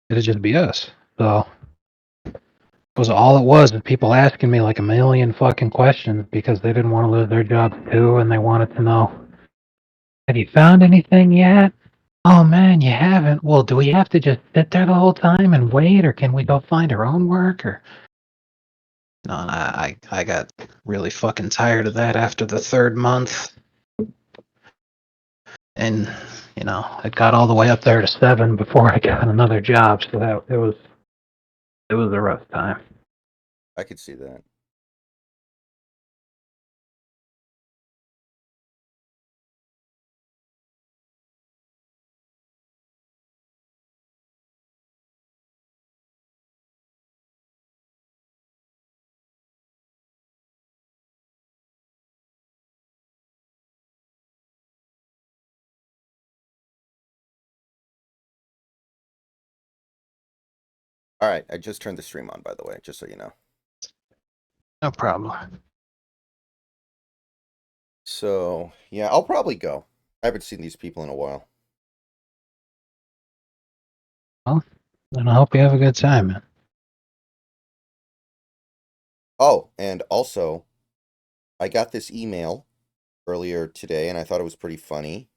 It'd just be us. So it was all it was, and people asking me like a million fucking questions because they didn't want to lose their jobs too, and they wanted to know, have you found anything yet? Oh man, you haven't? Well, do we have to just sit there the whole time and wait, or can we go find our own work? Or no, I got really fucking tired of that after the third month, and it got all the way up there to 7 before I got another job. So that it was a rough time. I could see that. All right, I just turned the stream on, by the way, just so you know. No problem. So, yeah, I'll probably go. I haven't seen these people in a while. Well, then I hope you have a good time, man. Oh, and also, I got this email earlier today, and I thought it was pretty funny.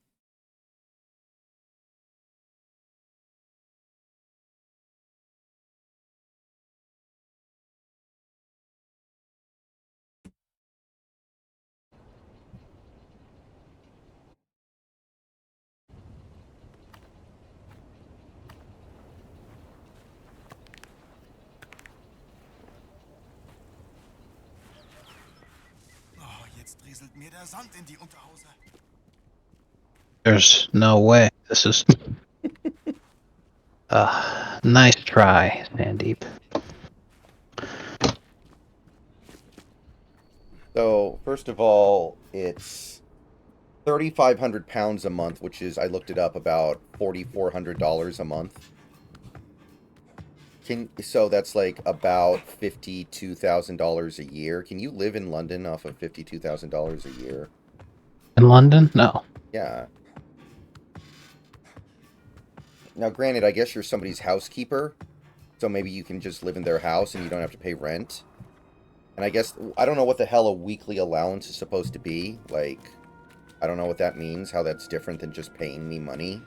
Oh, jetzt rieselt mir der Sand in die Unterhose. There's no way. This is nice try, Sandeep. So, first of all, it's 3,500 pounds a month, which is, I looked it up, about $4,400 a month. So that's like about $52,000 a year. Can you live in London off of $52,000 a year? In London? No. Yeah. Now, granted, I guess you're somebody's housekeeper, so maybe you can just live in their house and you don't have to pay rent. And I guess, I don't know what the hell a weekly allowance is supposed to be. Like, I don't know what that means, how that's different than just paying me money.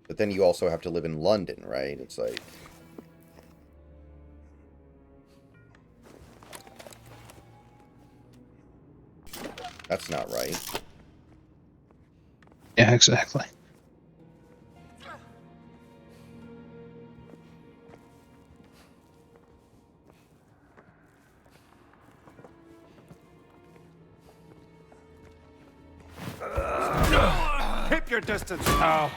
But then you also have to live in London, right? It's like... That's not right. Yeah, exactly. Keep your distance now.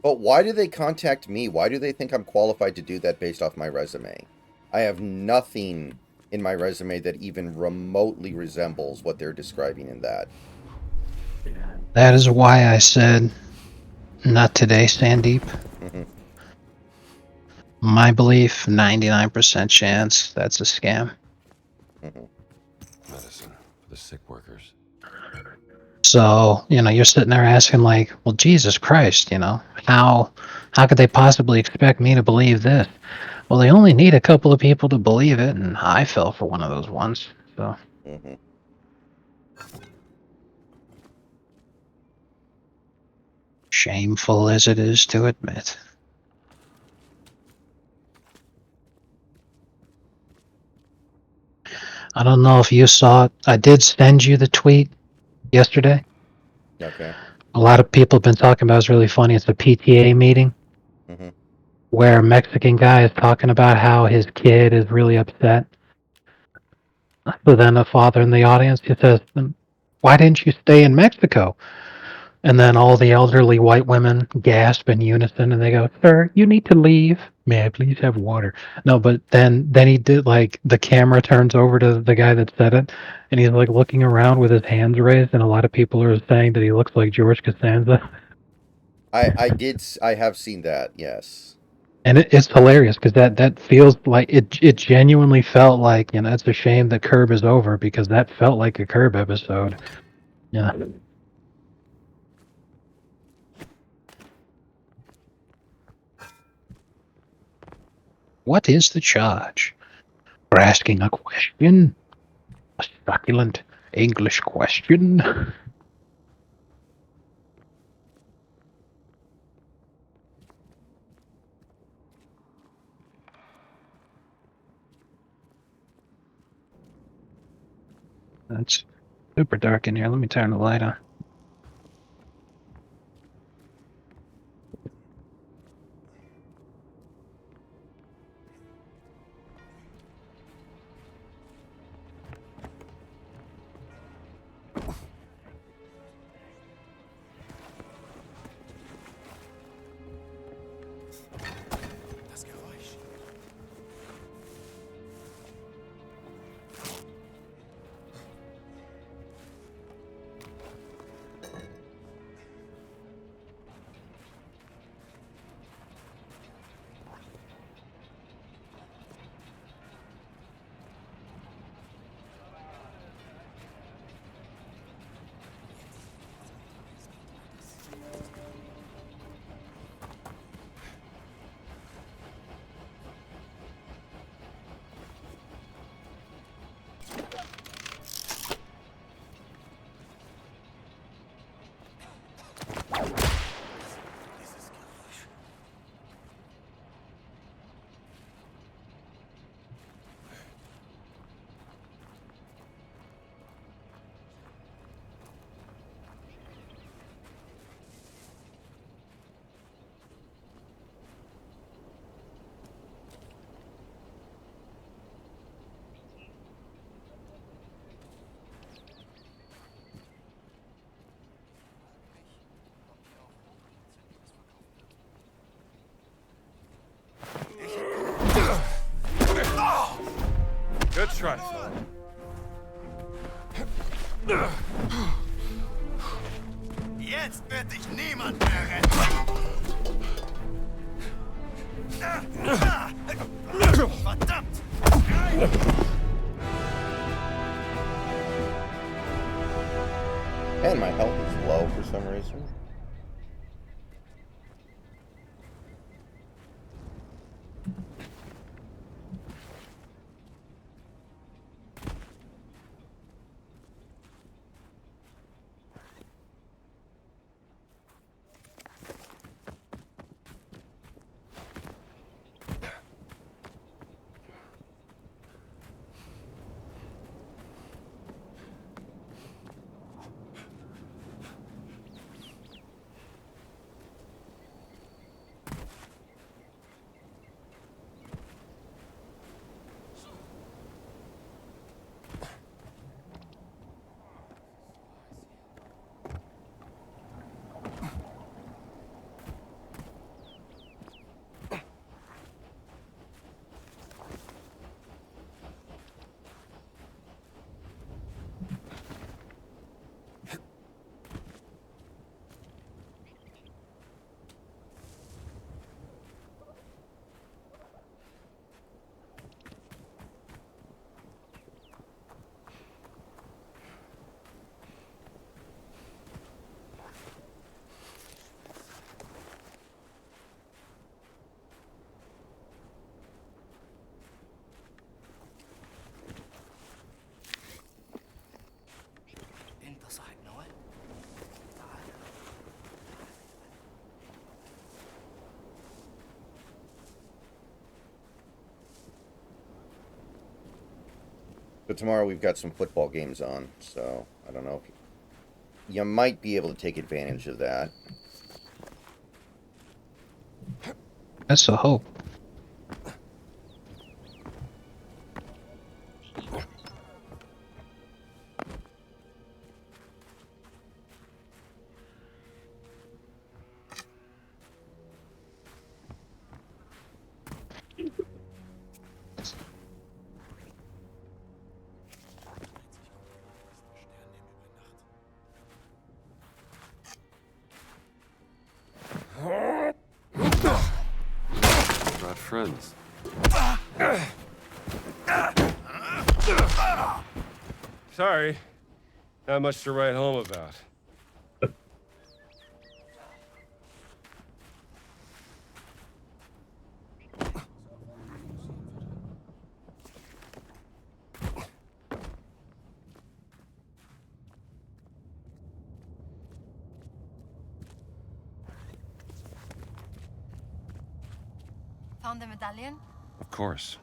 But why do they contact me? Why do they think I'm qualified to do that based off my resume? I have nothing in my resume that even remotely resembles what they're describing in that. That is why I said, not today, Sandeep. My belief, 99% chance that's a scam. Medicine for the sick workers. So, you're sitting there asking like, well, Jesus Christ, how could they possibly expect me to believe this? Well, they only need a couple of people to believe it, and I fell for one of those ones. So, shameful as it is to admit. I don't know if you saw it. I did send you the tweet yesterday. Okay. A lot of people have been talking about it's really funny. It's a PTA meeting where a Mexican guy is talking about how his kid is really upset. So then a father in the audience, he says, why didn't you stay in Mexico? And then all the elderly white women gasp in unison and they go, sir, you need to leave. May I please have water? No, but then he did, like, the camera turns over to the guy that said it, and he's like looking around with his hands raised, and a lot of people are saying that he looks like George Costanza. I have seen that. Yes. And it's hilarious because that feels like it genuinely felt like, you know, it's a shame that Curb is over because that felt like a Curb episode. Yeah. What is the charge? For asking a question? A succulent English question? It's super dark in here. Let me turn the light on. Das Geräusch. Dieses Geräusch. Good try, fella. Jetzt wird dich niemand mehr retten. Verdammt! And my health is low for some reason. انت صاحب نوال؟ تعال. But tomorrow we've got some football games on, so I don't know if you might be able to take advantage of that. That's the hope. Sternenhimmel bei Nacht. friends. Sorry. Not much to write home about. Found the medallion? Of course.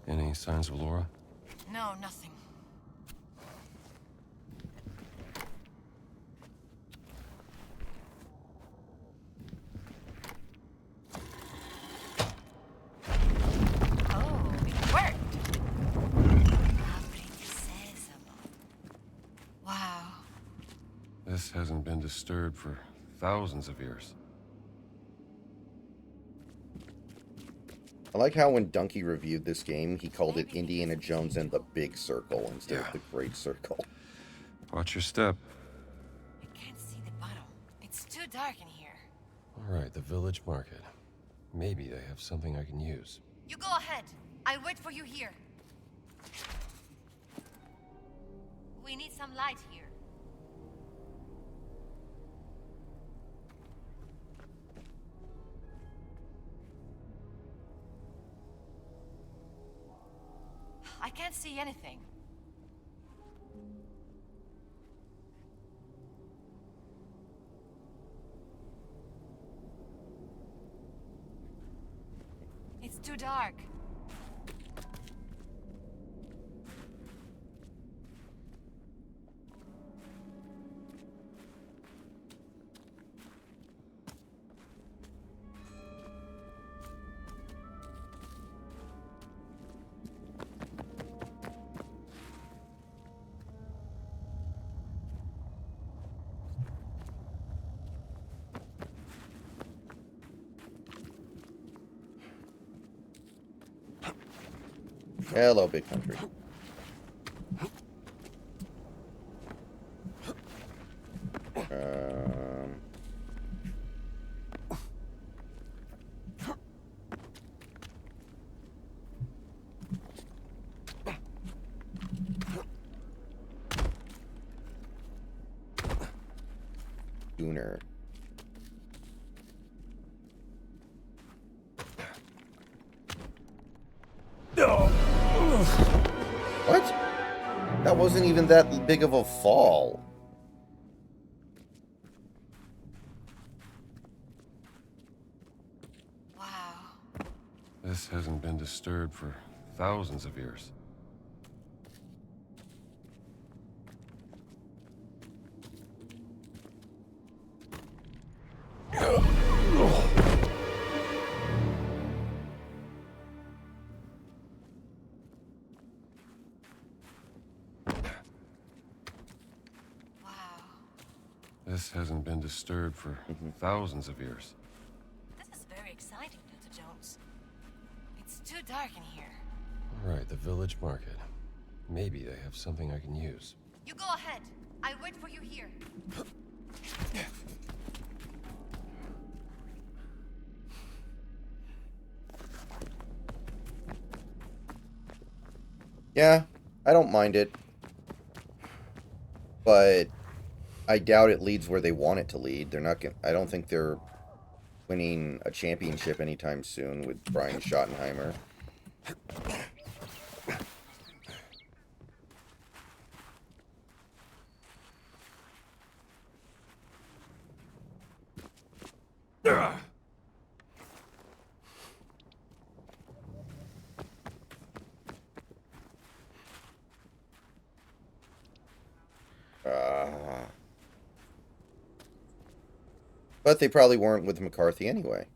Any signs of Laura? No, nothing. Oh, it worked. Wow. This hasn't been disturbed for thousands of years. I like how when Donkey reviewed this game, he called it Indiana Jones and the Big Circle instead of the Great Circle. Watch your step. I can't see the bottom. It's too dark in here. All right, the village market. Maybe they have something I can use. You go ahead. I'll wait for you here. We need some light here. I can't see anything. It's too dark. Hello, big country. Schooner. What? That wasn't even that big of a fall. Wow. This hasn't been disturbed for thousands of years. This hasn't been disturbed for thousands of years. This is very exciting, Dr. Jones. It's too dark in here. All right, the village market. Maybe they have something I can use. You go ahead. I'll wait for you here. Yeah, I don't mind it. But I doubt it leads where they want it to lead. They're not I don't think they're winning a championship anytime soon with Brian Schottenheimer. But they probably weren't with McCarthy anyway.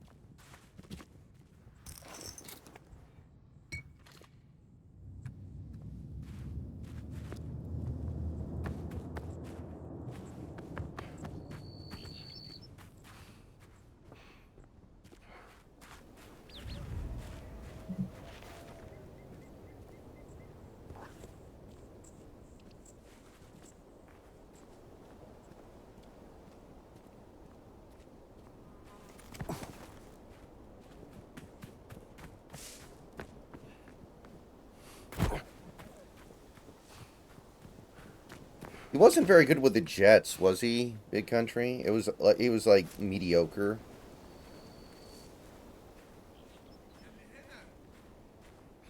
He wasn't very good with the Jets, was he? Big Country. He was like mediocre.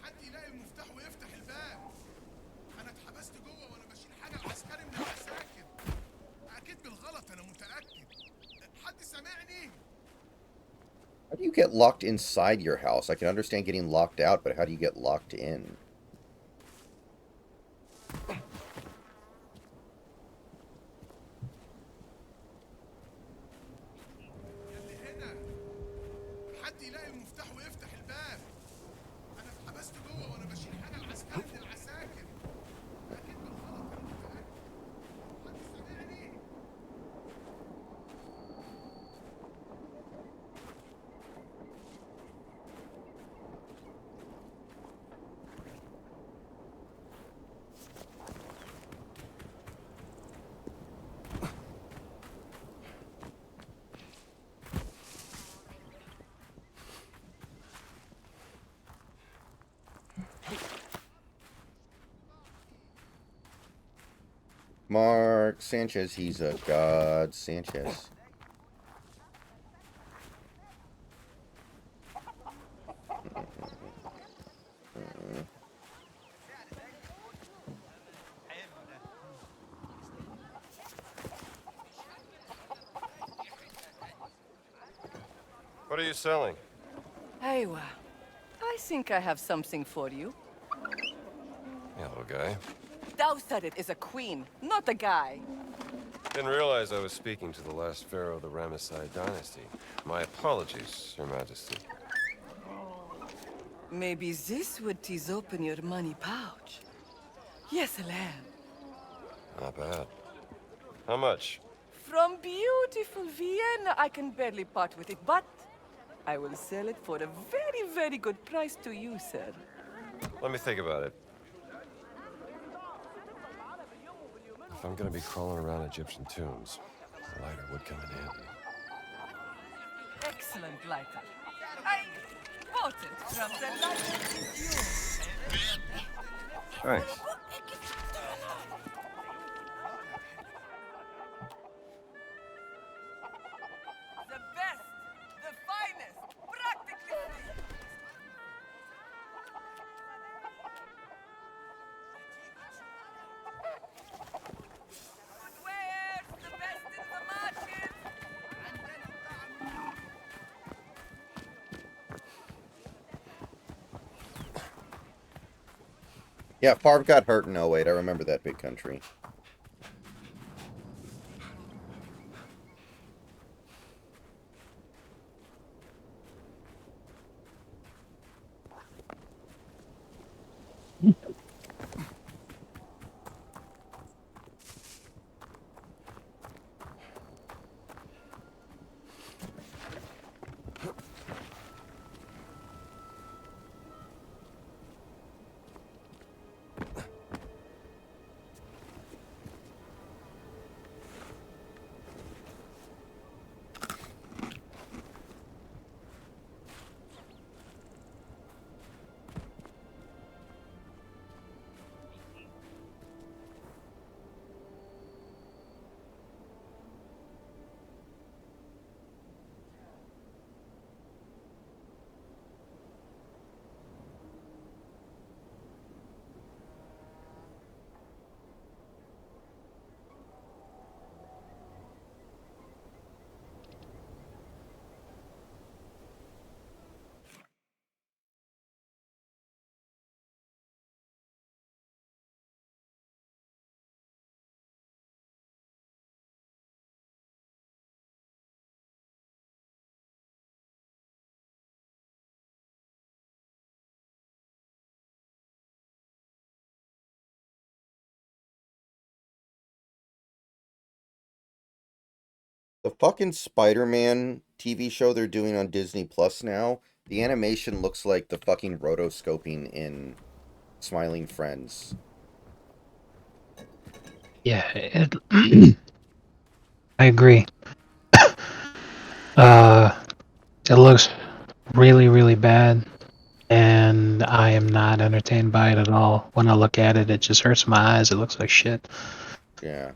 حد يلاقي المفتاح ويفتح الباب. انا اتحبست جوه وانا بشيل حاجه العسكري من العساكر. اكيد بالغلط انا متاكد. حد سامعني؟ How do you get locked inside your house? I can understand getting locked out, but how do you get locked in? اللي هنا. حد يلاقي المفتاح ويفتح الباب. انا اتحبست جوه وانا بشيل حاجه العسكري من العساكر. اكيد بالغلط انا متاكد. حد سامعني؟ Mark Sanchez, he's a god. Sanchez. What are you selling? Aywa, I think I have something for you. Yeah, little guy. Dowsarit is a queen, not a guy. Didn't realize I was speaking to the last pharaoh of the Ramesside dynasty. My apologies, Your Majesty. Maybe this would tease open your money pouch. Yes, lamb. Not bad. How much? From beautiful Vienna, I can barely part with it, but I will sell it for a very, very good price to you, sir. Let me think about it. If I'm gonna be crawling around Egyptian tombs, a lighter would come in handy. Excellent lighter. I bought it from the lighter is yours. Thanks. The best, the finest, practically free. Where's the best in the market? Yeah, Favre got hurt in 08. I remember that. Big Country. The fucking Spider-Man TV show they're doing on Disney Plus now, the animation looks like the fucking rotoscoping in Smiling Friends. Yeah, I agree. It looks really, really bad, and I am not entertained by it at all. When I look at it, it just hurts my eyes. It looks like shit. Yeah.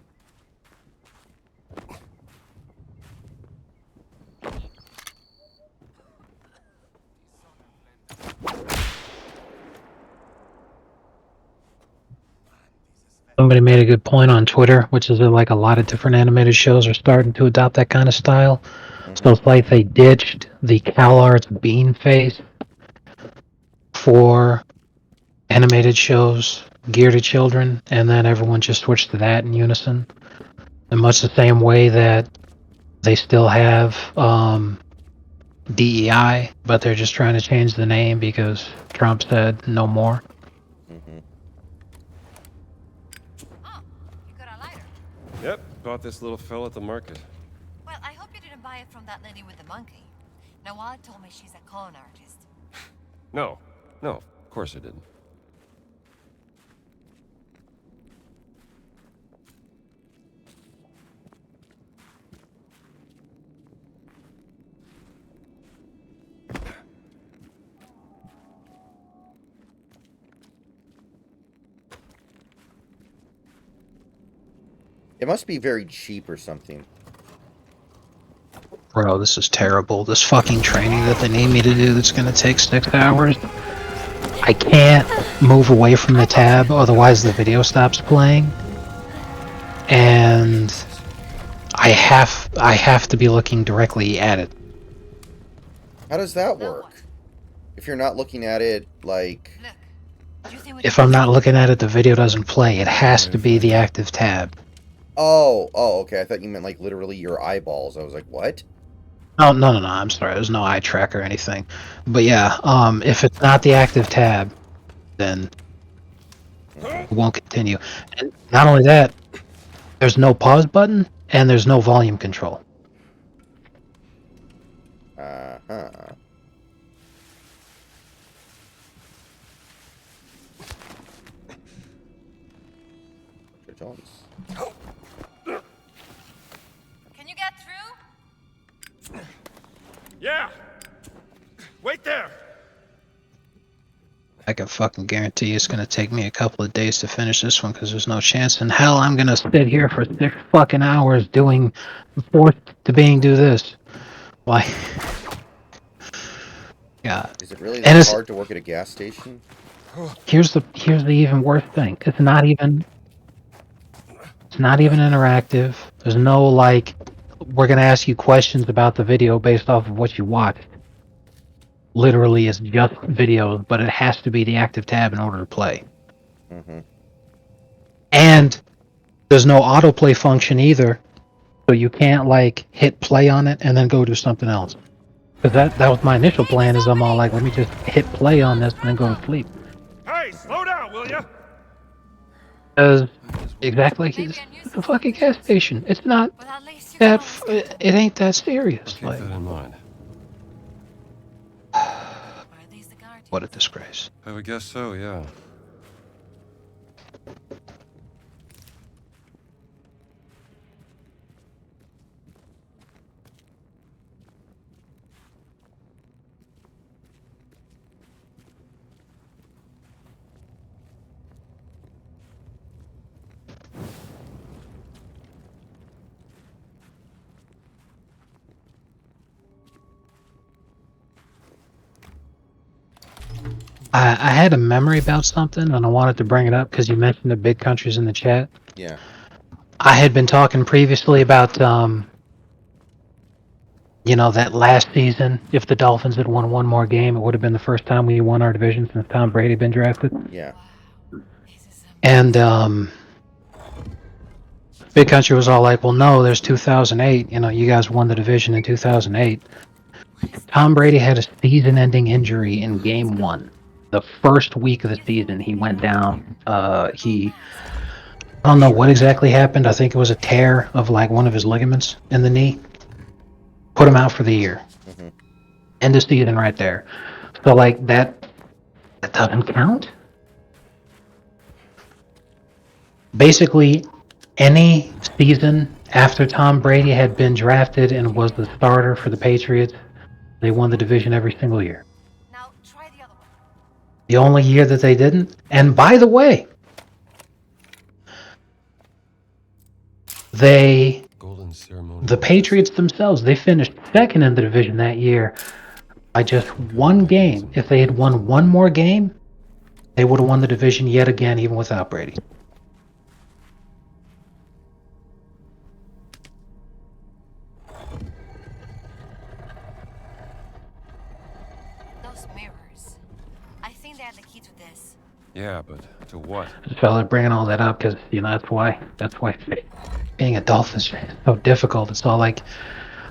Somebody made a good point on Twitter, which is that, like, a lot of different animated shows are starting to adopt that kind of style. So it's like they ditched the CalArts bean face for animated shows geared at children, and then everyone just switched to that in unison. In much the same way that they still have DEI, but they're just trying to change the name because Trump said no more. Oh, you got a lighter. Yep, bought this little fella at the market. Well, I hope you didn't buy it from that lady with the monkey. Nawad told me she's a con artist. No, of course I didn't. It must be very cheap or something. Bro, this is terrible. This fucking training that they need me to do that's gonna take 6 hours. I can't move away from the tab, otherwise the video stops playing. And I have to be looking directly at it. How does that work? If you're not looking at it, like... Look, you see what If I'm not looking at it, the video doesn't play. It has to be the active tab. Oh, okay. I thought you meant, like, literally your eyeballs. I was like, what? Oh, no, I'm sorry. There's no eye track or anything. But yeah, if it's not the active tab, then it won't continue. And not only that, there's no pause button, and there's no volume control. Uh-huh. Jones. Can you get through? Yeah! Wait there! I can fucking guarantee it's gonna take me a couple of days to finish this one, because there's no chance in hell I'm gonna sit here for 6 fucking hours forced to do this. Why? God. Is it really And that it's- hard to work at a gas station? Here's the even worse thing. It's not even interactive. There's no, like, we're gonna ask you questions about the video based off of what you watched. Literally, it's just videos, but it has to be the active tab in order to play. Mm-hmm. And there's no autoplay function either, so you can't, like, hit play on it and then go do something else. Because that was my initial plan, is I'm all like, let me just hit play on this and then go to sleep. Hey, slow down, will ya? Because exactly, it's a fucking gas station. It's not Well, at least you that. got It ain't that serious. Keep Like, that in mind. Are these the guardians? what a disgrace. I would guess so, yeah. I had a memory about something, and I wanted to bring it up because you mentioned the big countries in the chat. Yeah. I had been talking previously about, that last season, if the Dolphins had won one more game, it would have been the first time we won our division since Tom Brady had been drafted. Yeah. This is And, Big Country was all like, well, no, there's 2008. You guys won the division in 2008. Tom Brady had a season-ending injury in Game 1. The first week of the season, he went down. I don't know what exactly happened. I think it was a tear of, like, one of his ligaments in the knee. Put him out for the year. Mm-hmm. End of season right there. So, like, that doesn't count? Basically, any season after Tom Brady had been drafted and was the starter for the Patriots, they won the division every single year. now try the other one. The only year that they didn't, and by the way, Golden ceremony. the Patriots themselves, they finished second in the division that year by just one game. If they had won one more game, they would have won the division yet again, even without Brady. Those mirrors. I think they are the key to this. Yeah, but to what? So they're bringing all that up because that's why being a Dolphins fan is so difficult. It's all like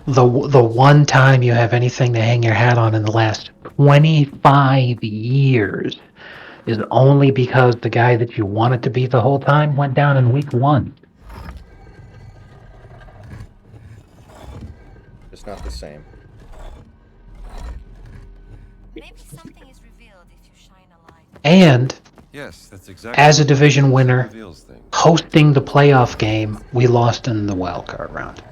the one time you have anything to hang your hat on in the last 25 years is only because the guy that you wanted to be the whole time went down in week 1. It's not the same. Maybe something is revealed if you shine a light. And Yes, that's exactly. as a what division winner, reveals things. hosting the playoff game, we lost in the wild card round.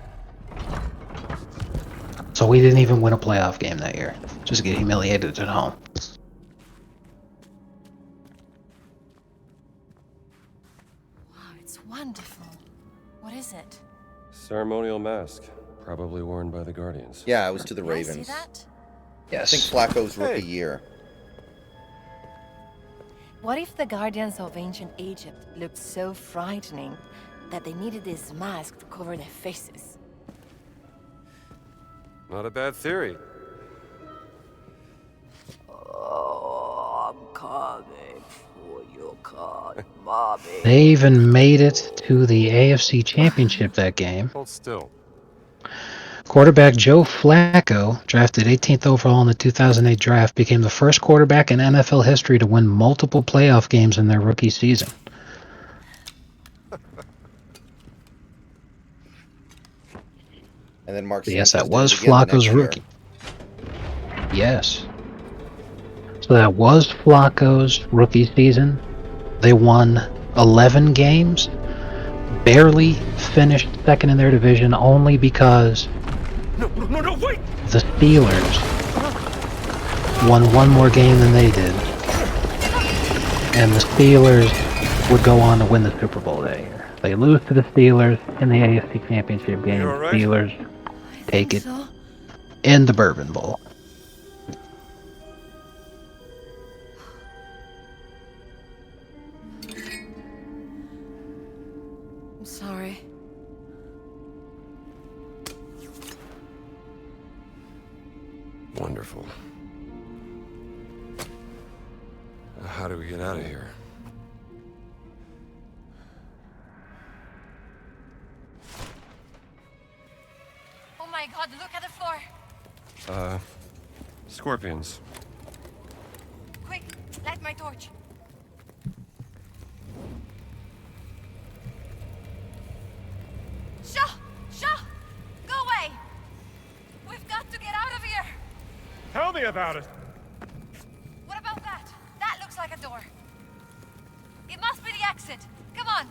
So we didn't even win a playoff game that year. Just get humiliated at home. Wow, it's wonderful. What is it? Ceremonial mask, probably worn by the Guardians. Yeah, it was to the Can I see Ravens. that? I Yes. think Flacco's rookie Hey. year. What if the Guardians of ancient Egypt looked so frightening that they needed this mask to cover their faces? Not a bad theory. Oh, I'm coming for your card, mommy. They even made it to the AFC Championship that game. Hold still. Quarterback Joe Flacco, drafted 18th overall in the 2008 draft, became the first quarterback in NFL history to win multiple playoff games in their rookie season. And then Mark Yes, Sanchez that was did it again the Flacco's next year. rookie. Yes. So that was Flacco's rookie season. They won 11 games, barely finished second in their division only because No, wait! the Steelers won one more game than they did. And the Steelers would go on to win the Super Bowl that year. They lose to the Steelers in the AFC Championship game. You all right? Steelers take it So? in the Bourbon Bowl. I'm sorry. Wonderful. How do we get out of here? Oh my god, look at the floor! Scorpions. Quick, light my torch. Shaw! Shaw! Go away! We've got to get out of here! Tell me about it! What about that? That looks like a door. It must be the exit. Come on!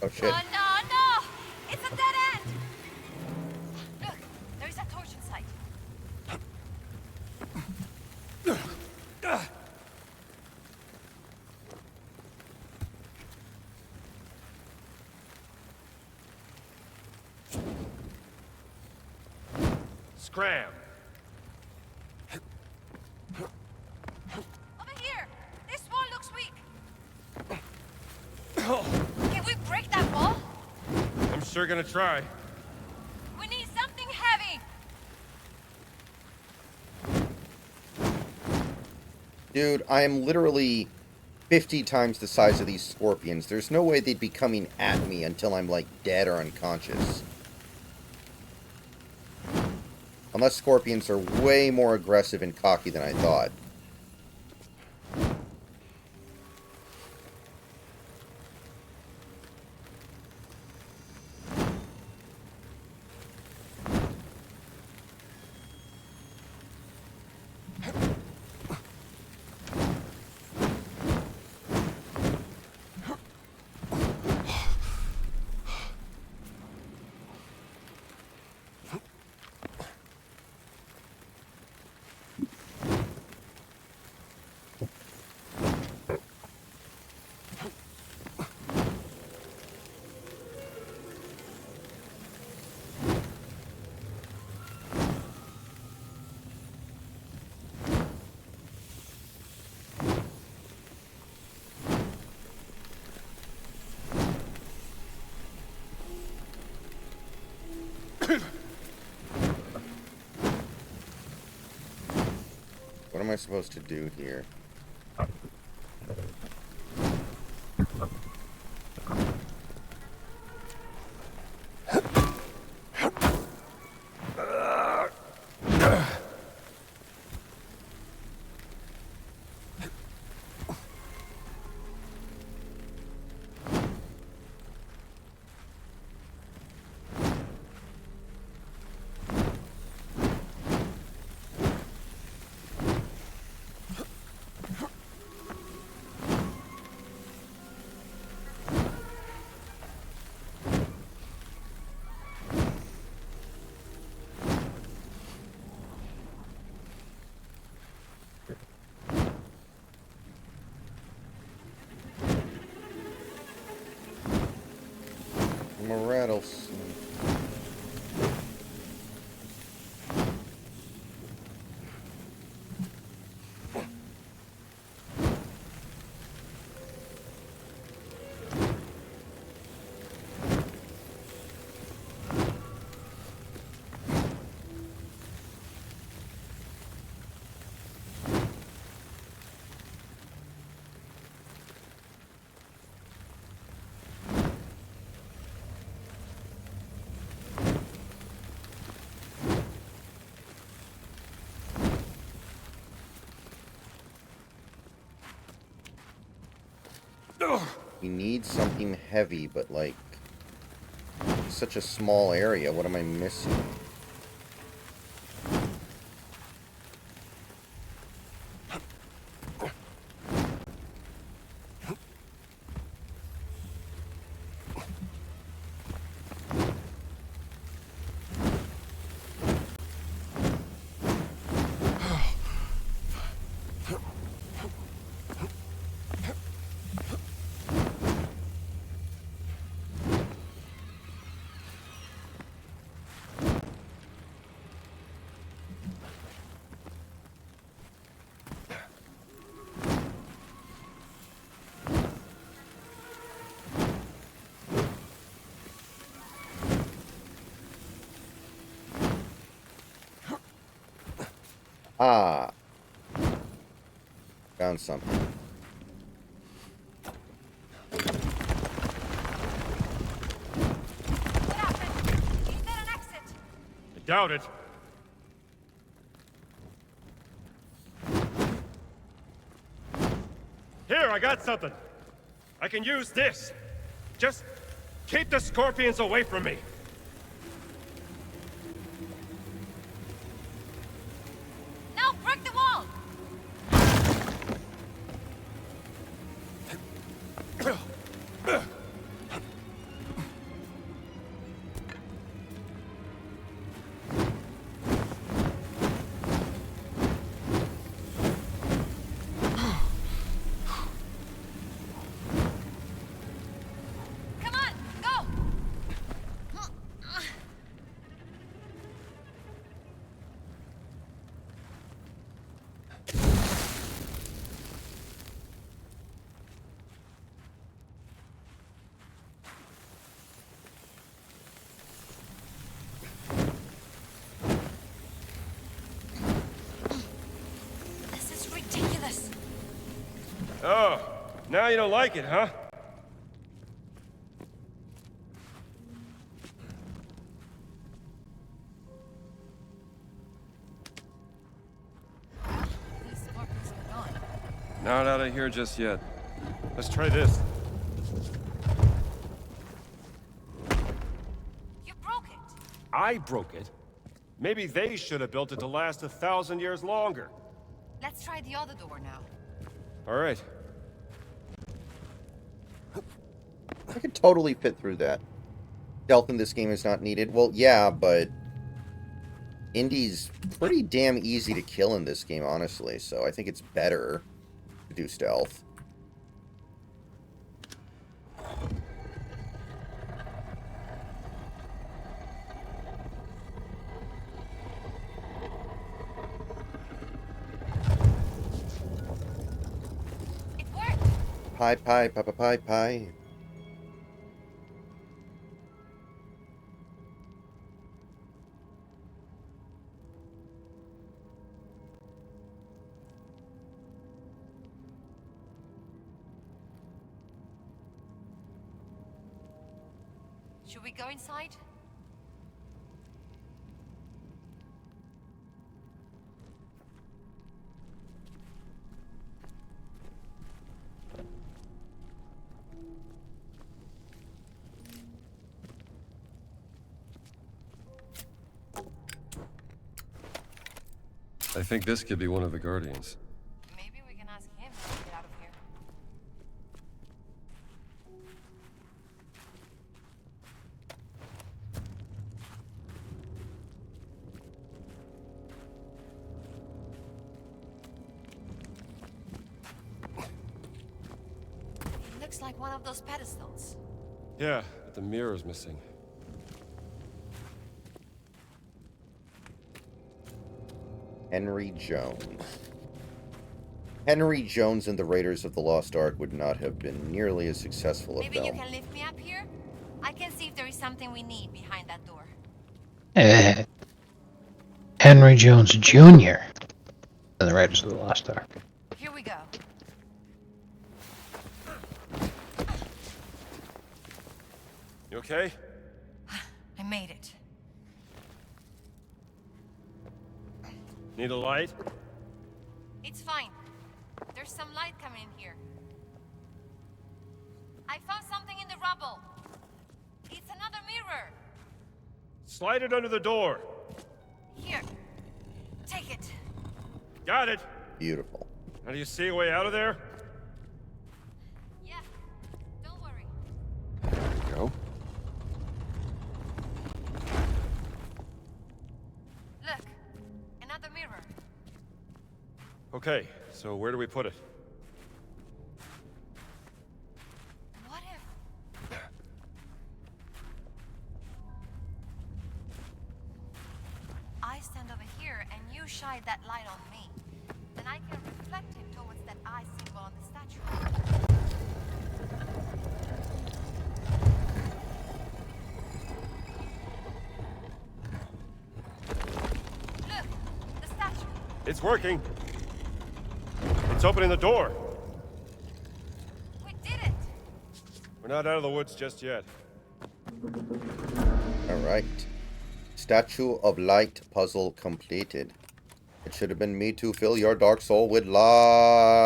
Oh shit. Oh no, no! It's a dead end! Look, there is a torch in sight. Scram! Over here! This wall looks weak. Can we break that wall? I'm sure gonna try. We need something heavy. Dude, I am literally 50 times the size of these scorpions. There's no way they'd be coming at me until I'm, like, dead or unconscious. Unless scorpions are way more aggressive and cocky than I thought. What am I supposed to do here? I'm a rattlesnake. We need something heavy, but like, such a small area. What am I missing? Ah. Found something. What happened? Is there an exit? I doubt it. Here, I got something. I can use this. Just keep the scorpions away from me. No, break the wall! Come on, go! This is ridiculous. Oh, now you don't like it, huh? These scorpions are gone. Not out of here just yet. Let's try this. You broke it. I broke it. Maybe they should have built it to last 1,000 years longer. Let's try the other door now. All right. I could totally fit through that. Stealth in this game is not needed. Well, yeah, but Indy's pretty damn easy to kill in this game, honestly. So I think it's better to do stealth. It worked. Pie, pie, pie, pie, pie, pie. Should we go inside? I think this could be one of the Guardians. Maybe we can ask him how to get out of here. It looks like one of those pedestals. Yeah, but the mirror's missing. Henry Jones. Henry Jones and the Raiders of the Lost Ark would not have been nearly as successful a Maybe you film. can lift me up here? I can see if there is something we need behind that door. Henry Jones Jr. and the Raiders of the Lost Ark. Here we go. You okay? I made it. Need a light? It's fine. There's some light coming in here. I found something in the rubble. It's another mirror. Slide it under the door. Here. Take it. Got it. Beautiful. Now do you see a way out of there? Yeah. Don't worry. There we go. Look. Another mirror. Okay, so where do we put it? What if... I stand over here and you shine that light on me. Then I can reflect it towards that eye symbol on the statue. Look! The statue! It's working. It's opening the door. We did it! We're not out of the woods just yet. Alright. Statue of Light puzzle completed. It should have been me to fill your dark soul with light.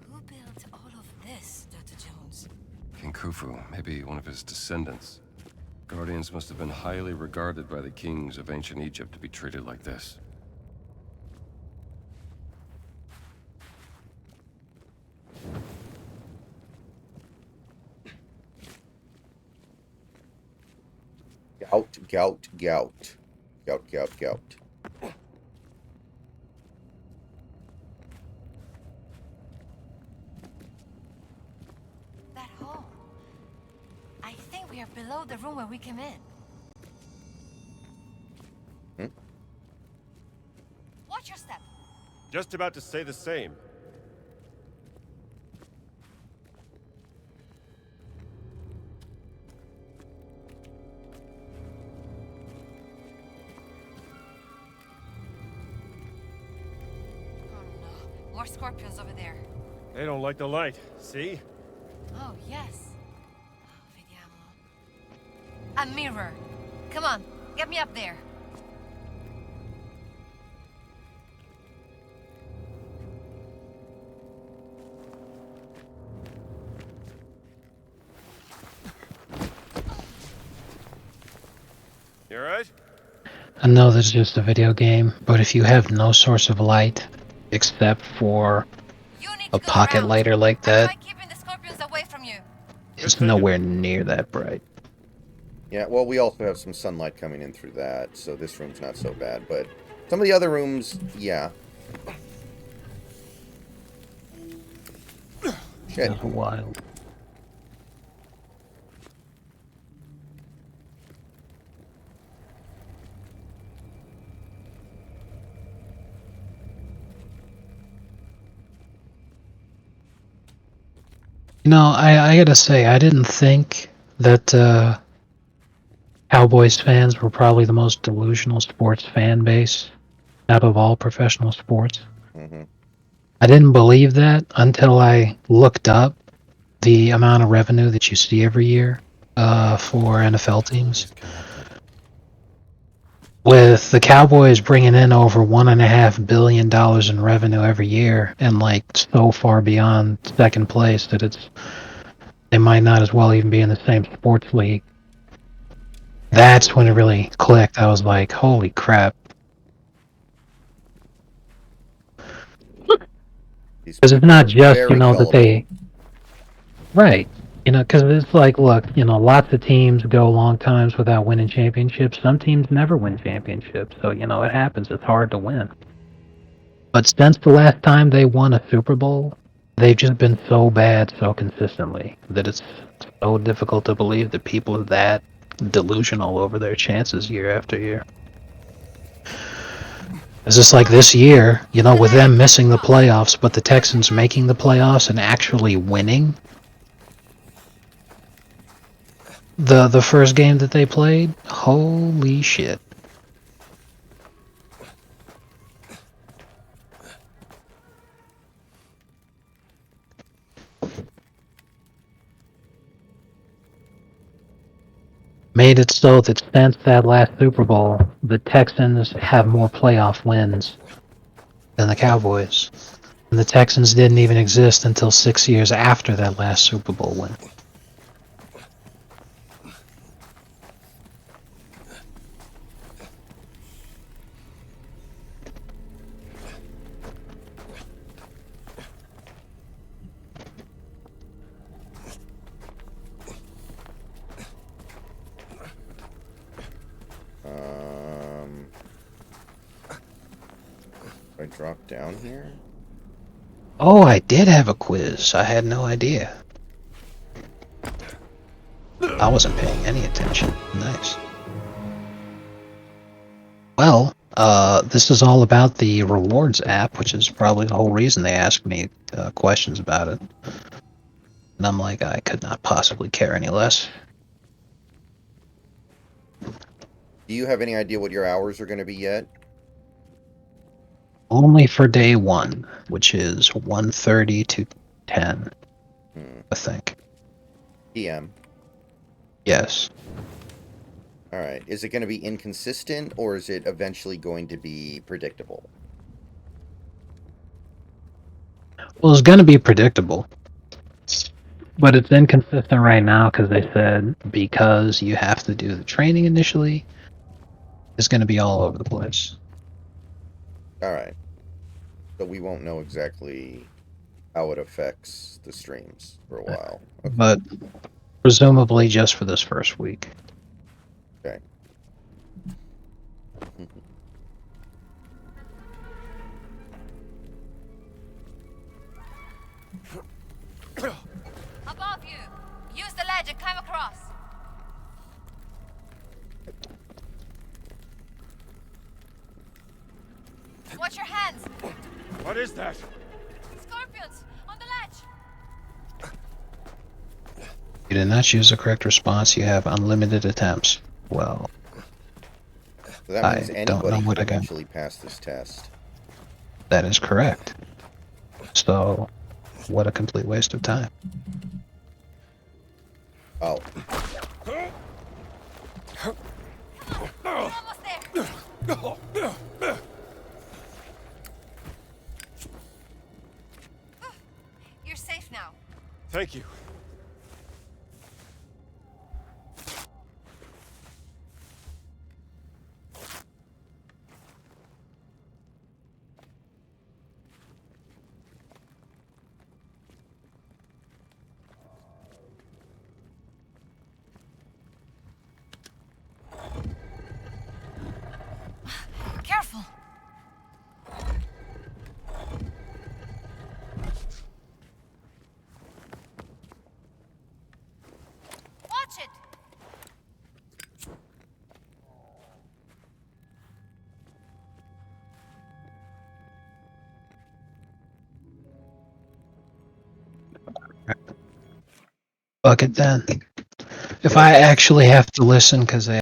Who built all of this, Dr. Jones? King Khufu, maybe one of his descendants. Guardians must have been highly regarded by the kings of ancient Egypt to be treated like this. Gout, gout, gout. Gout, gout, gout. That hole. I think we are below the room where we came in. Hmm? Watch your step. Just about to say the same. Oh no. More scorpions over there. They don't like the light. See? Oh, yes. Vediamo. A mirror. Come on, get me up there. You alright? I know this is just a video game, but if you have no source of light except for You need a to go pocket around. lighter like I that, tried keeping the scorpions away from you. it's nowhere near that bright. Yeah, well, we also have some sunlight coming in through that, so this room's not so bad, but some of the other rooms, yeah. Shit. It's wild. You know, I gotta say, I didn't think that Cowboys fans were probably the most delusional sports fan base out of all professional sports. Hmm. I didn't believe that until I looked up the amount of revenue that you see every year for NFL teams. With the Cowboys bringing in over $1.5 billion in revenue every year, and like so far beyond second place that they might not as well even be in the same sports league. That's when it really clicked. I was like, holy crap. Because it's not just, very that gullible. they... Right. Because it's like, look, lots of teams go long times without winning championships. Some teams never win championships. So, it happens. It's hard to win. But since the last time they won a Super Bowl, they've just been so bad so consistently that it's so difficult to believe that people are that delusional over their chances year after year. It's just like this year, with them missing the playoffs, but the Texans making the playoffs and actually winning. The first game that they played, holy shit. Made it so that since that last Super Bowl, the Texans have more playoff wins than the Cowboys. And the Texans didn't even exist until 6 years after that last Super Bowl win. I drop down here? Oh, I did have a quiz. I had no idea. I wasn't paying any attention. Nice. Well, this is all about the rewards app, which is probably the whole reason they asked me questions about it. And I'm like, I could not possibly care any less. Do you have any idea what your hours are going to be yet? Only for day one, which is 1:30 to 10, I think. PM. Yes. Alright. Is it going to be inconsistent, or is it eventually going to be predictable? Well, it's going to be predictable. But it's inconsistent right now because they said because you have to do the training initially, it's going to be all over the place. Alright. So we won't know exactly how it affects the streams for a while. Okay. But presumably just for this first week. Okay. Above you. Use the ledge and climb across. Watch your hands. What is that? Scorpions on the ledge. You did not choose the correct response. You have unlimited attempts. Well, So that means I don't know anybody what could I got. eventually pass this test. That is correct. So, what a complete waste of time. Oh. We're almost there. You're safe now. Thank you. Careful. Watch it. Fuck it then. If I actually have to listen because they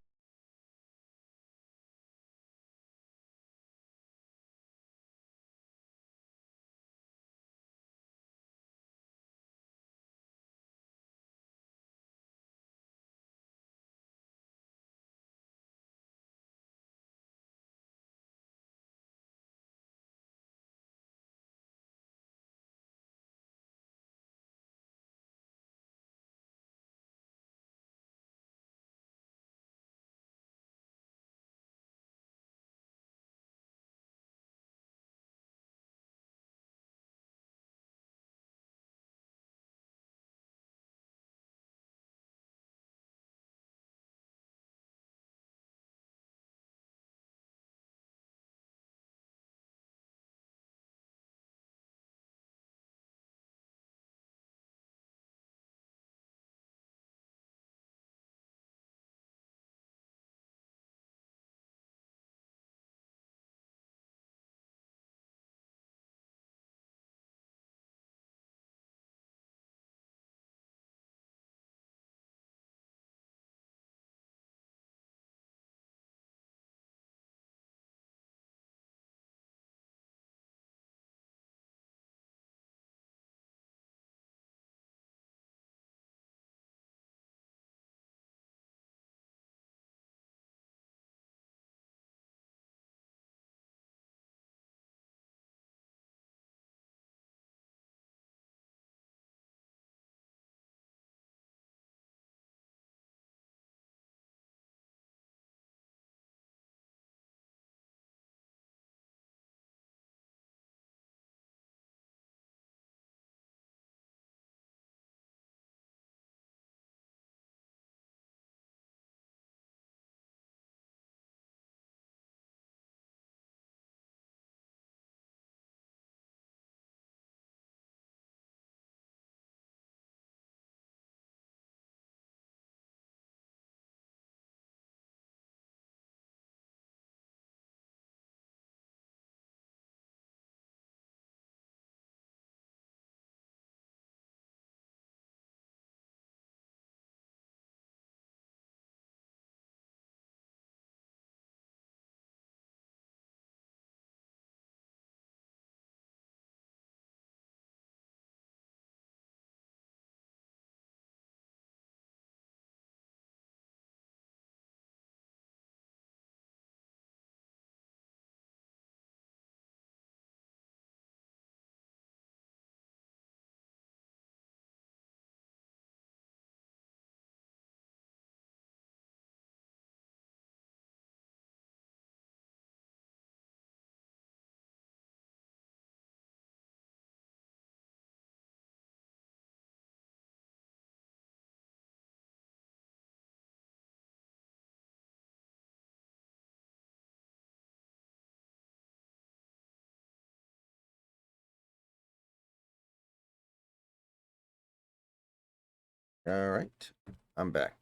All right, I'm back.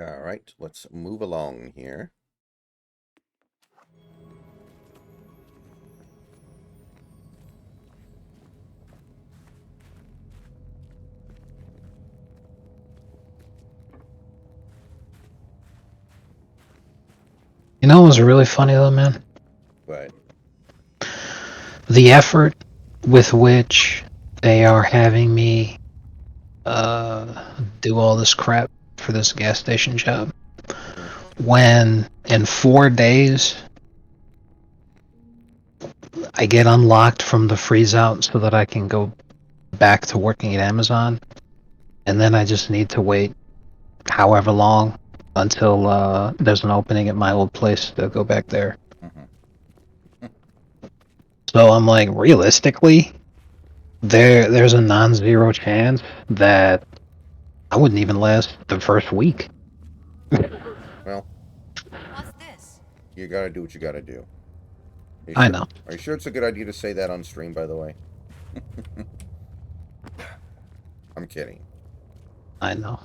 All right, let's move along here. You know what was really funny though, man? But The effort with which they are having me do all this crap for this gas station job. When in 4 days I get unlocked from the freeze out so that I can go back to working at Amazon, and then I just need to wait however long until there's an opening at my old place to go back there. So I'm like, realistically, there's a non-zero chance that I wouldn't even last the first week. well, What's this? you gotta do what you gotta do. Are you I sure- know. Are you sure it's a good idea to say that on stream, by the way? I'm kidding. I know.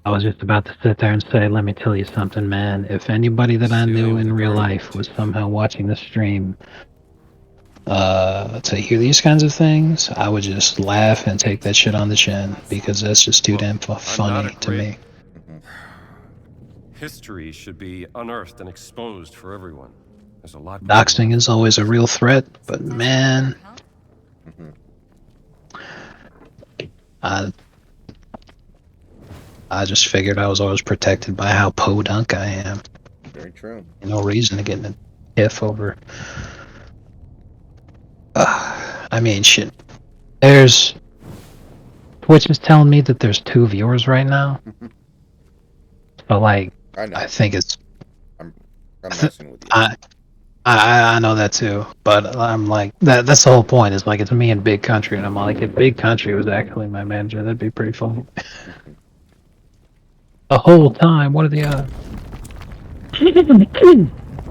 I was just about to sit there and say, let me tell you something, man. If anybody that I knew in real life was somehow watching the stream to hear these kinds of things, I would just laugh and take that shit on the chin, because that's just too damn funny to me. History should be unearthed and exposed for everyone. There's a lot. Doxing is always a real threat, but man, I just figured I was always protected by how podunk I am. Very true. No reason to get in a tiff over. I mean, shit. There's Twitch is telling me that there's 2 viewers right now, but like, I know. I think it's. I'm messing with you. I know that too, but I'm like that's the whole point. Is like it's me and Big Country, and I'm like, if Big Country was actually my manager, that'd be pretty funny. The whole time, what are the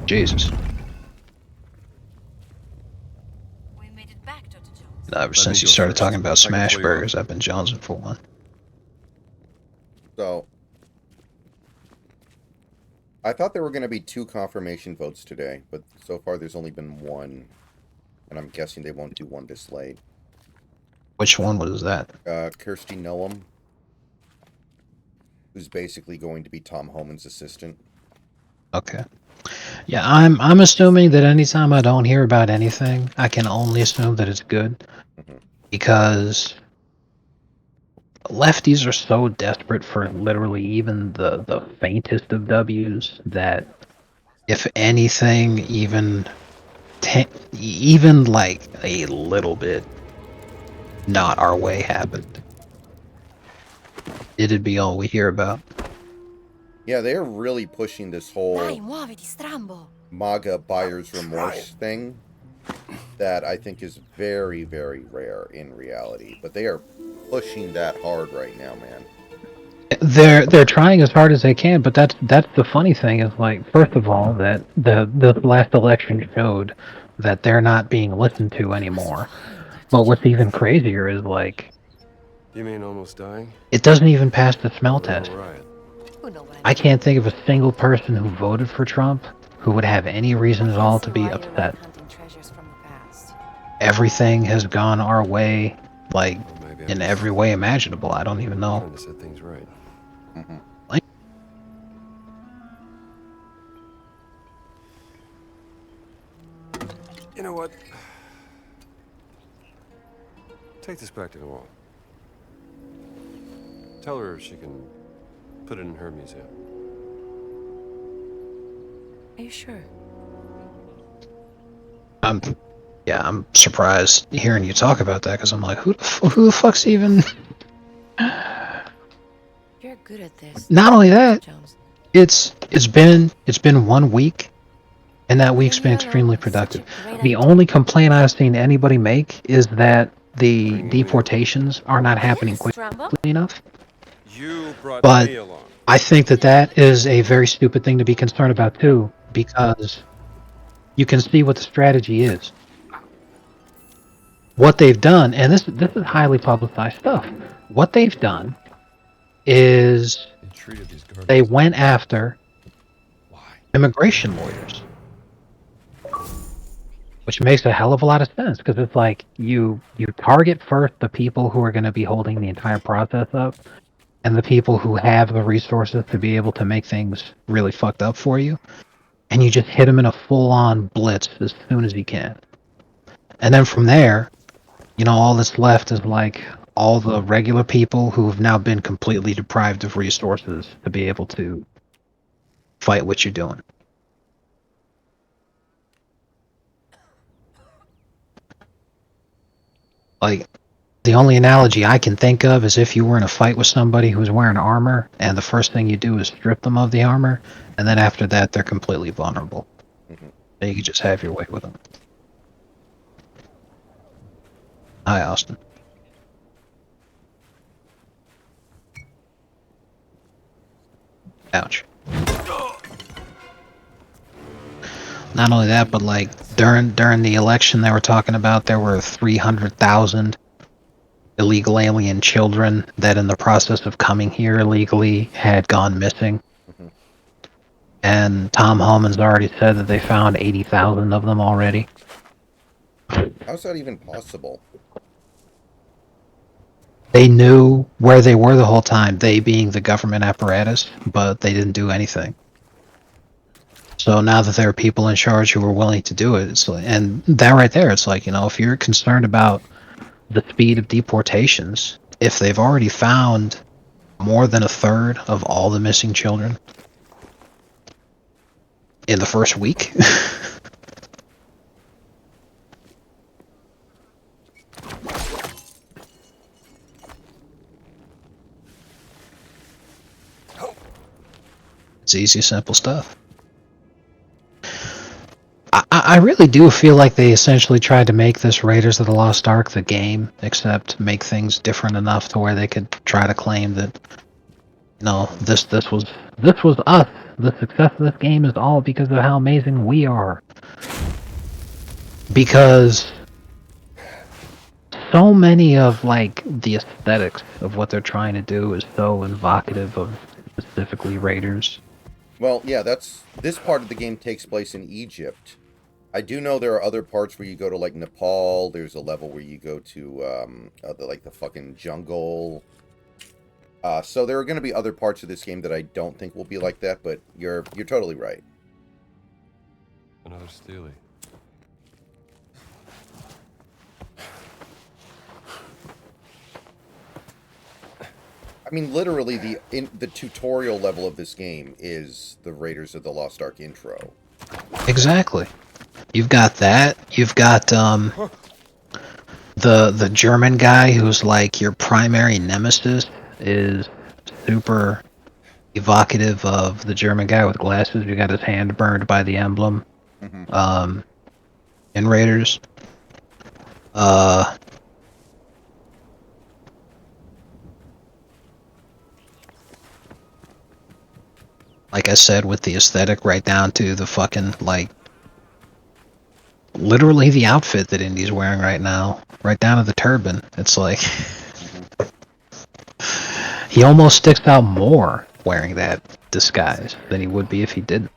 Jesus. We made it back, Dr. Jones. Ever me since you go started first. talking about I can smash pull you up. burgers, I've been jonesing for one. So, I thought there were going to be 2 confirmation votes today, but so far there's only been 1. And I'm guessing they won't do 1 this late. Which one was that? Kirsty Noam, who's basically going to be Tom Homan's assistant. Okay. Yeah, I'm assuming that anytime I don't hear about anything, I can only assume that it's good. Because lefties are so desperate for literally even the faintest of W's that if anything, even like a little bit not our way happened, it'd be all we hear about. Yeah, they're really pushing this whole Dai, muoviti, strambo. MAGA buyer's remorse thing that I think is very, very rare in reality. But they are pushing that hard right now, man. They're trying as hard as they can, but that's the funny thing is, like, first of all, that the last election showed that they're not being listened to anymore. But what's even crazier is, like, You mean almost dying? it doesn't even pass the smell test. Right. You know what I can't think of a single person who voted for Trump who would have any reason at all to be upset. hunting treasures from the past. Everything has gone our way, like, Well, maybe in I'm every way imaginable. I don't even know. trying to set things right. Like- You know what? Take this back to the wall. Tell her she can put it in her museum. Are you sure? I'm surprised hearing you talk about that, because I'm like, who the fuck's even... You're good at this. Not only that, Jones. it's been 1 week, and that week's been extremely productive. The only complaint I've seen anybody make is that the deportations are not happening quickly Strambo? enough. You brought But me along. I think that is a very stupid thing to be concerned about too, because you can see what the strategy is. What they've done, and this is highly publicized stuff. What they've done is They treated these guardians. they went after Why? immigration lawyers, which makes a hell of a lot of sense, because it's like you target first the people who are going to be holding the entire process up, and the people who have the resources to be able to make things really fucked up for you, and you just hit them in a full-on blitz as soon as you can. And then from there, all that's left is like all the regular people who have now been completely deprived of resources to be able to fight what you're doing. Like, the only analogy I can think of is if you were in a fight with somebody who's wearing armor, and the first thing you do is strip them of the armor, and then after that they're completely vulnerable. Then you can just have your way with them. Hi, Austin. Ouch. Not only that, but like during the election, they were talking about there were 300,000 illegal alien children that, in the process of coming here illegally, had gone missing. And Tom Homan's already said that they found 80,000 of them already. How's that even possible? They knew where they were the whole time, they being the government apparatus, but they didn't do anything. So now that there are people in charge who are willing to do it, and that right there, it's like, if you're concerned about the speed of deportations, if they've already found more than a third of all the missing children in the first week, it's easy, simple stuff. I really do feel like they essentially tried to make this Raiders of the Lost Ark the game, except make things different enough to where they could try to claim that, this was us. The success of this game is all because of how amazing we are. Because so many of the aesthetics of what they're trying to do is so evocative of specifically Raiders. Well, yeah, this part of the game takes place in Egypt. I do know there are other parts where you go to Nepal. There's a level where you go to the fucking jungle. So there are going to be other parts of this game that I don't think will be like that, but you're totally right. Another Steely. I mean, literally, the tutorial level of this game is the Raiders of the Lost Ark intro. Exactly. You've got that. You've got the German guy who's like your primary nemesis is super evocative of the German guy with glasses who got his hand burned by the emblem in Raiders. Like I said, with the aesthetic right down to the fucking, like, literally the outfit that Indy's wearing right now, right down to the turban. It's like, he almost sticks out more wearing that disguise than he would be if he didn't.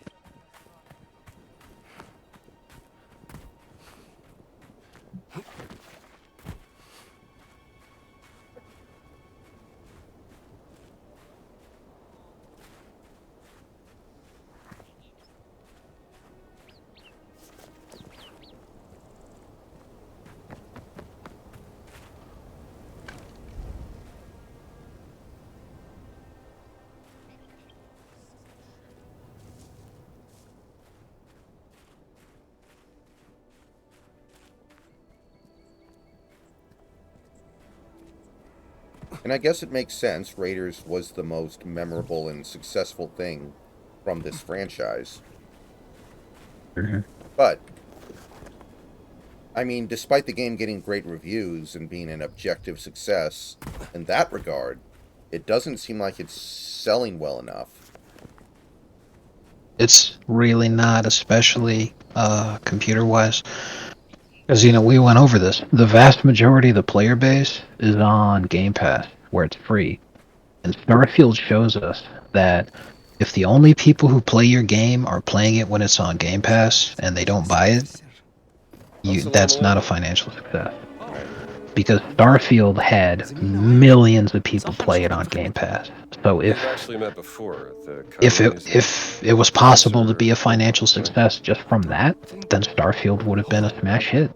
And I guess it makes sense. Raiders was the most memorable and successful thing from this franchise. But, I mean, despite the game getting great reviews and being an objective success in that regard, it doesn't seem like it's selling well enough. It's really not, especially computer-wise. Because, you know, we went over this. The vast majority of the player base is on Game Pass, where it's free. And Starfield shows us that if the only people who play your game are playing it when it's on Game Pass and they don't buy it, that's not a financial success. Because Starfield had millions of people play it on Game Pass. So if it was possible to be a financial success just from that, then Starfield would have been a smash hit.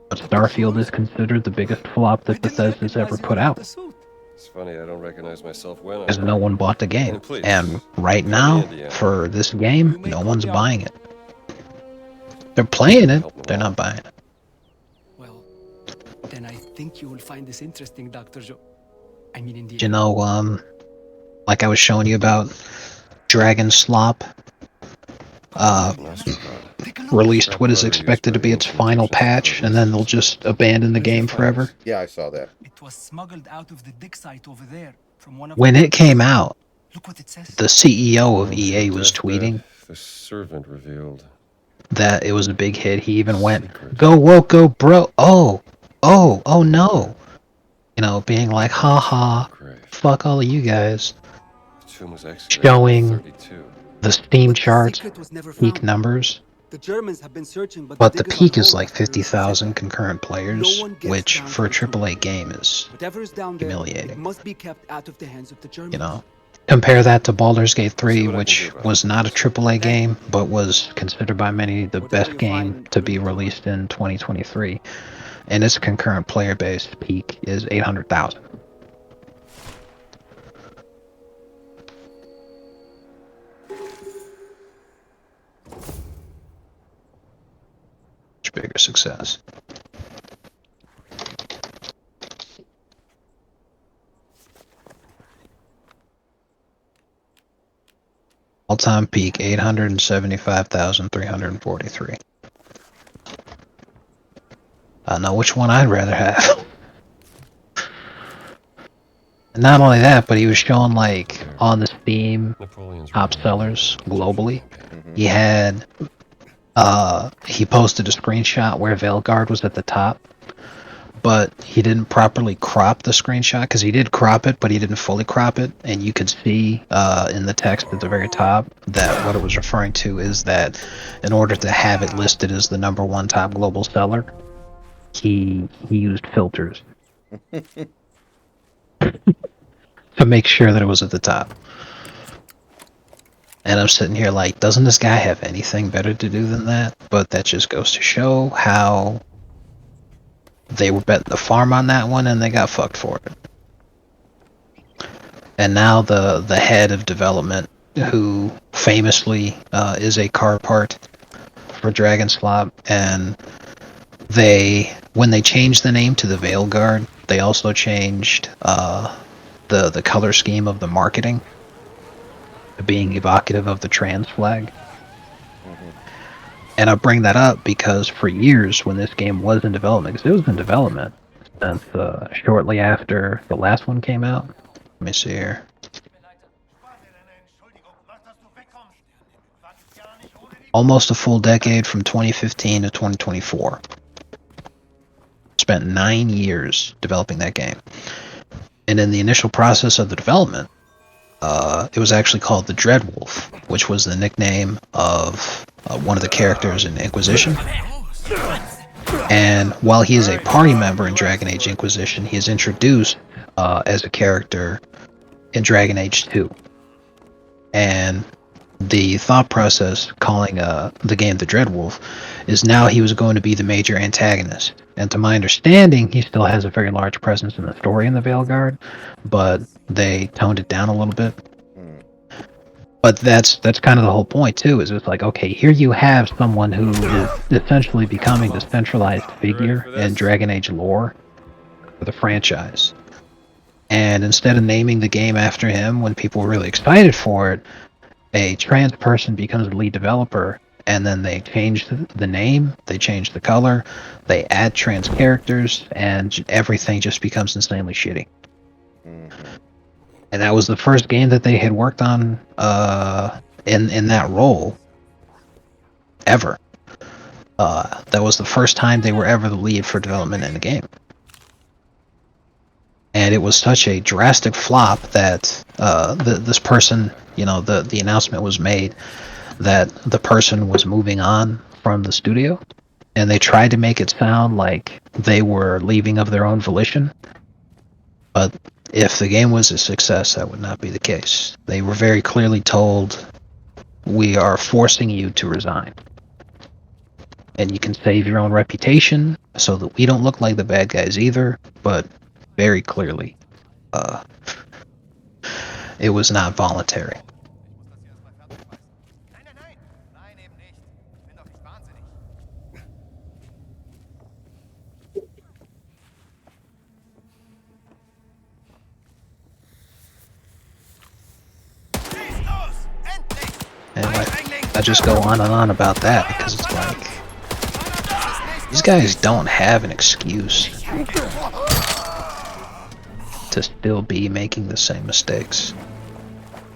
But Starfield is considered the biggest flop that Bethesda's ever put out. It's funny, I don't recognize myself when Because no one bought the game. And right now, for this game, no one's buying it. They're playing it, they're not buying it. Well, then I think you will find this interesting, Dr. Joe. I mean, indeed. You know, like I was showing you about Dragon Slop, released what is expected to be its final patch, and then they'll just abandon the game forever. Yeah, I saw that. It was smuggled out of the dig site over there from one of When it came out, Look what it says. the CEO of EA was tweeting The servant revealed. that it was a big hit. He even went, "Go woke, go bro! Oh no!" You know, being like, "Ha, fuck all of you guys." Showing the Steam charts, peak numbers. The Germans have been searching, But the peak is like 50,000 concurrent players, which for a AAA game is humiliating. Must be kept out of the hands of the Germans. You know, compare that to Baldur's Gate 3, which was not a AAA game, but was considered by many the best game to be released in 2023. And its concurrent player base peak is 800,000. Much bigger success. All-time peak 875,343. I don't know which one I'd rather have. And not only that, but he was showing like on the Steam top sellers globally. He had he posted a screenshot where Veilguard was at the top, but he didn't properly crop the screenshot, because he did crop it, but he didn't fully crop it, and you could see in the text at the very top that what it was referring to is that in order to have it listed as the #1 top global seller, he used filters to make sure that it was at the top. And I'm sitting here like, doesn't this guy have anything better to do than that? But that just goes to show how they were betting the farm on that one and they got fucked for it. And now the head of development, who famously is a car part for Dragon Slop, and when they changed the name to the Veilguard, they also changed the color scheme of the marketing being evocative of the trans flag. And I bring that up because for years, when this game was in development, because it was in development since shortly after the last one came out. Let me see here. Almost a full decade, from 2015 to 2024. Spent 9 years developing that game. And in the initial process of the development, it was actually called the Dreadwolf, which was the nickname of one of the characters in Inquisition. And while he is a party member in Dragon Age Inquisition, he is introduced as a character in Dragon Age 2. And the thought process calling the game the Dreadwolf is now he was going to be the major antagonist. And to my understanding, he still has a very large presence in the story in the Veilguard, but they toned it down a little bit. But that's kind of the whole point too, is it's like, okay, here you have someone who is essentially becoming the centralized figure in Dragon Age lore for the franchise. And instead of naming the game after him when people were really excited for it, a trans person becomes the lead developer, and then they change the name, they change the color, they add trans characters, and everything just becomes insanely shitty. And that was the first game that they had worked on in that role ever. That was the first time they were ever the lead for development in a game. And it was such a drastic flop that this person, the announcement was made that the person was moving on from the studio, and they tried to make it sound like they were leaving of their own volition. But if the game was a success, that would not be the case. They were very clearly told, we are forcing you to resign. And you can save your own reputation so that we don't look like the bad guys either, but very clearly, it was not voluntary. And I just go on and on about that because it's like, these guys don't have an excuse to still be making the same mistakes,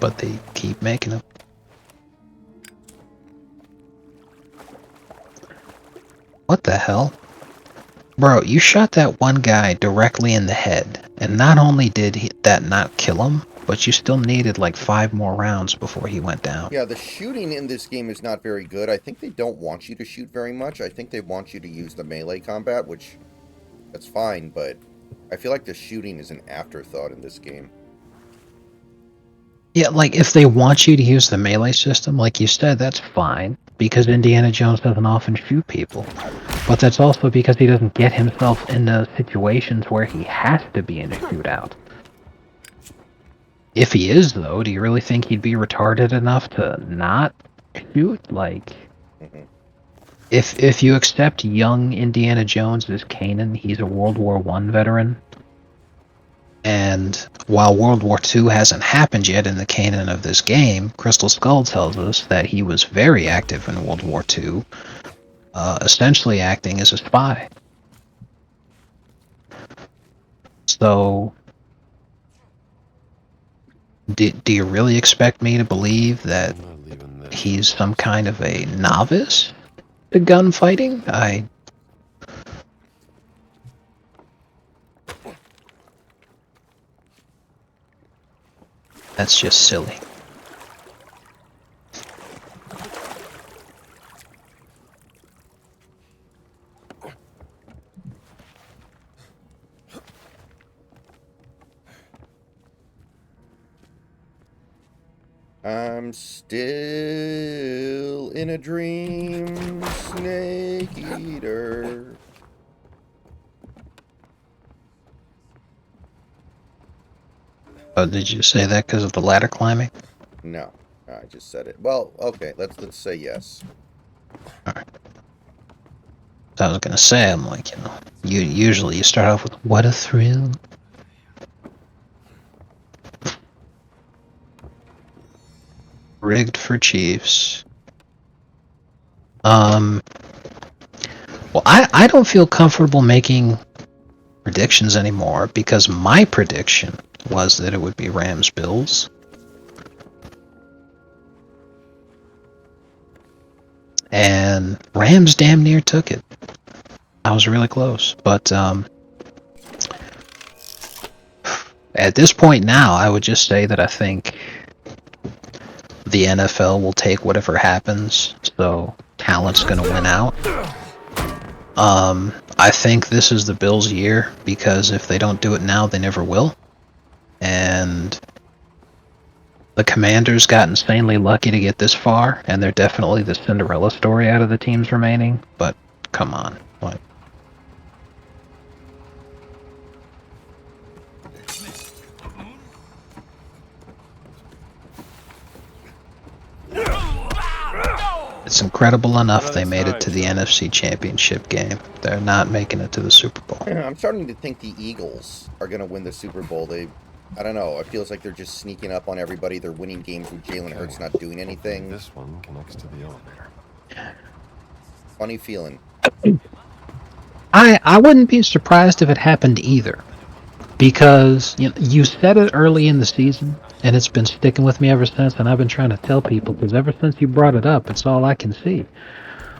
but they keep making them. What the hell? Bro, you shot that one guy directly in the head, and not only did that not kill him, but you still needed like 5 more rounds before he went down. Yeah, the shooting in this game is not very good. I think they don't want you to shoot very much. I think they want you to use the melee combat, which, that's fine, but I feel like the shooting is an afterthought in this game. Yeah, like, if they want you to use the melee system, like you said, that's fine, because Indiana Jones doesn't often shoot people. But that's also because he doesn't get himself into situations where he has to be in a shootout. If he is, though, do you really think he'd be retarded enough to not shoot? Like, if you accept young Indiana Jones as Kanan, he's a World War I veteran. And while World War II hasn't happened yet in the canon of this game, Crystal Skull tells us that he was very active in World War II, essentially acting as a spy. So, do you really expect me to believe that he's some kind of a novice to gunfighting? That's just silly. I'm still in a dream, Snake Eater. Oh, did you say that because of the ladder climbing? No, I just said it. Well, okay, let's say yes. Alright. I was gonna say, I'm like, usually you start off with, what a thrill. Rigged for Chiefs. Well, I don't feel comfortable making predictions anymore because my prediction was that it would be Rams Bills. And Rams damn near took it. I was really close, but at this point now, I would just say that I think the NFL will take whatever happens, so talent's gonna win out. I think this is the Bills' year, because if they don't do it now, they never will. And the Commanders got insanely lucky to get this far, and they're definitely the Cinderella story out of the teams remaining, but come on, like... It's incredible enough they made it to the NFC Championship game. They're not making it to the Super Bowl. I'm starting to think the Eagles are going to win the Super Bowl. I don't know. It feels like they're just sneaking up on everybody. They're winning games with Jalen Hurts not doing anything. This one connects to the elevator. Funny feeling. I wouldn't be surprised if it happened either. Because you said it early in the season, and it's been sticking with me ever since, and I've been trying to tell people, because ever since you brought it up, it's all I can see.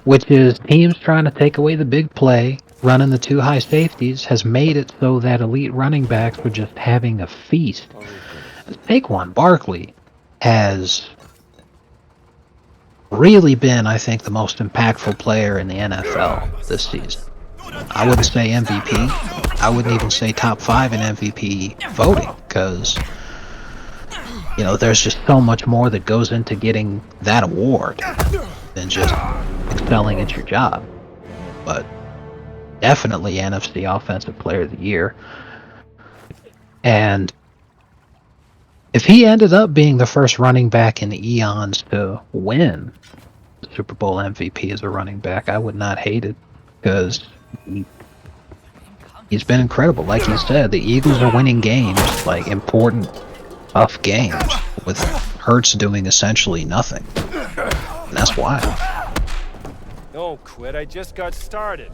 Which is teams trying to take away the big play, running the two high safeties, has made it so that elite running backs were just having a feast. Saquon Barkley has really been, I think, the most impactful player in the NFL this season. I wouldn't say MVP. I wouldn't even say top 5 in MVP voting, because there's just so much more that goes into getting that award than just excelling at your job. But definitely NFC Offensive Player of the Year. And if he ended up being the first running back in the eons to win the Super Bowl MVP as a running back, I would not hate it, because he's been incredible. Like you said, the Eagles are winning games, like important, tough games, with Hurts doing essentially nothing. And that's wild. Don't quit, I just got started.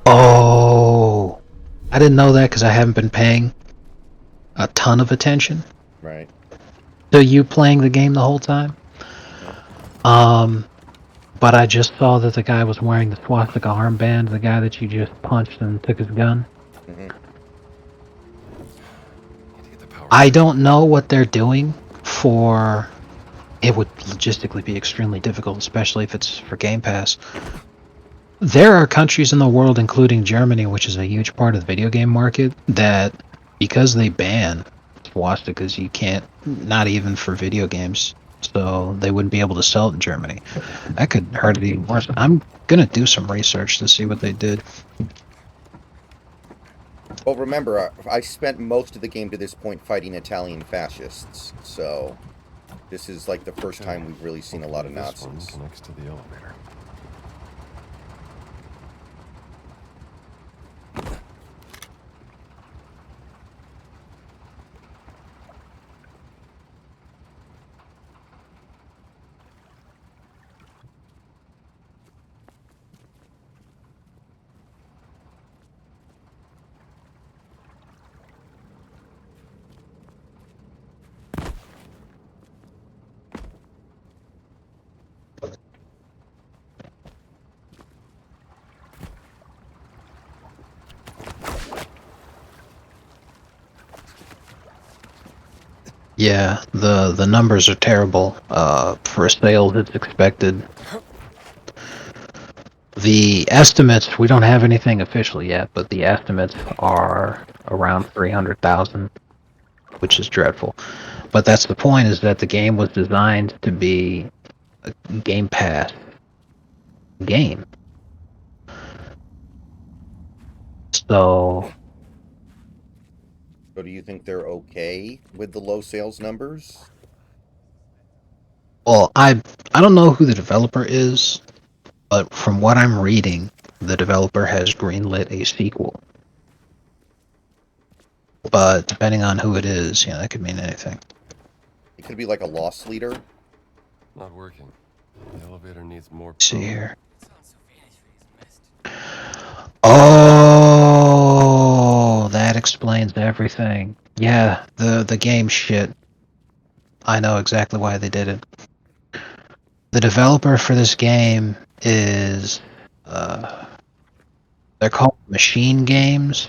Oh, I didn't know that because I haven't been paying a ton of attention. Right. So you playing the game the whole time? But I just saw that the guy was wearing the swastika armband, the guy that you just punched and took his gun. Mm-hmm. I don't know what they're doing for... It would logistically be extremely difficult, especially if it's for Game Pass. There are countries in the world, including Germany, which is a huge part of the video game market, that because they ban swastikas, you can't, not even for video games, so they wouldn't be able to sell it in Germany. That could hurt it even worse. I'm gonna do some research to see what they did. Well, remember, I spent most of the game to this point fighting Italian fascists, so this is like the first time we've really seen a lot of Nazis. This one connects to the elevator. Yeah, the numbers are terrible. For sales, it's expected. The estimates, we don't have anything official yet, but the estimates are around 300,000, which is dreadful. But that's the point, is that the game was designed to be a Game Pass game. So do you think they're okay with the low sales numbers? Well, I don't know who the developer is, but from what I'm reading, the developer has greenlit a sequel. But depending on who it is, that could mean anything. It could be like a loss leader. Not working. The elevator needs more. See here. Oh, that explains everything. Yeah, the game shit. I know exactly why they did it. The developer for this game is they're called Machine Games,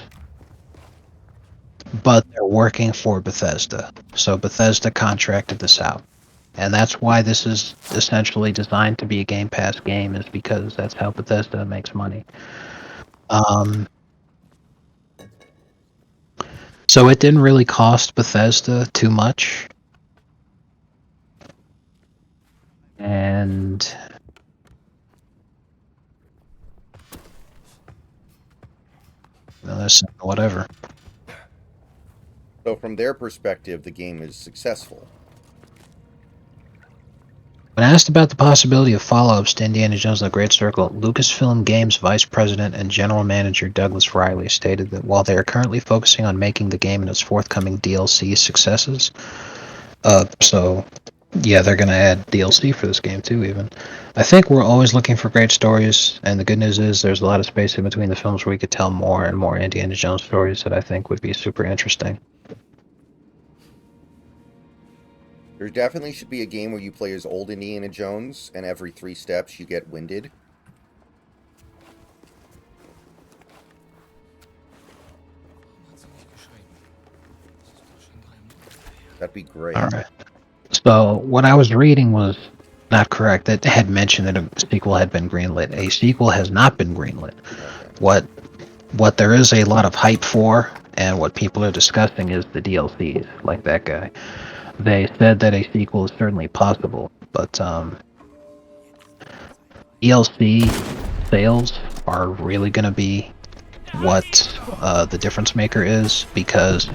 but they're working for Bethesda. So Bethesda contracted this out. And that's why this is essentially designed to be a Game Pass game, is because that's how Bethesda makes money. So it didn't really cost Bethesda too much. And whatever. So from their perspective, the game is successful. When asked about the possibility of follow-ups to Indiana Jones and the Great Circle, Lucasfilm Games Vice President and General Manager Douglas Riley stated that while they are currently focusing on making the game and its forthcoming DLC successes, so yeah, they're going to add DLC for this game too, even. I think we're always looking for great stories, and the good news is there's a lot of space in between the films where we could tell more and more Indiana Jones stories that I think would be super interesting. There definitely should be a game where you play as old Indiana Jones, and every 3 steps you get winded. That'd be great. Alright. So, what I was reading was not correct. It had mentioned that a sequel had been greenlit. A sequel has not been greenlit. Okay. What there is a lot of hype for, and what people are discussing, is the DLCs, like that guy. They said that a sequel is certainly possible, but DLC sales are really going to be what the difference maker is, because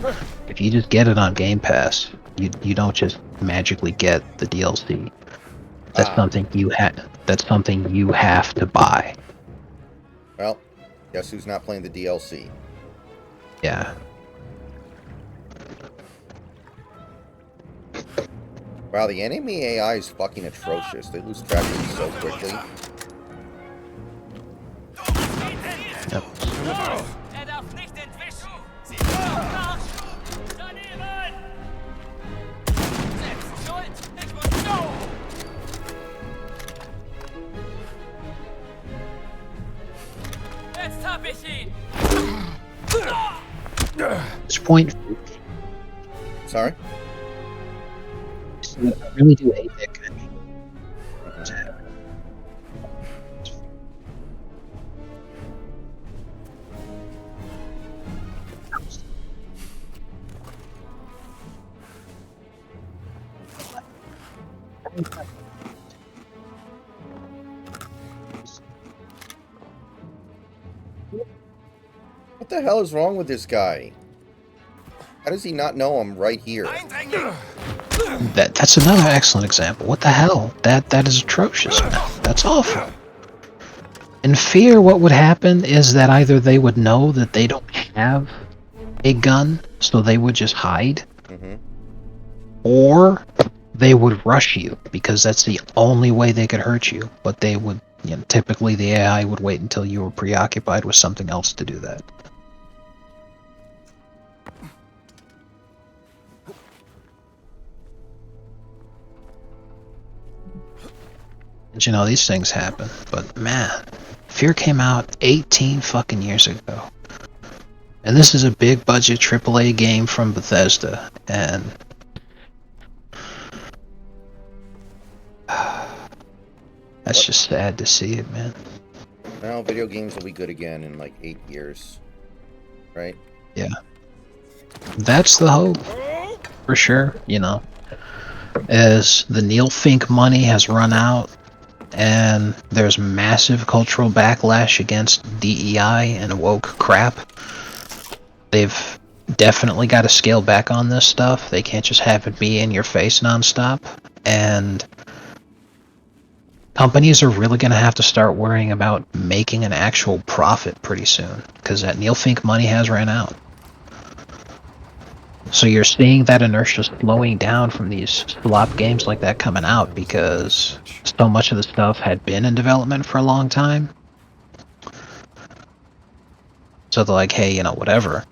if you just get it on Game Pass, you don't just magically get the DLC. That's something you have to buy. Well, guess who's not playing the DLC? Yeah. Wow, the enemy AI is fucking atrocious. They lose track of you so quickly. Yep. This point, Sorry? I really do hate that kind of What the hell is wrong with this guy? How does he not know I'm right here? That's another excellent example. What the hell? That is atrocious, man. That's awful. In Fear, what would happen is that either they would know that they don't have a gun, so they would just hide, or they would rush you, because that's the only way they could hurt you. But they would, typically the AI would wait until you were preoccupied with something else to do that. And these things happen, but man, Fear came out 18 fucking years ago. And this is a big budget AAA game from Bethesda, and that's just sad to see it, man. Well, video games will be good again in like 8 years. Right? Yeah. That's the hope. For sure, As the Neil Fink money has run out, and there's massive cultural backlash against DEI and woke crap, they've definitely got to scale back on this stuff. They can't just have it be in your face nonstop, and companies are really going to have to start worrying about making an actual profit pretty soon, because that Neil Fink money has ran out. So you're seeing that inertia slowing down from these slop games like that coming out because so much of the stuff had been in development for a long time. So they're like, hey, whatever.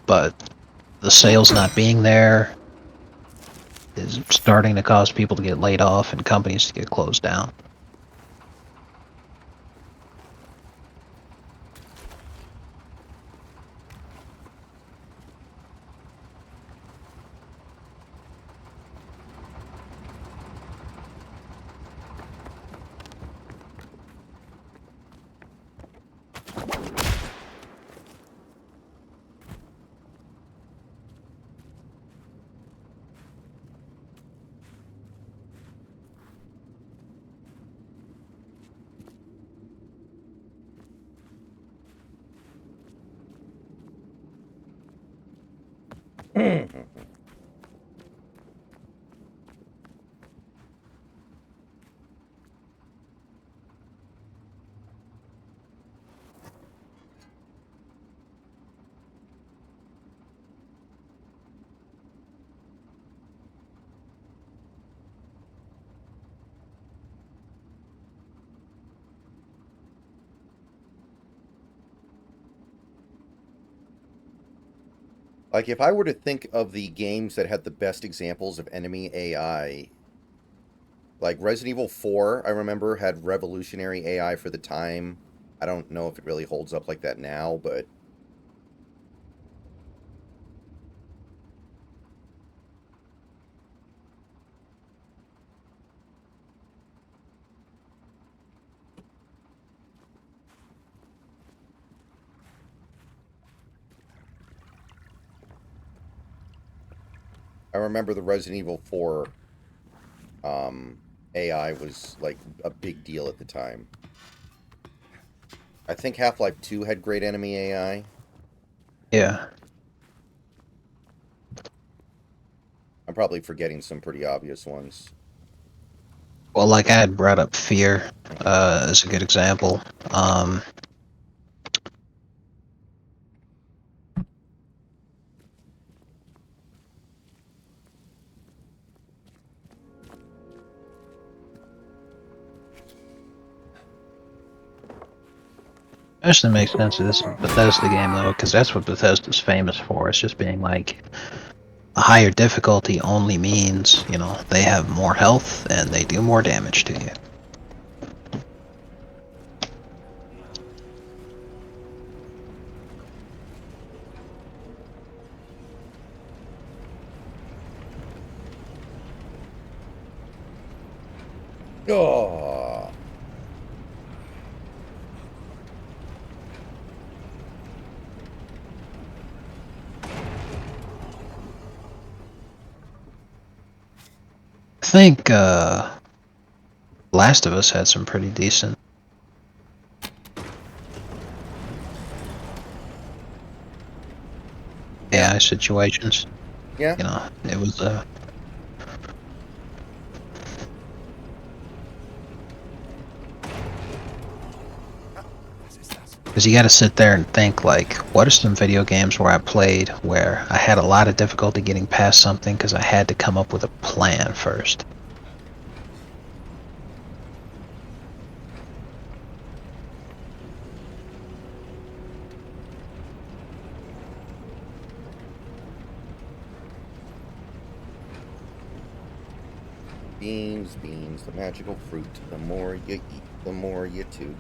But the sales not being there is starting to cause people to get laid off and companies to get closed down. Like, if I were to think of the games that had the best examples of enemy AI, like Resident Evil 4, I remember, had revolutionary AI for the time. I don't know if it really holds up like that now, but... I remember the Resident Evil 4 AI was, like, a big deal at the time. I think Half-Life 2 had great enemy AI. Yeah. I'm probably forgetting some pretty obvious ones. Well, like I had brought up Fear as a good example. Actually makes sense of this Bethesda game though, because that's what Bethesda's famous for. It's just being like a higher difficulty only means, they have more health and they do more damage to you. Oh. I think Last of Us had some pretty decent AI situations. Yeah. It was because you got to sit there and think, like, what are some video games where I played where I had a lot of difficulty getting past something because I had to come up with a plan first. Beans, the magical fruit. The more you eat, the more you toot.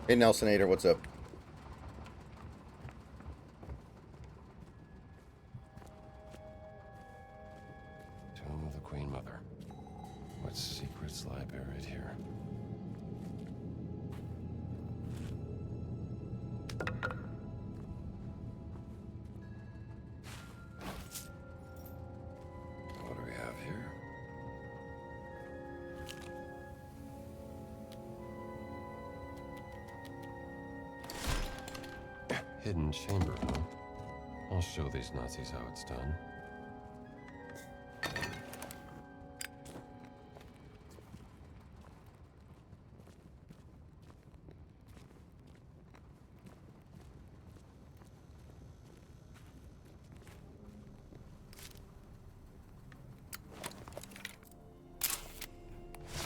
Hey, Nelsonator, what's up? Tomb of the Queen Mother. What secrets lie buried here? hidden chamber, huh? I'll show these Nazis how it's done.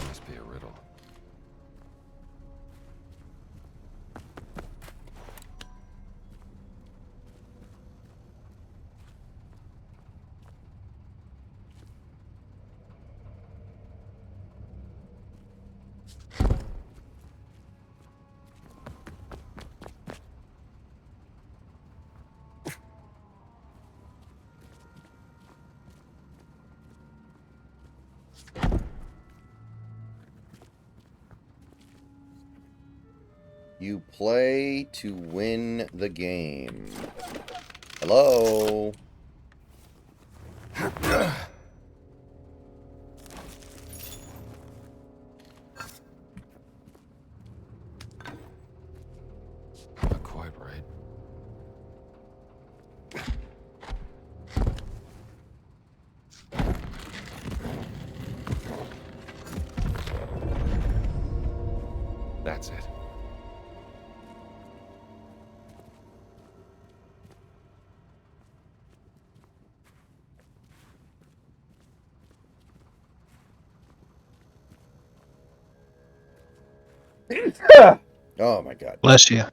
Must be a riddle. You play to win the game. Hello? Not quite right. That's it. Oh my god. Bless you.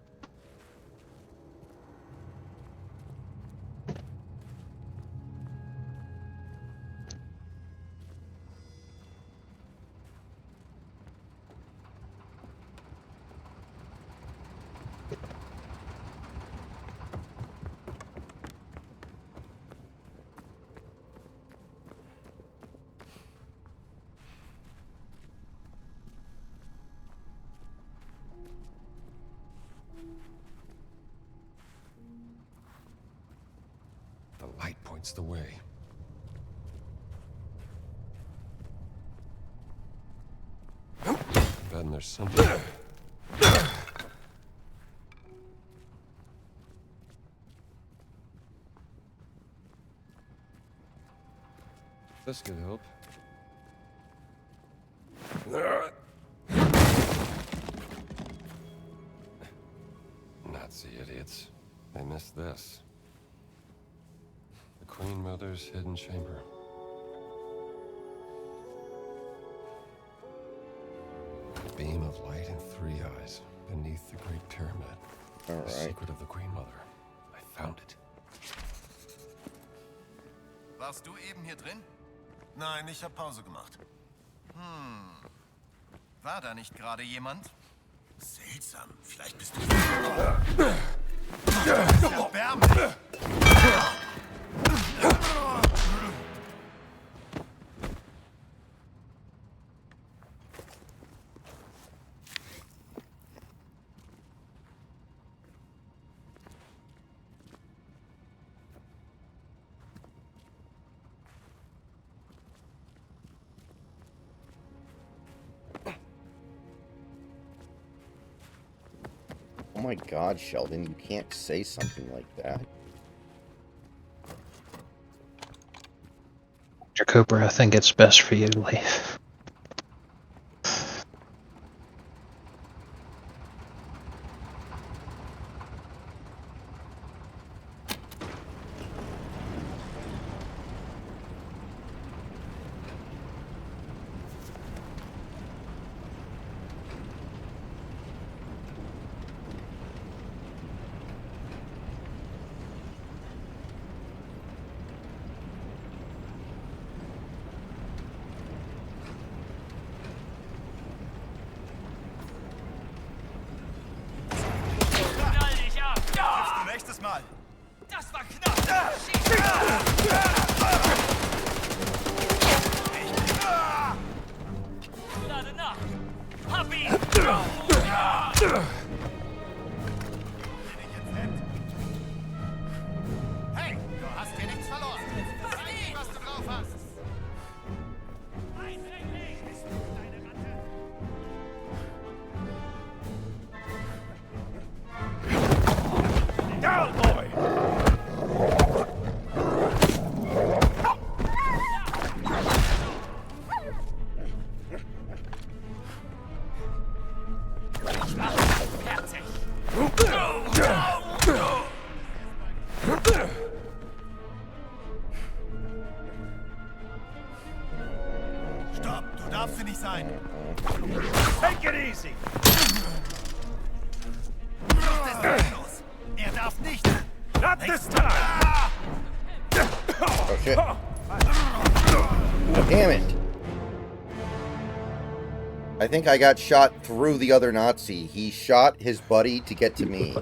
The light points the way. Betting there's something. This could help. Nazi idiots. They missed this. The Queen Mother's hidden chamber. A beam of light in 3 eyes beneath the Great Pyramid. All The right. secret of the Queen Mother. I found it. Warst du eben hier drin? Nein, ich habe Pause gemacht. War da nicht gerade jemand? Seltsam. Vielleicht bist du... Erbärmlich! Oh my god, Sheldon, you can't say something like that. Mr. Cooper, I think it's best for you to leave. darfst du nicht sein. Take it easy. Er darf nicht. Not this time. Oh shit. Damn it. I think I got shot through the other Nazi. He shot his buddy to get to me.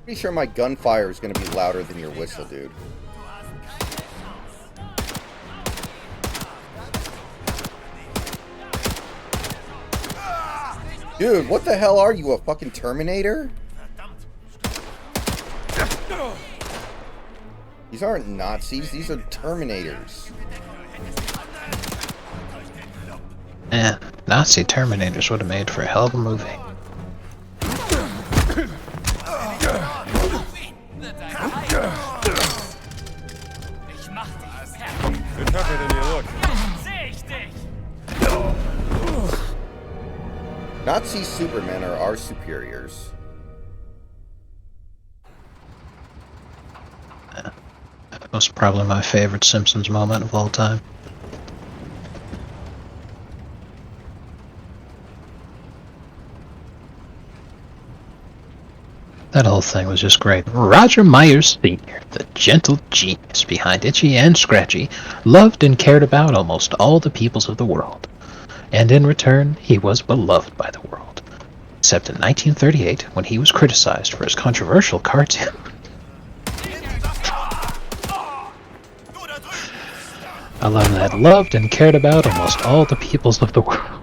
Pretty sure my gunfire is going to be louder than your whistle, dude. Dude, what the hell are you, a fucking Terminator? These aren't Nazis, these are Terminators. Nazi Terminators would have made for a hell of a movie. You're tougher than you look. Nazi Supermen are our superiors. Most probably my favorite Simpsons moment of all time. That whole thing was just great. Roger Myers Sr., the gentle genius behind Itchy and Scratchy, loved and cared about almost all the peoples of the world. And in return, he was beloved by the world. Except in 1938, when he was criticized for his controversial cartoon. I love that. Loved and cared about almost all the peoples of the world.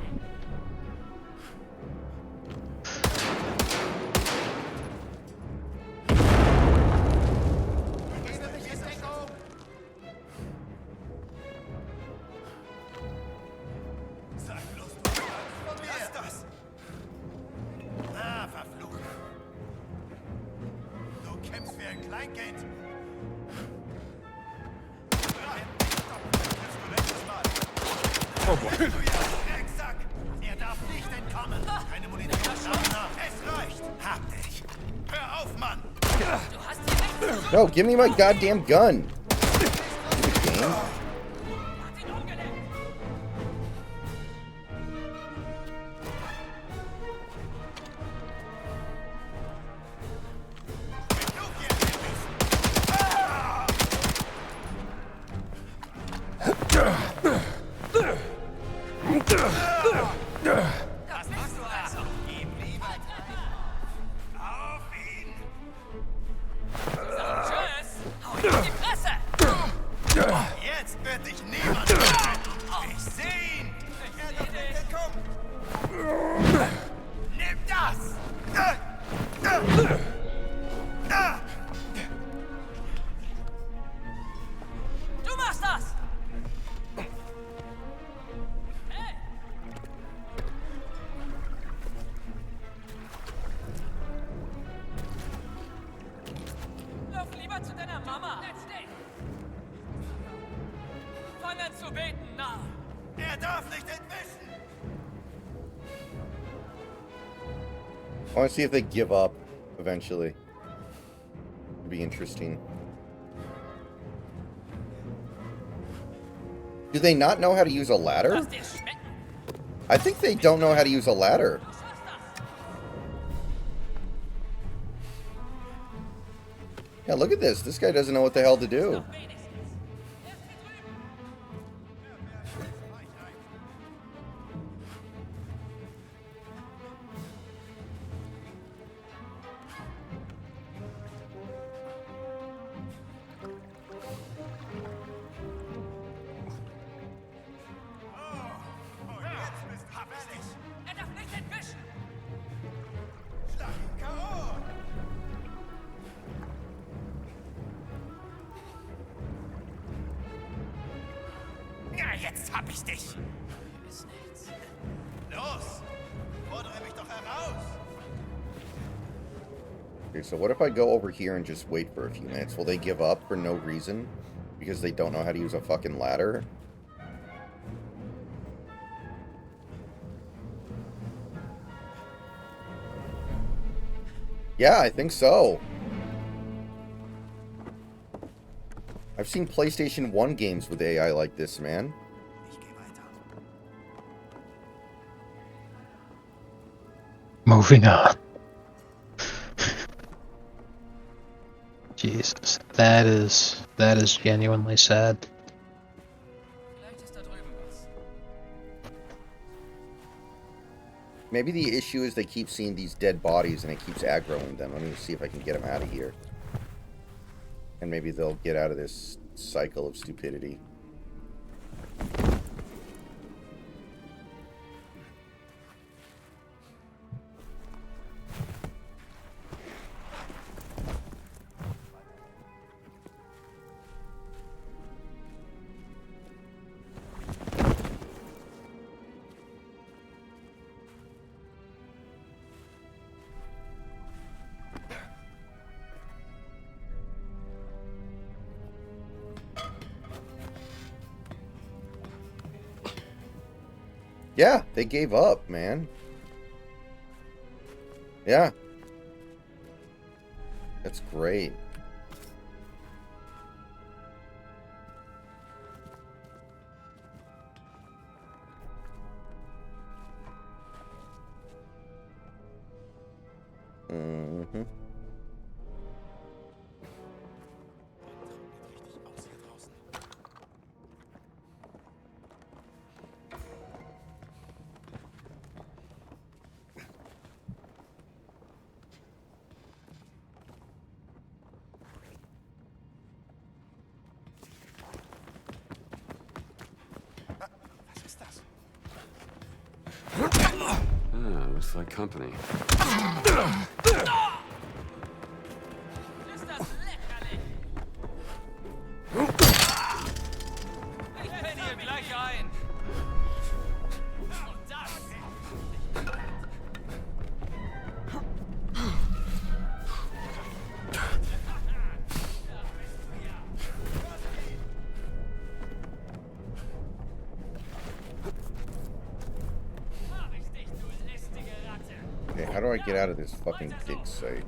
No, give me my goddamn gun. Stupid game. Jetzt wird dich niemand Ich seh ihn. Er darf nicht entkommen. Nimm das. Du machst das! Lauf lieber zu deiner Mama! Fang an zu beten, na! Er darf nicht entwischen. I want to see if they give up eventually. It'd be interesting. Do they not know how to use a ladder? I think they don't know how to use a ladder. Yeah, look at this. This guy doesn't know what the hell to do. Jetzt hab ich dich. Hier ist nichts. Los, fordere mich doch heraus. Okay, so what if I go over here and just wait for a few minutes? Will they give up for no reason? Because they don't know how to use a fucking ladder? Yeah, I think so. I've seen PlayStation 1 games with AI like this, man. Moving on. Jesus, that is genuinely sad. Maybe the issue is they keep seeing these dead bodies and it keeps aggroing them. Let me see if I can get them out of here. And maybe they'll get out of this cycle of stupidity. Yeah, they gave up, man. Yeah. That's great. Mm-hmm. Looks like company. Okay, how do I get out of this fucking dig site?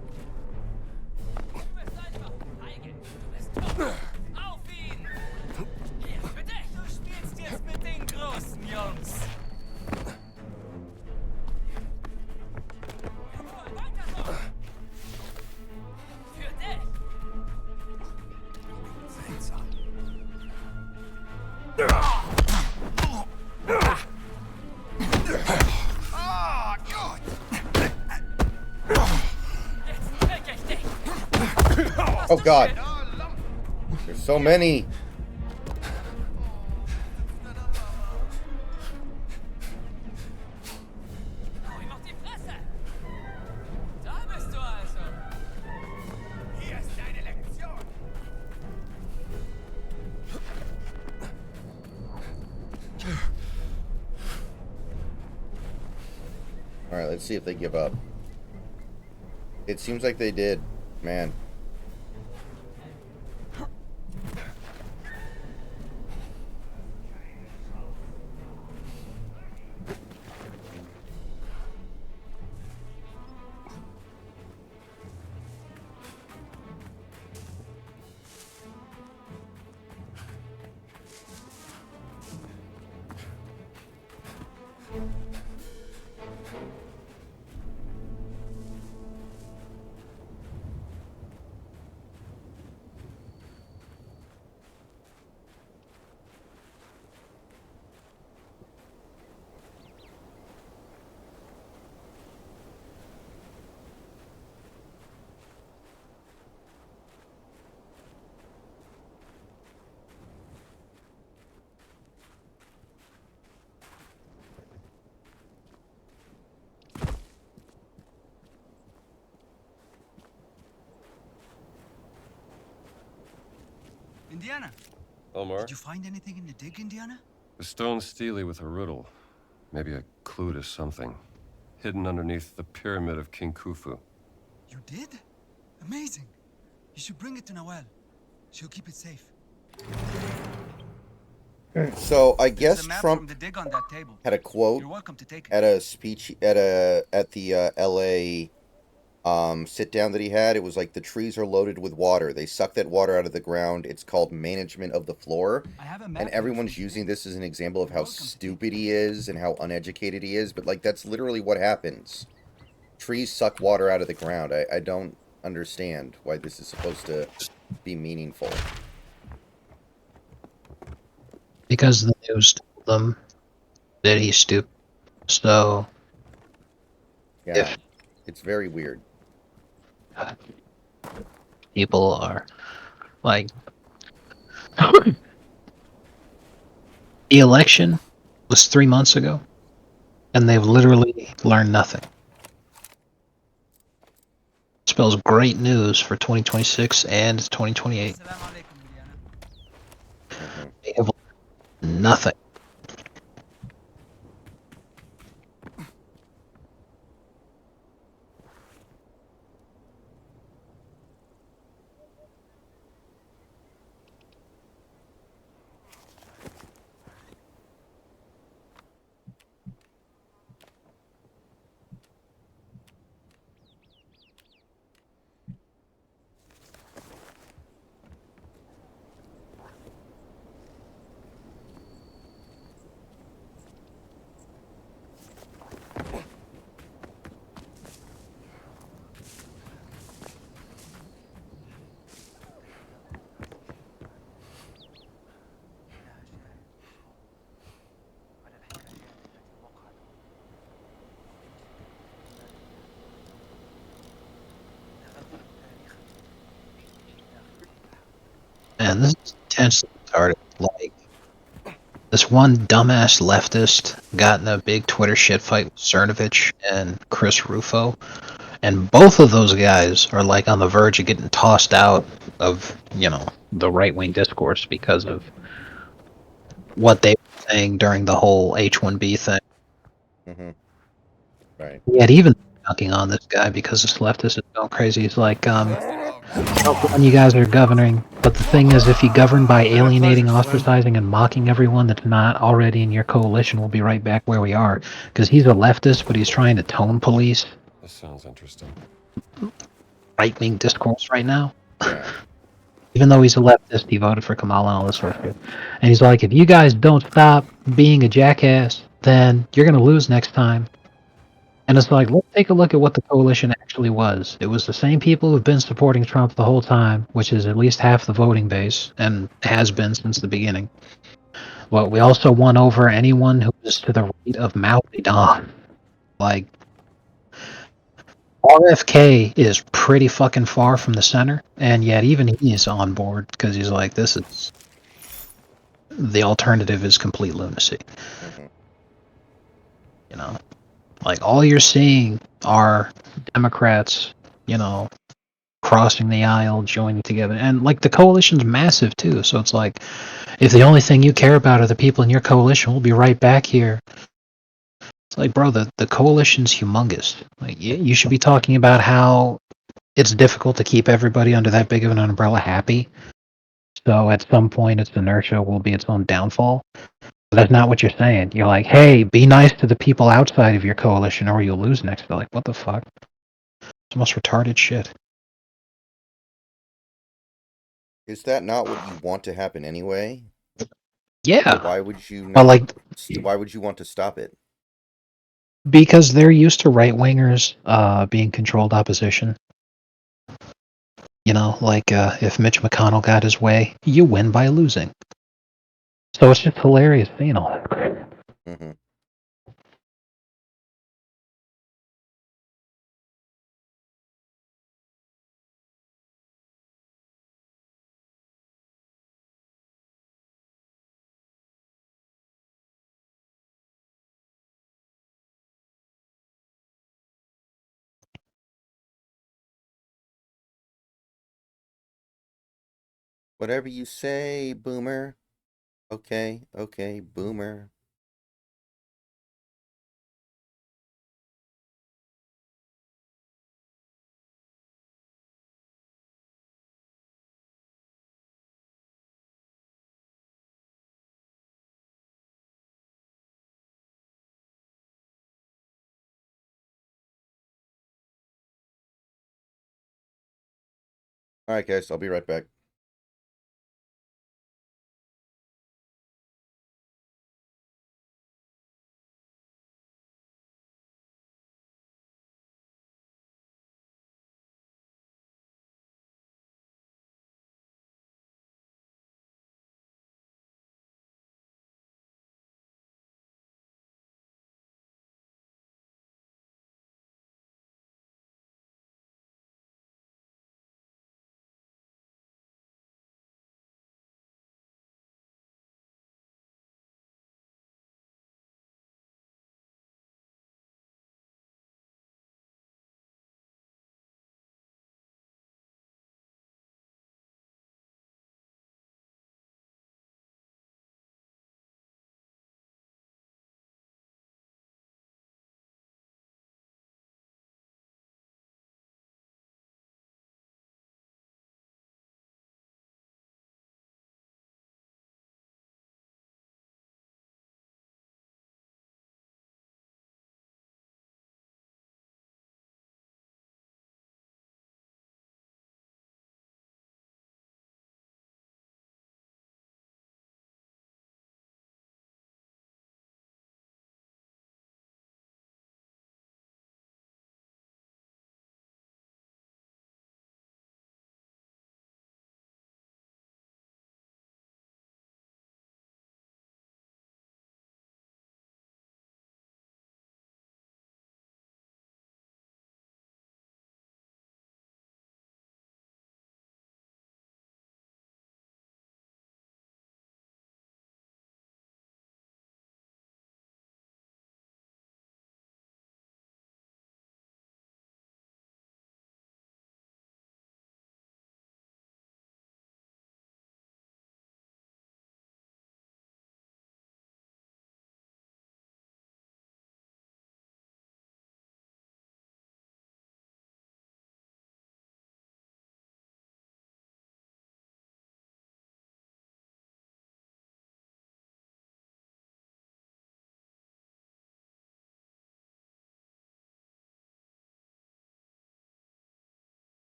Oh god! There's so many! Alright, let's see if they give up. It seems like they did, man. Indiana, Omar? did you find anything in the dig, Indiana? A stone stele with a riddle. Maybe a clue to something. Hidden underneath the pyramid of King Khufu. You did? Amazing. You should bring it to Nawal. She'll keep it safe. So I There's guess a map Trump from the dig on that table. had a quote You're welcome to take it. at a speech at the LA sit down that he had. It was like the trees are loaded with water. They suck that water out of the ground. It's called management of the floor. I have a map And everyone's using this as an example of how stupid he is and how uneducated he is, but like that's literally what happens. Trees suck water out of the ground. I don't understand why this is supposed to be meaningful. Because the news told them that he's stupid. So, Yeah, it's very weird. people are like, the election was 3 months ago, and they've literally learned nothing. Spells great news for 2026 and 2028. Assalamu alaikum, Indiana. They have learned nothing. And this is intensely retarded. Like, this one dumbass leftist got in a big Twitter shit fight with Cernovich and Chris Rufo, and both of those guys are like on the verge of getting tossed out of, the right-wing discourse because of what they were saying during the whole H-1B thing. Mm-hmm. Right. Yet even knocking on this guy because this leftist is going crazy. He's like, when you guys are governing, but the thing is, if you govern by alienating, ostracizing, and mocking everyone that's not already in your coalition, we'll be right back where we are. Because he's a leftist, but he's trying to tone police This sounds interesting. right-wing discourse right now. Yeah. Even though he's a leftist, he voted for Kamala and all this sort of shit. And he's like, if you guys don't stop being a jackass, then you're going to lose next time. And it's like, let's take a look at what the coalition actually was. It was the same people who've been supporting Trump the whole time, which is at least half the voting base, and has been since the beginning. But we also won over anyone who was to the right of Mao Zedong. Like, RFK is pretty fucking far from the center, and yet even he's on board, because he's like, this is... the alternative is complete lunacy. Mm-hmm. You know? Like, all you're seeing are Democrats, crossing the aisle, joining together. And, like, the coalition's massive, too. So it's like, if the only thing you care about are the people in your coalition, we'll be right back here. It's like, bro, the coalition's humongous. Like, you should be talking about how it's difficult to keep everybody under that big of an umbrella happy. So at some point, its inertia will be its own downfall. But that's not what you're saying. You're like, hey, be nice to the people outside of your coalition or you'll lose next. They're like, what the fuck? It's the most retarded shit. Is that not what you want to happen anyway? Yeah. Why would you not, But, like, why would you want to stop it? because they're used to right-wingers being controlled opposition. If Mitch McConnell got his way, you win by losing. So it's just hilarious seeing all that. Mm-hmm. Whatever you say, Boomer. Okay, boomer. Alright, guys, I'll be right back.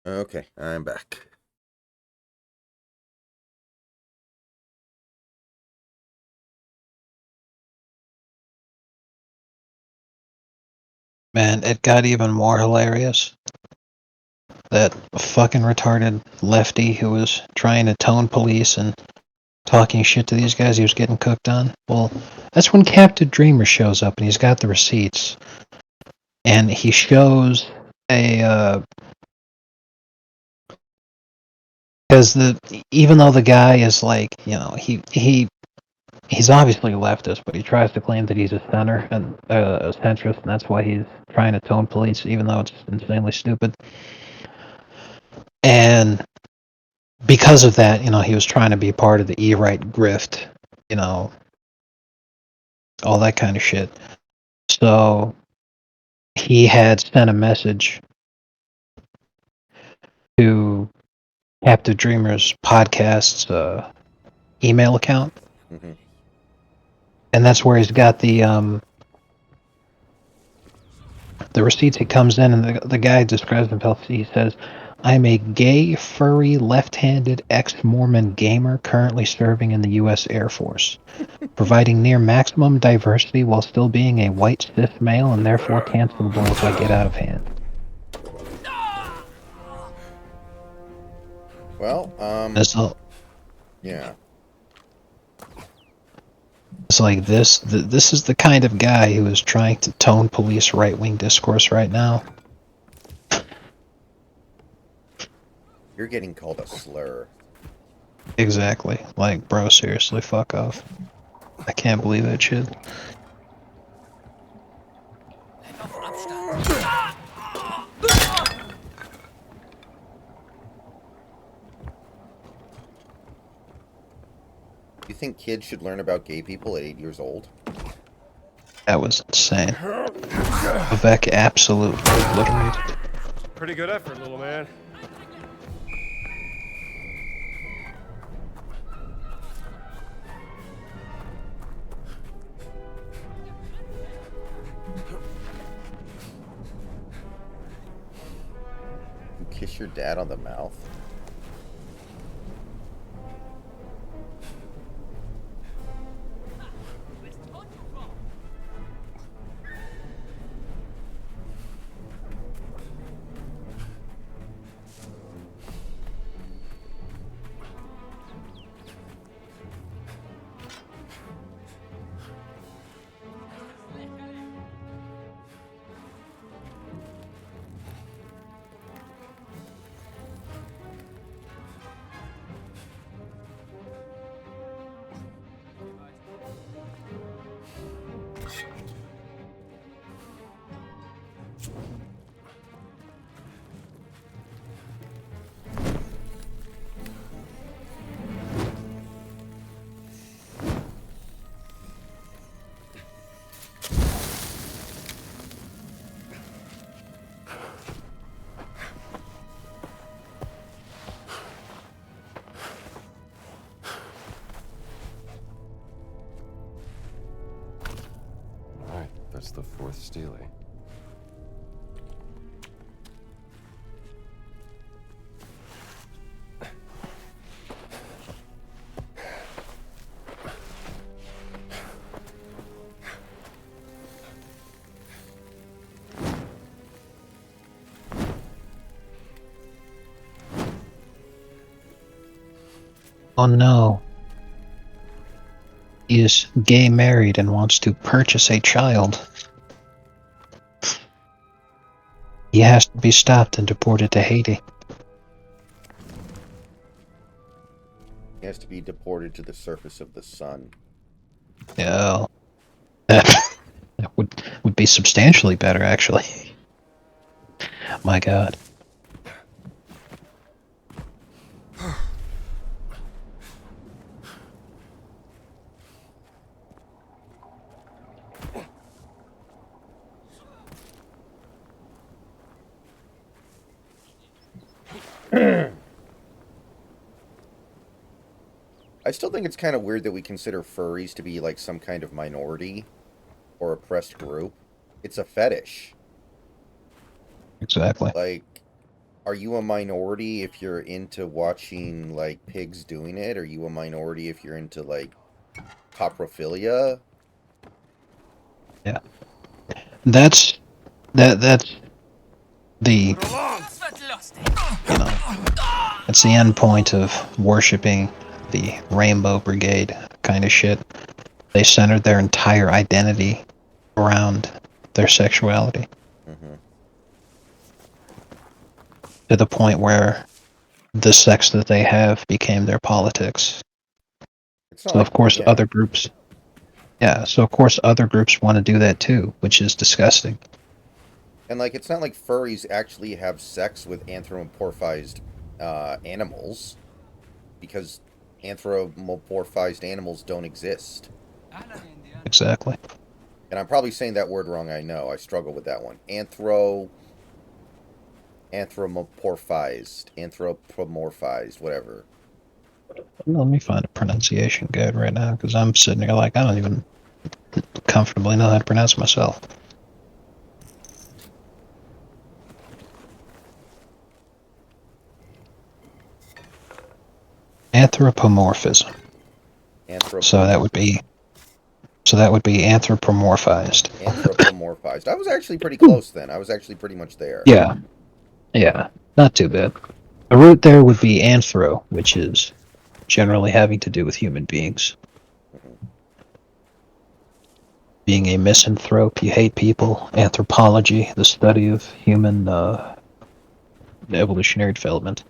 Okay, I'm back. Man, it got even more hilarious. That fucking retarded lefty who was trying to tone police and talking shit to these guys he was getting cooked on. Well, that's when Captain Dreamer shows up and he's got the receipts. And he shows a Because even though the guy is like, you know, he's obviously a leftist, but he tries to claim that he's a center and a centrist, and that's why he's trying to tone police, even though it's insanely stupid. And because of that, you know, he was trying to be part of the E-right grift, you know, all that kind of shit. So he had sent a message to Captive Dreamers podcast's email account, and that's where he's got the receipts. He comes in, and the guy describes himself. He says, "I'm a gay, furry, left-handed ex-Mormon gamer currently serving in the U.S. Air Force, providing near maximum diversity while still being a white cis male and therefore cancelable if I get out of hand." Well, yeah. It's like this is the kind of guy who is trying to tone police right-wing discourse right now. You're getting called a slur. Exactly. Like, bro, seriously, fuck off. I can't believe that shit. You think kids should learn about gay people at 8 years old? That was insane. Vivek, absolutely obliterated. Pretty good effort, little man. You kiss your dad on the mouth? Alright, that's the fourth Steely. Oh no. He is gay married and wants to purchase a child. He has to be stopped and deported to Haiti. He has to be deported to the surface of the sun. Yeah. That would be substantially better, actually. My god. I still think it's kind of weird that we consider furries to be like some kind of minority or oppressed group. It's a fetish. Exactly. Like, are you a minority if you're into watching like pigs doing it? Are you a minority if you're into like coprophilia? Yeah. That's the, you know, it's the end point of worshiping the Rainbow Brigade kind of shit. They centered their entire identity around their sexuality. To the point where the sex that they have became their politics. It's not So like, of course yeah. other groups, so of course other groups want to do that too, which is disgusting. And like, it's not like furries actually have sex with anthropomorphized animals, because anthropomorphized animals don't exist. Exactly. And I'm probably saying that word wrong. I know. I struggle with that one. Anthropomorphized, whatever. Let me find a pronunciation guide right now, because I'm sitting here like I don't even comfortably know how to pronounce myself. Anthropomorphism. So that would be anthropomorphized. Anthropomorphized. I was actually pretty close then. I was actually pretty much there. Yeah. Yeah. Not too bad. The root there would be anthro, which is generally having to do with human beings. Being a misanthrope, you hate people. Anthropology, the study of human evolutionary development.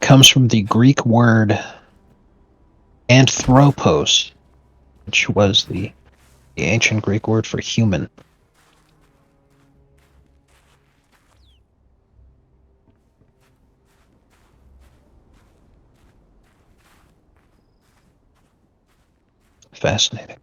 Comes from the Greek word anthropos, which was the ancient Greek word for human. Fascinating.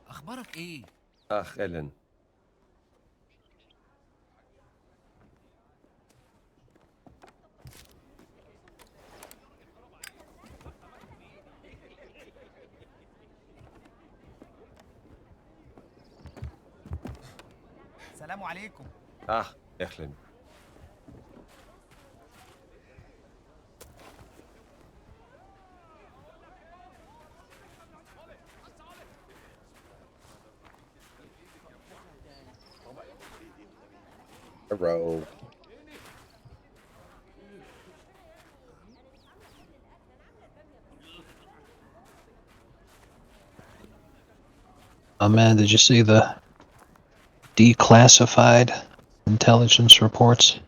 أخبارك إيه؟ أهلا. السلام عليكم. أهلا. Hello. Oh man, did you see the declassified intelligence reports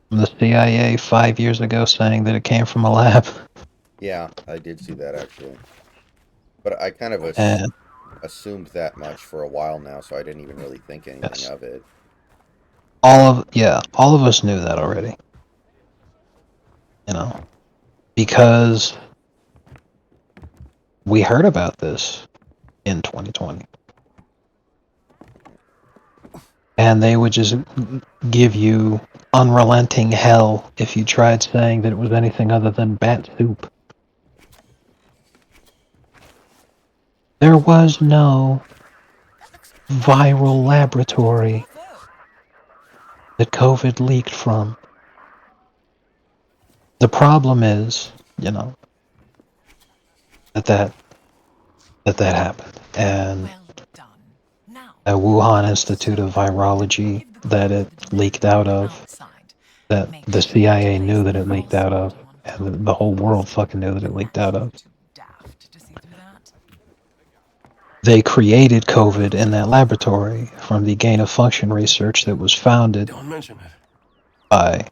from the CIA 5 years ago saying that it came from a lab? Yeah, I did see that actually. But I kind of assumed that much for a while now, so I didn't even really think anything of it. All of us knew that already. You know, because we heard about this in 2020. And they would just give you unrelenting hell if you tried saying that it was anything other than bat soup. There was no viral laboratory that COVID leaked from. The problem is, you know, that happened, and Well done. Now, at Wuhan Institute of Virology that it leaked out of, outside. that Make the sure to CIA place knew that the it leaked false out of, bottom on and top. the whole world fucking knew that it leaked out of. Too daft to see through that. They created COVID in that laboratory from the gain of function research that was founded Don't mention it. by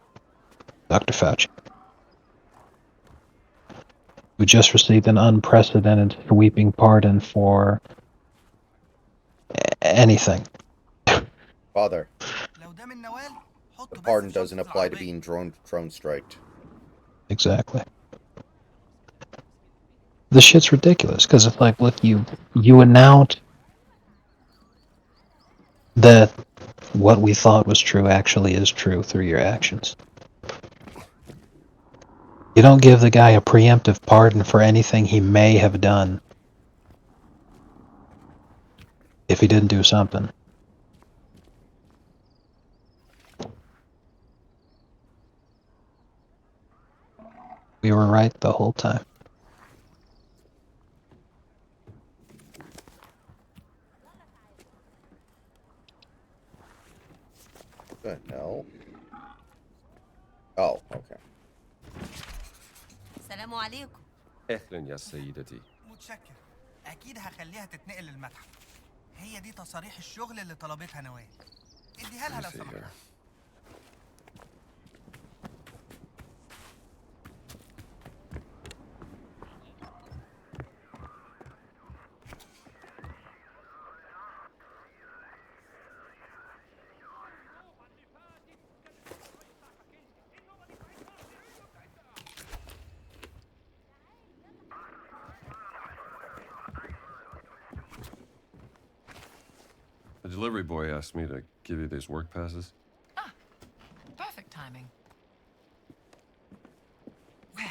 Dr. Fauci, who just received an unprecedented sweeping pardon for anything. Father, لو ده من نوال the حطه بس pardon في شنطة doesn't apply to العربية. being drone striked. Exactly. The shit's ridiculous because it's like, look, you announce that what we thought was true actually is true through your actions. You don't give the guy a preemptive pardon for anything he may have done if he didn't do something. We were right the whole time. The hell? Oh, okay. السلام عليكم. أهلا يا سيدتي. متشكر. أكيد هخليها تتنقل للمتحف. هي دي تصاريح الشغل اللي طلبتها نوال. اديها لها لو See سمحت. here. The delivery boy asked me to give you these work passes. Perfect timing. Well,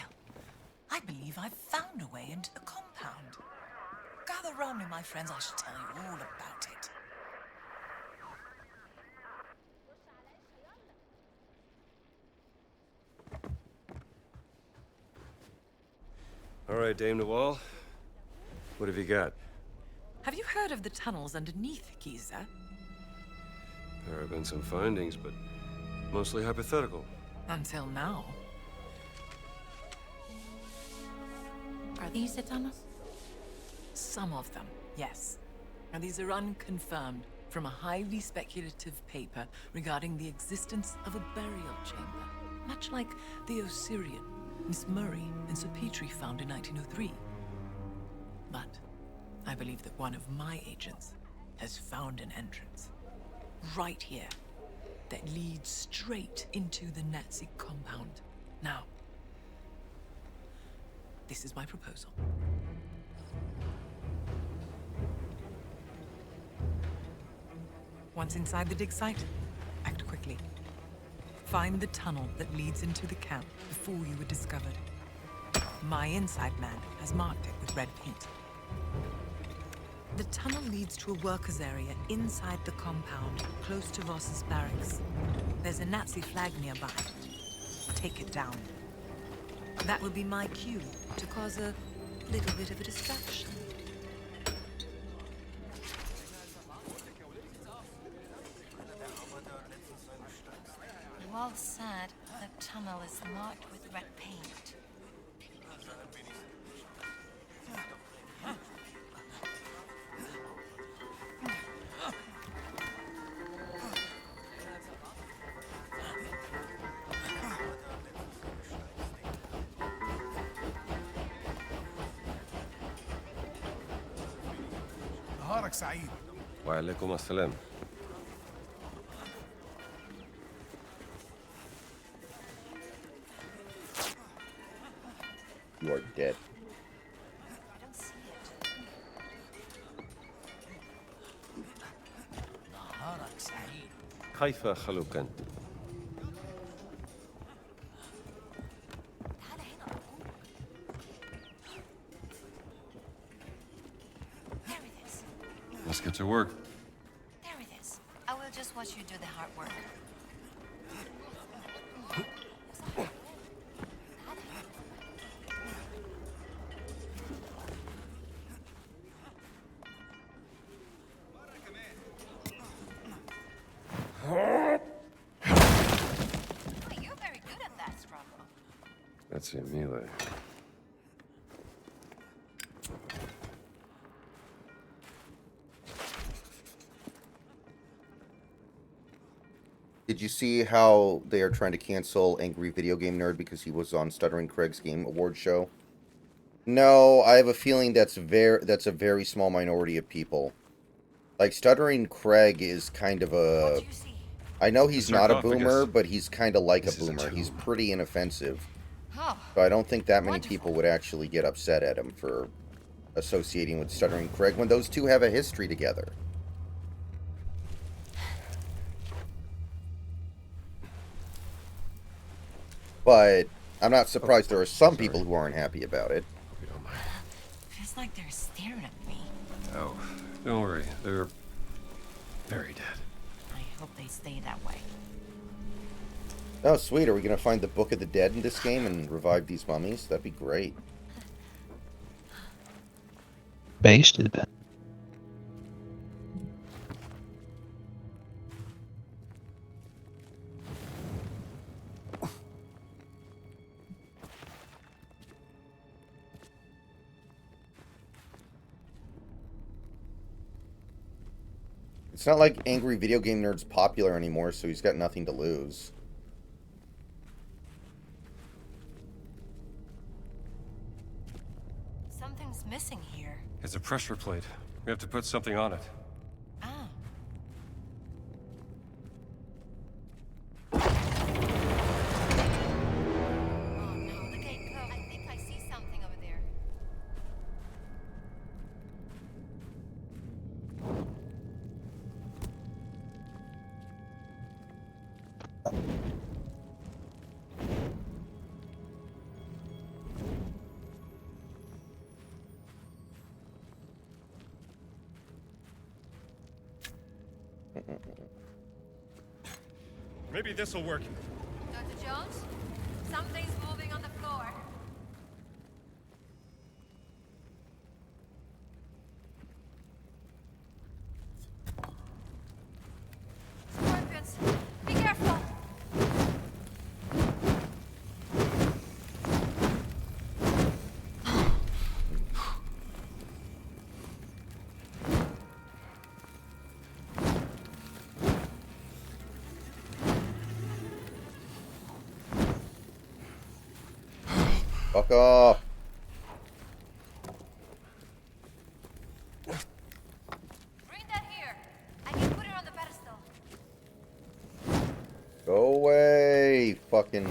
I believe I've found a way into the compound. Gather round me, my friends. I shall tell you all about it. All right, Dame Nawal. What have you got? Have you heard of the tunnels underneath Giza? There have been some findings, but mostly hypothetical. Until now. Are these the tunnels? Some of them, yes. And these are unconfirmed from a highly speculative paper regarding the existence of a burial chamber, much like the Osirian Miss Murray and Sir Petrie found in 1903. But I believe that one of my agents has found an entrance right here that leads straight into the Nazi compound. Now, this is my proposal. Once inside the dig site, act quickly. Find the tunnel that leads into the camp before you were discovered. My inside man has marked it with red paint. The tunnel leads to a workers' area inside the compound, close to Voss's barracks. There's a Nazi flag nearby. Take it down. That will be my cue to cause a little bit of a distraction. Well said. The tunnel is marked with red paint. نهارك سعيد. وعليكم السلام. You are dead. I don't see it. نهارك سعيد. كيف خلوك أنت؟ تعال هنا أرجوك. There it is. Let's get to work. There it is. I will just watch you do the hard work. تعال That's Emile. Did you see how they are trying to cancel Angry Video Game Nerd because he was on Stuttering Craig's Game Award show? No, I have a feeling that's a very small minority of people. Like, Stuttering Craig is kind of a... I know he's not a boomer, but he's kind of like a boomer. He's pretty inoffensive. Oh, So I don't think that many people would actually get upset at him for associating with Stuttering Craig when those two have a history together. But I'm not surprised there are some people who aren't happy about it. feels like they're staring at me. Oh, don't worry. They're very dead. I hope they stay that way. Oh, sweet. Are we going to find the Book of the Dead in this game and revive these mummies? That'd be great. Based it. It's not like Angry Video Game Nerd's popular anymore, so he's got nothing to lose. Something's missing here. It's a pressure plate. We have to put something on it. Ah. Oh no, the gate closed. I think I see something over there. Maybe this'll work. Dr. Jones? Something's moving on the floor. Scorpions, be careful! Fuck off. Bring that here. I can put it on the pedestal. Go away, fucking...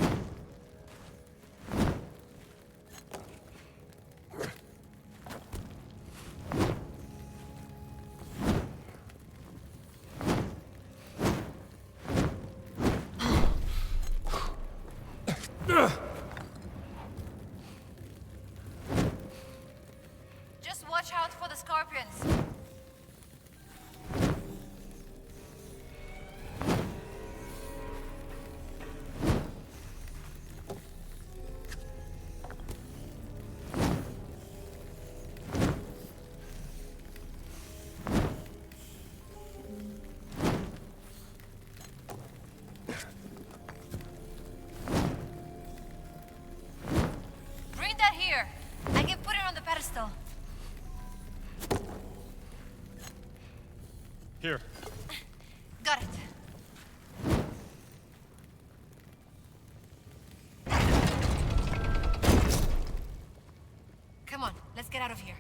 Just watch out for the scorpions. Bring that here. I can put it on the pedestal. Here. Got it. Come on, let's get out of here.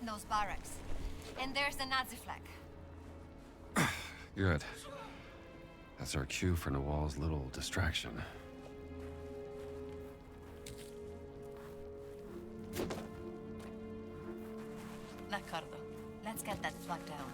Those barracks. And there's the Nazi flag. Good. That's our cue for Nawal's little distraction. D'accordo. Let's get that flag down.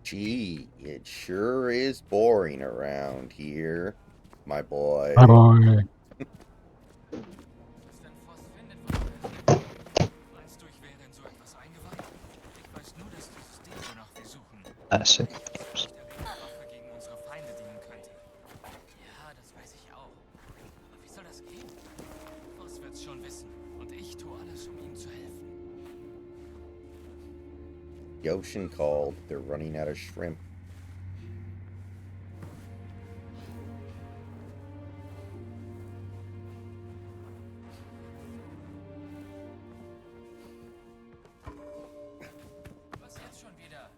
Gee, it sure is boring around here, my boy. My boy. Classic. gegen unsere Feinde dienen könnte. Ja, das weiß ich auch. Aber wie soll das gehen? Voss wird's schon wissen. Und ich tue alles, um ihm zu helfen. The ocean called. They're running out of shrimp. Was jetzt schon wieder?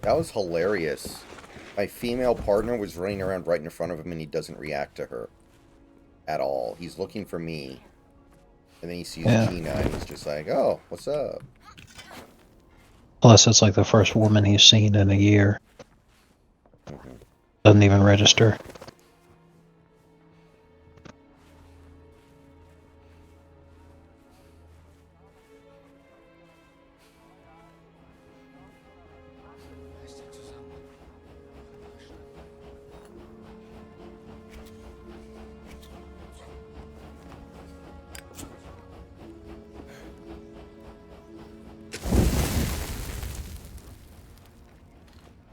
That was hilarious. My female partner was running around right in front of him and he doesn't react to her. At all. He's looking for me. And then he sees Gina and he's just like, oh, what's up? Plus, it's like the first woman he's seen in a year. Doesn't even register.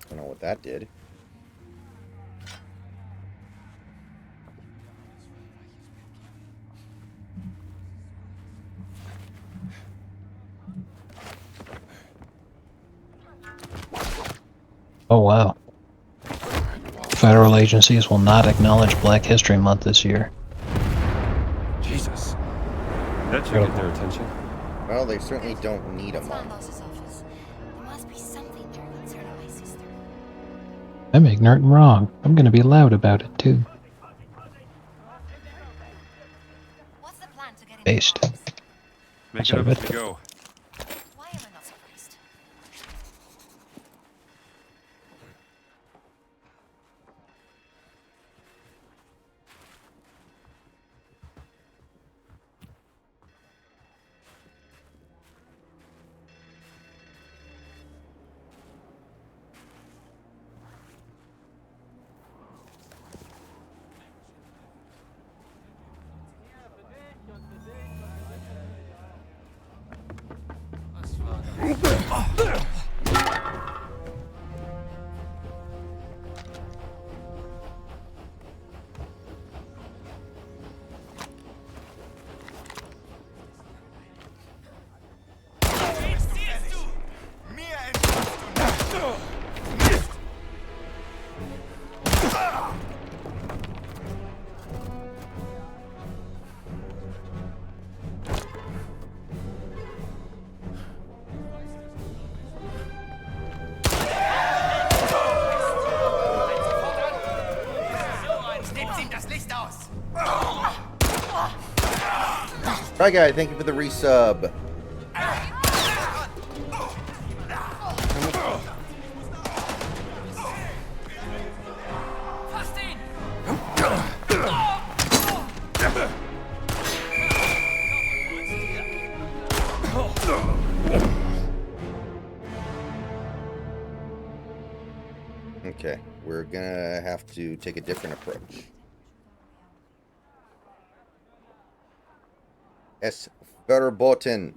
I don't know what that did. Oh wow. Federal agencies will not acknowledge Black History Month this year. Jesus. That should get their attention. Well, they certainly don't need a It's month. Boss's office. There must be something there concerning my sister. I'm ignorant and wrong. I'm gonna be loud about it too. What's the plan to get in Based. the house? Make Sorry, it up but- as we go. Why am I not surprised? Was war das? Right, guy, thank you for the resub. Fasst ihn! Okay, we're gonna have to take a different approach. Es verboten.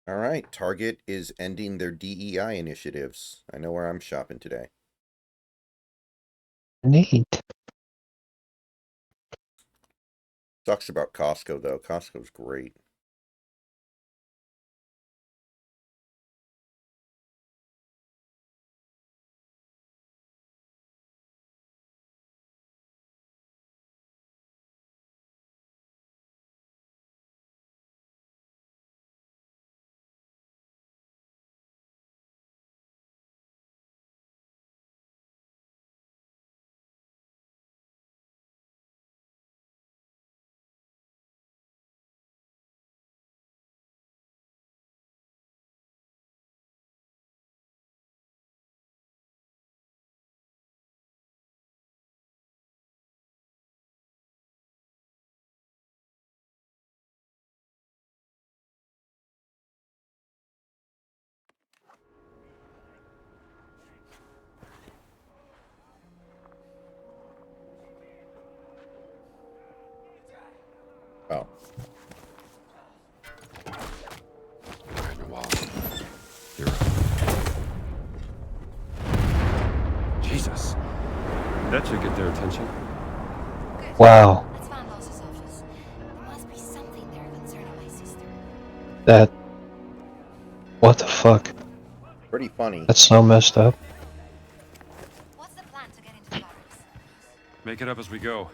All right, Target is ending their DEI initiatives. I know where I'm shopping today. Neat. Sucks about Costco though. Costco's great. Oh. Behind your wall. You're up. Jesus. That should get their attention. Good. Wow. Let's find Boss's office. There must be something there concerning my sister. That. What the fuck? Pretty funny. That's so messed up. What's the plan to get into the barracks? Make it up as we go.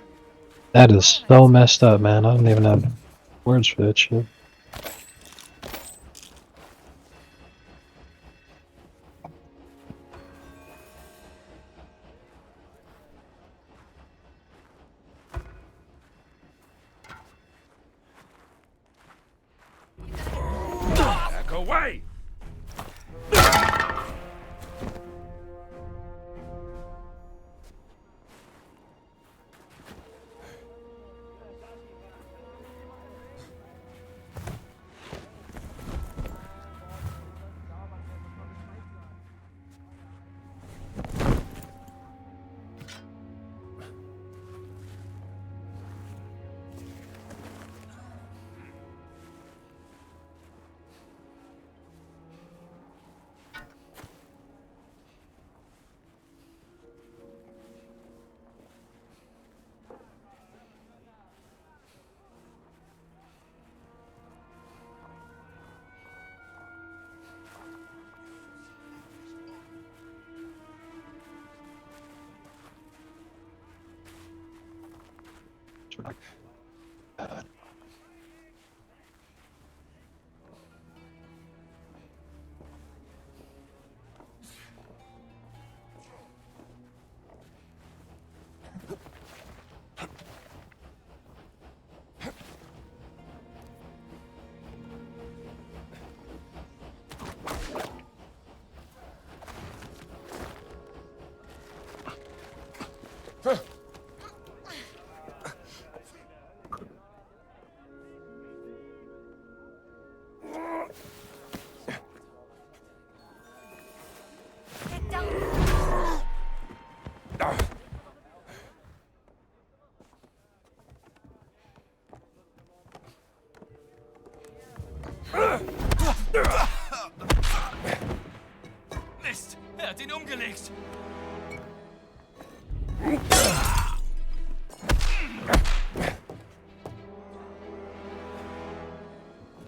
That is so messed up, man. I don't even have words for that shit. Back away!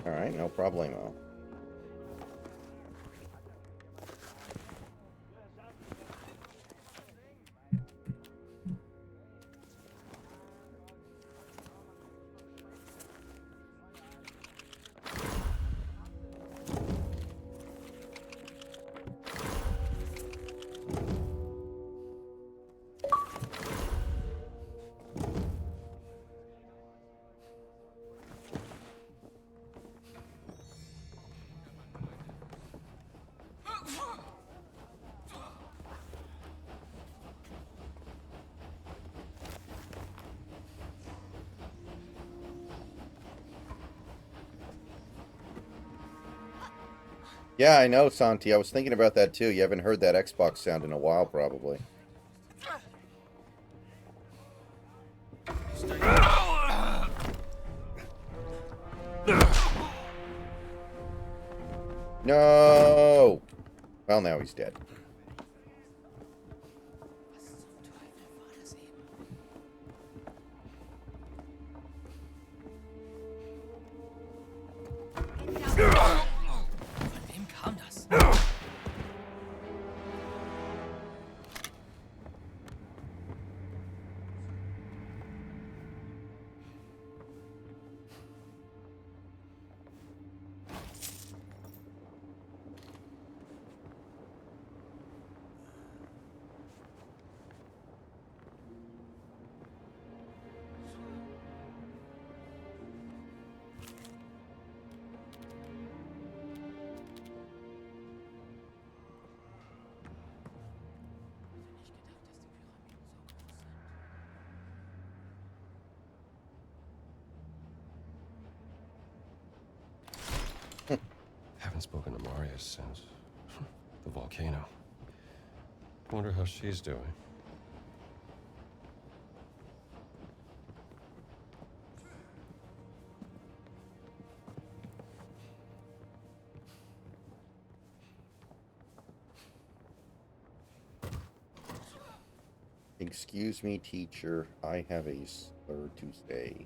Alright, no problemo. Yeah, I know, Santi. I was thinking about that too. You haven't heard that Xbox sound in a while, probably. No! Well, now he's dead. Haven't spoken to Marius since the volcano. Wonder how she's doing. Excuse me, teacher. I have a slur to say.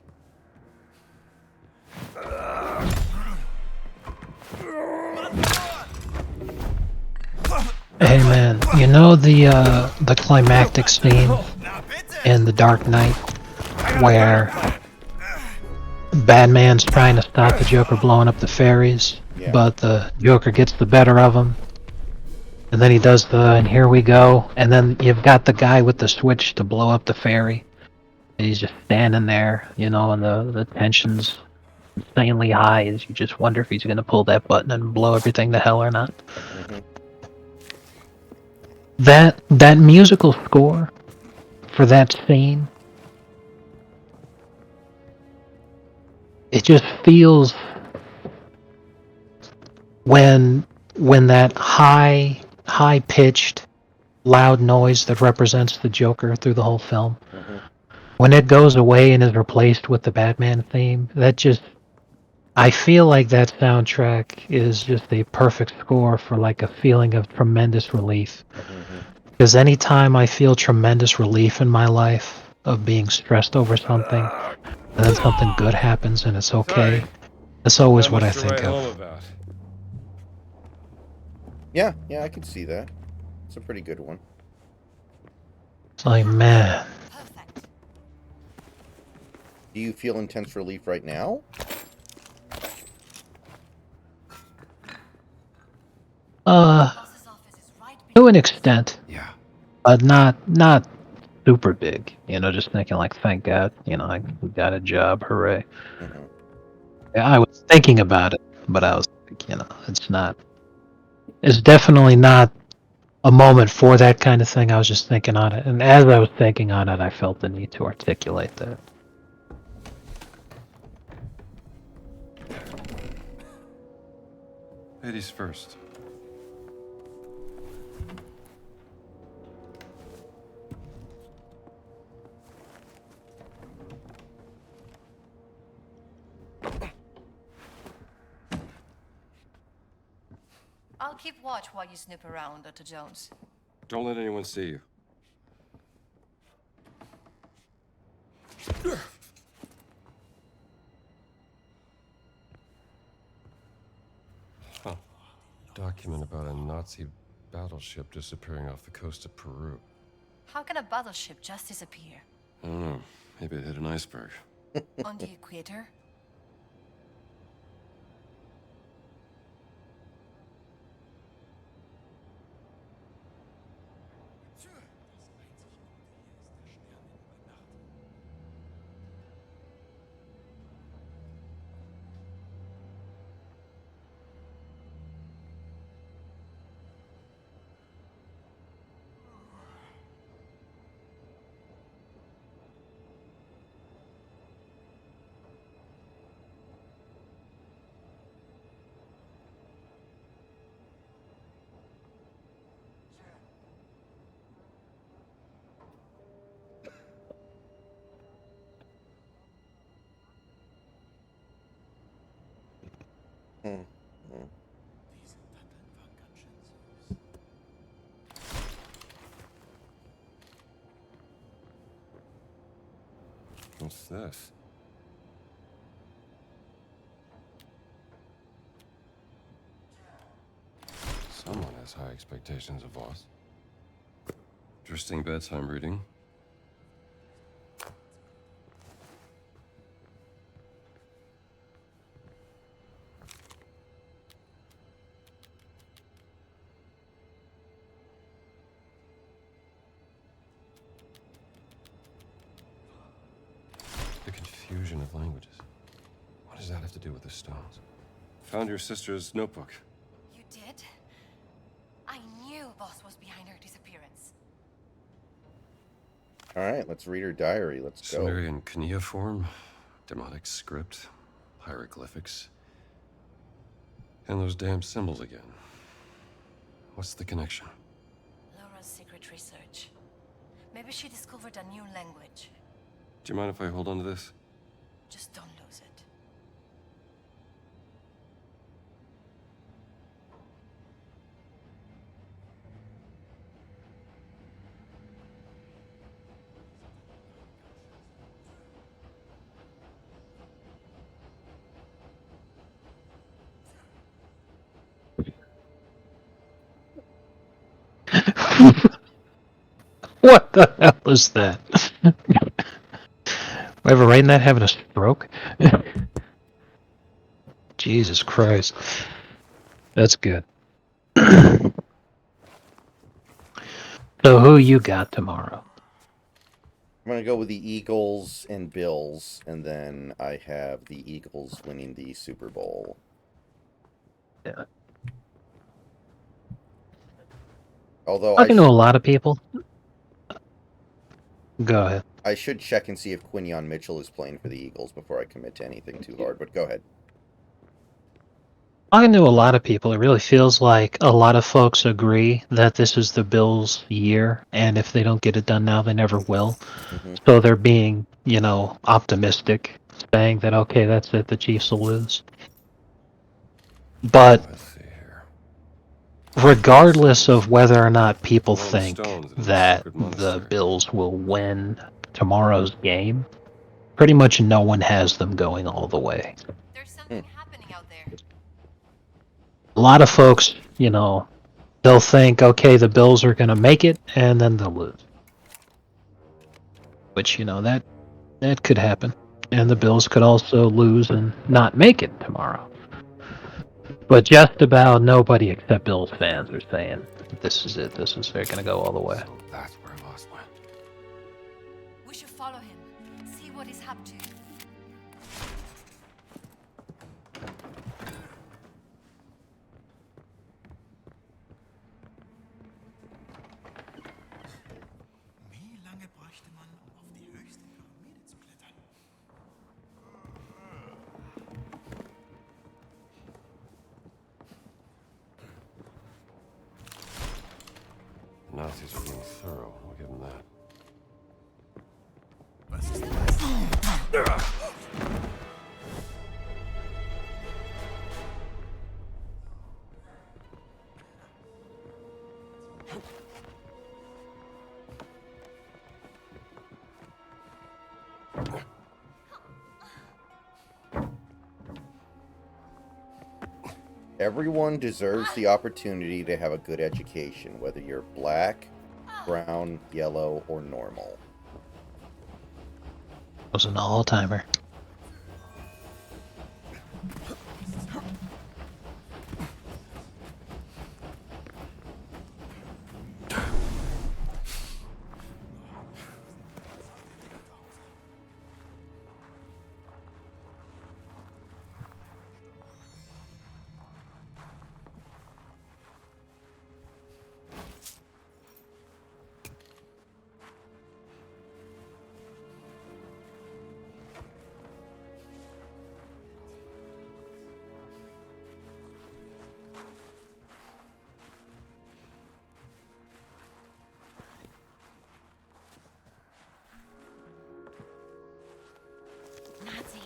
Hey man, you know the climactic scene in The Dark Knight where Batman's trying to stop the Joker blowing up the ferries, but the Joker gets the better of him, and then he does the "and here we go," and then you've got the guy with the switch to blow up the ferry, and he's just standing there, you know, and the tension's insanely high as you just wonder if he's gonna pull that button and blow everything to hell or not. That musical score for that scene, it just feels when that high pitched loud noise that represents the Joker through the whole film, when it goes away and is replaced with the Batman theme, that just, I feel like that soundtrack is just a perfect score for like a feeling of tremendous relief. Because anytime I feel tremendous relief in my life of being stressed over something, and then something good happens and it's okay, Sorry. that's always Not what I much to think write home of. about. Yeah, I can see that. It's a pretty good one. It's like, man, Do you feel intense relief right now? to an extent. Yeah. But not super big. You know, just thinking like, thank God, you know, we got a job, hooray. Yeah, I was thinking about it, but I was like, you know, it's definitely not a moment for that kind of thing. I was just thinking on it, and as I was thinking on it, I felt the need to articulate that. Ladies first. I'll keep watch while you snoop around, Dr. Jones. Don't let anyone see you. document about a Nazi battleship disappearing off the coast of Peru. How can a battleship just disappear? I don't know. Maybe it hit an iceberg. On the equator? What's this? Someone has high expectations of us. Interesting bedtime reading. The confusion of languages. What does that have to do with the stones? Found your sister's notebook. You did? I knew Boss was behind her disappearance. Alright, let's read her diary. Let's go. Sumerian cuneiform, demonic script, hieroglyphics, and those damn symbols again. What's the connection? Laura's secret research. Maybe she discovered a new language. Do you mind if I hold on to this? Just don't lose it. What the hell is that? Whoever writing that having a stroke? Jesus Christ. That's good. So who you got tomorrow? I'm going to go with the Eagles and Bills, and then I have the Eagles winning the Super Bowl. Yeah. Although Talking to a lot of people. Go ahead. I should check and see if Quinion Mitchell is playing for the Eagles before I commit to anything too hard, but go ahead. Talking to a lot of people, it really feels like a lot of folks agree that this is the Bills' year, and if they don't get it done now, they never will. Mm-hmm. So they're being, optimistic, saying that, okay, that's it, the Chiefs will lose. But Let's see here. regardless of whether or not people Rolling think Stones in that Sacred the Monastery. Bills will win tomorrow's game, pretty much no one has them going all the way. There's something happening out there. A lot of folks, they'll think, okay, the Bills are going to make it, and then they'll lose. Which, that could happen. And the Bills could also lose and not make it tomorrow. But just about nobody except Bills fans are saying, this is it, they're going to go all the way. So that's where Voss went. We should follow him. See what he's up to. Wie lange bräuchte man, um auf die höchste Pyramide zu klettern? The Nazis are being thorough. I'll give them that. Was ist das? Everyone deserves the opportunity to have a good education, whether you're black, brown, yellow, or normal. Was an all-timer. Nazi.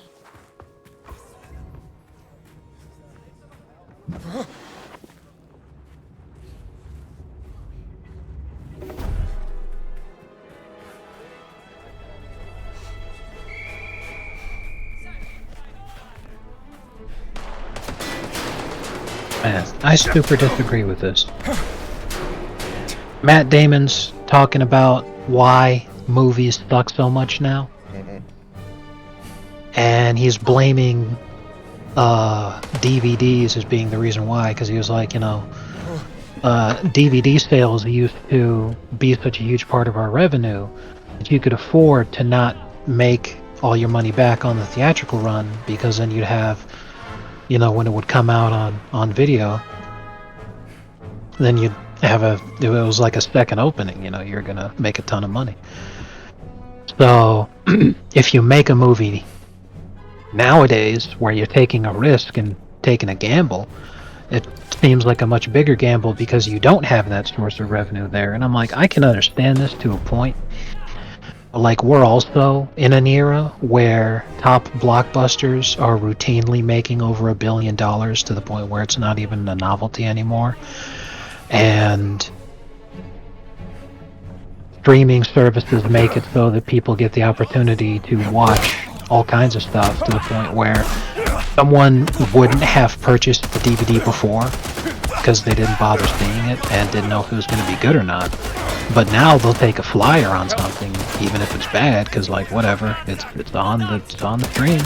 Man, I super disagree with this. Matt Damon's talking about why movies suck so much now. And he's blaming DVDs as being the reason why, because he was like, you know, DVD sales used to be such a huge part of our revenue that you could afford to not make all your money back on the theatrical run, because then you'd have, you know, when it would come out on video, then you'd have it was like a second opening, you know, you're gonna make a ton of money. So if you make a movie nowadays where you're taking a risk and taking a gamble, it seems like a much bigger gamble because you don't have that source of revenue there. And I'm like, I can understand this to a point. Like, we're also in an era where top blockbusters are routinely making over $1 billion to the point where it's not even a novelty anymore. And streaming services make it so that people get the opportunity to watch all kinds of stuff to the point where someone wouldn't have purchased the DVD before because they didn't bother seeing it and didn't know if it was going to be good or not. But now they'll take a flyer on something, even if it's bad, because like whatever, it's on the stream,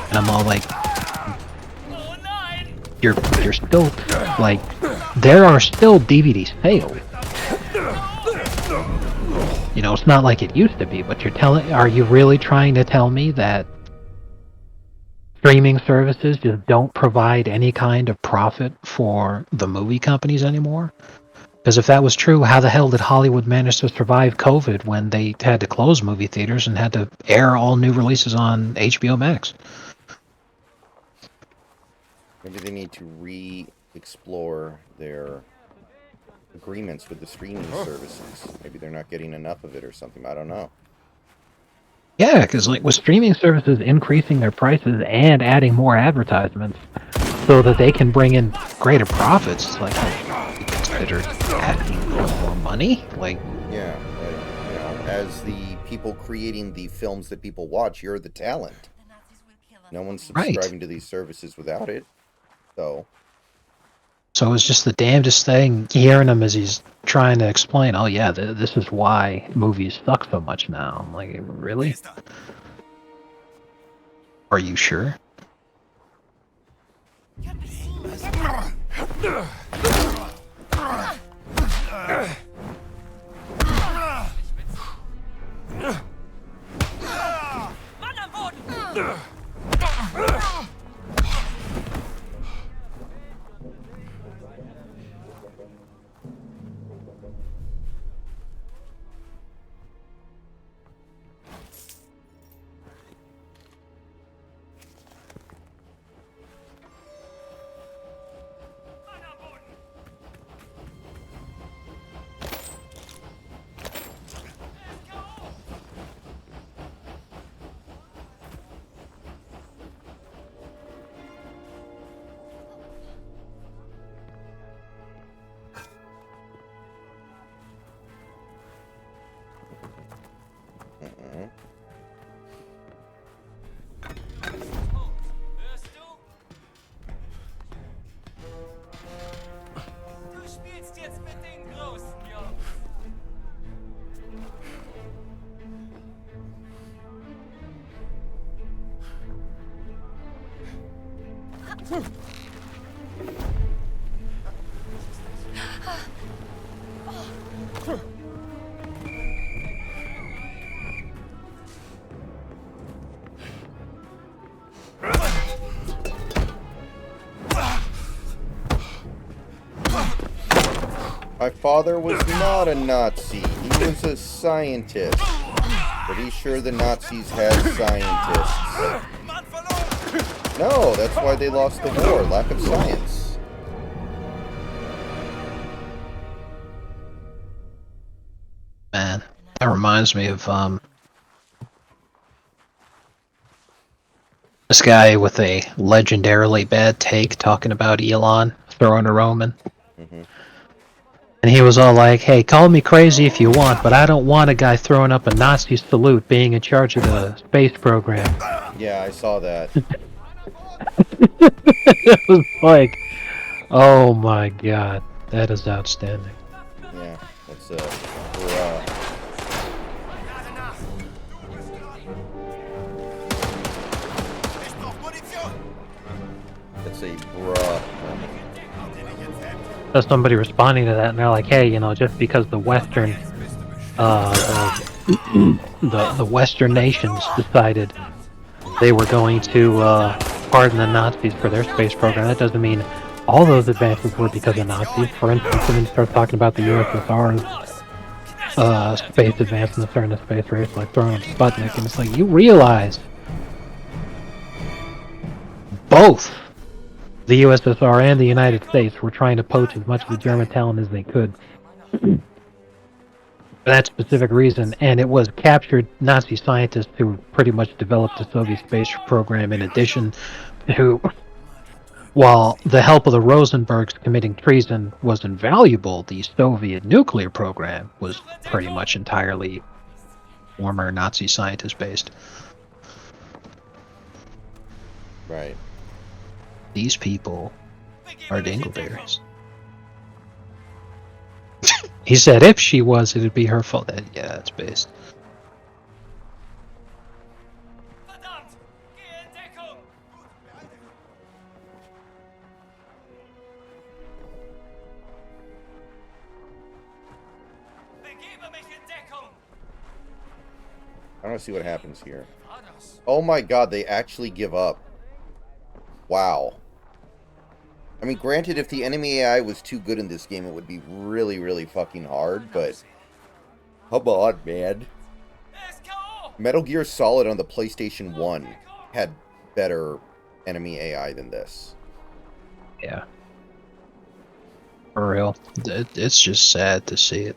and I'm all like, you're still like, there are still DVD sales. You know, it's not like it used to be, but are you really trying to tell me that streaming services just don't provide any kind of profit for the movie companies anymore? Because if that was true, how the hell did Hollywood manage to survive COVID when they had to close movie theaters and had to air all new releases on HBO Max? Maybe they need to re-explore their agreements with the streaming services. Maybe they're not getting enough of it or something. I don't know. Yeah, because like with streaming services increasing their prices and adding more advertisements so that they can bring in greater profits, it's like, have you considered adding more money? Like, yeah, like, you know, as the people creating the films that people watch, you're the talent. No one's subscribing to these services without it. So it's just the damnedest thing hearing him as he's trying to explain, oh yeah, this is why movies suck so much now. I'm like, really? Are you sure? My father was not a Nazi. He was a scientist. Pretty sure the Nazis had scientists. No, that's why they lost the war. Lack of science. Man, that reminds me of this guy with a legendarily bad take talking about Elon throwing a Roman. And he was all like, hey, call me crazy if you want, but I don't want a guy throwing up a Nazi salute being in charge of the space program. Yeah, I saw that. It was like, oh my god, that is outstanding. Yeah, that's That's a bruh. So somebody responding to that, and they're like, hey, you know, just because the Western, the Western nations decided they were going to pardon the Nazis for their space program, that doesn't mean all those advances were because of Nazis. For instance, when you start talking about the USSR's space advancements during the space race, like throwing up Sputnik, and it's like, you realize both the USSR and the United States were trying to poach as much of the German talent as they could. For that specific reason, and it was captured Nazi scientists who pretty much developed the Soviet space program in addition to, while the help of the Rosenbergs committing treason was invaluable, the Soviet nuclear program was pretty much entirely former Nazi scientist based. Right. These people are dingleberries. He said if she was, it would be her fault. Yeah, it's based. I want to see what happens here. Oh my god, they actually give up. Wow. I mean, granted, if the enemy AI was too good in this game, it would be really, really fucking hard, but... Come on, man. Metal Gear Solid on the PlayStation 1 had better enemy AI than this. Yeah. For real. It's just sad to see it.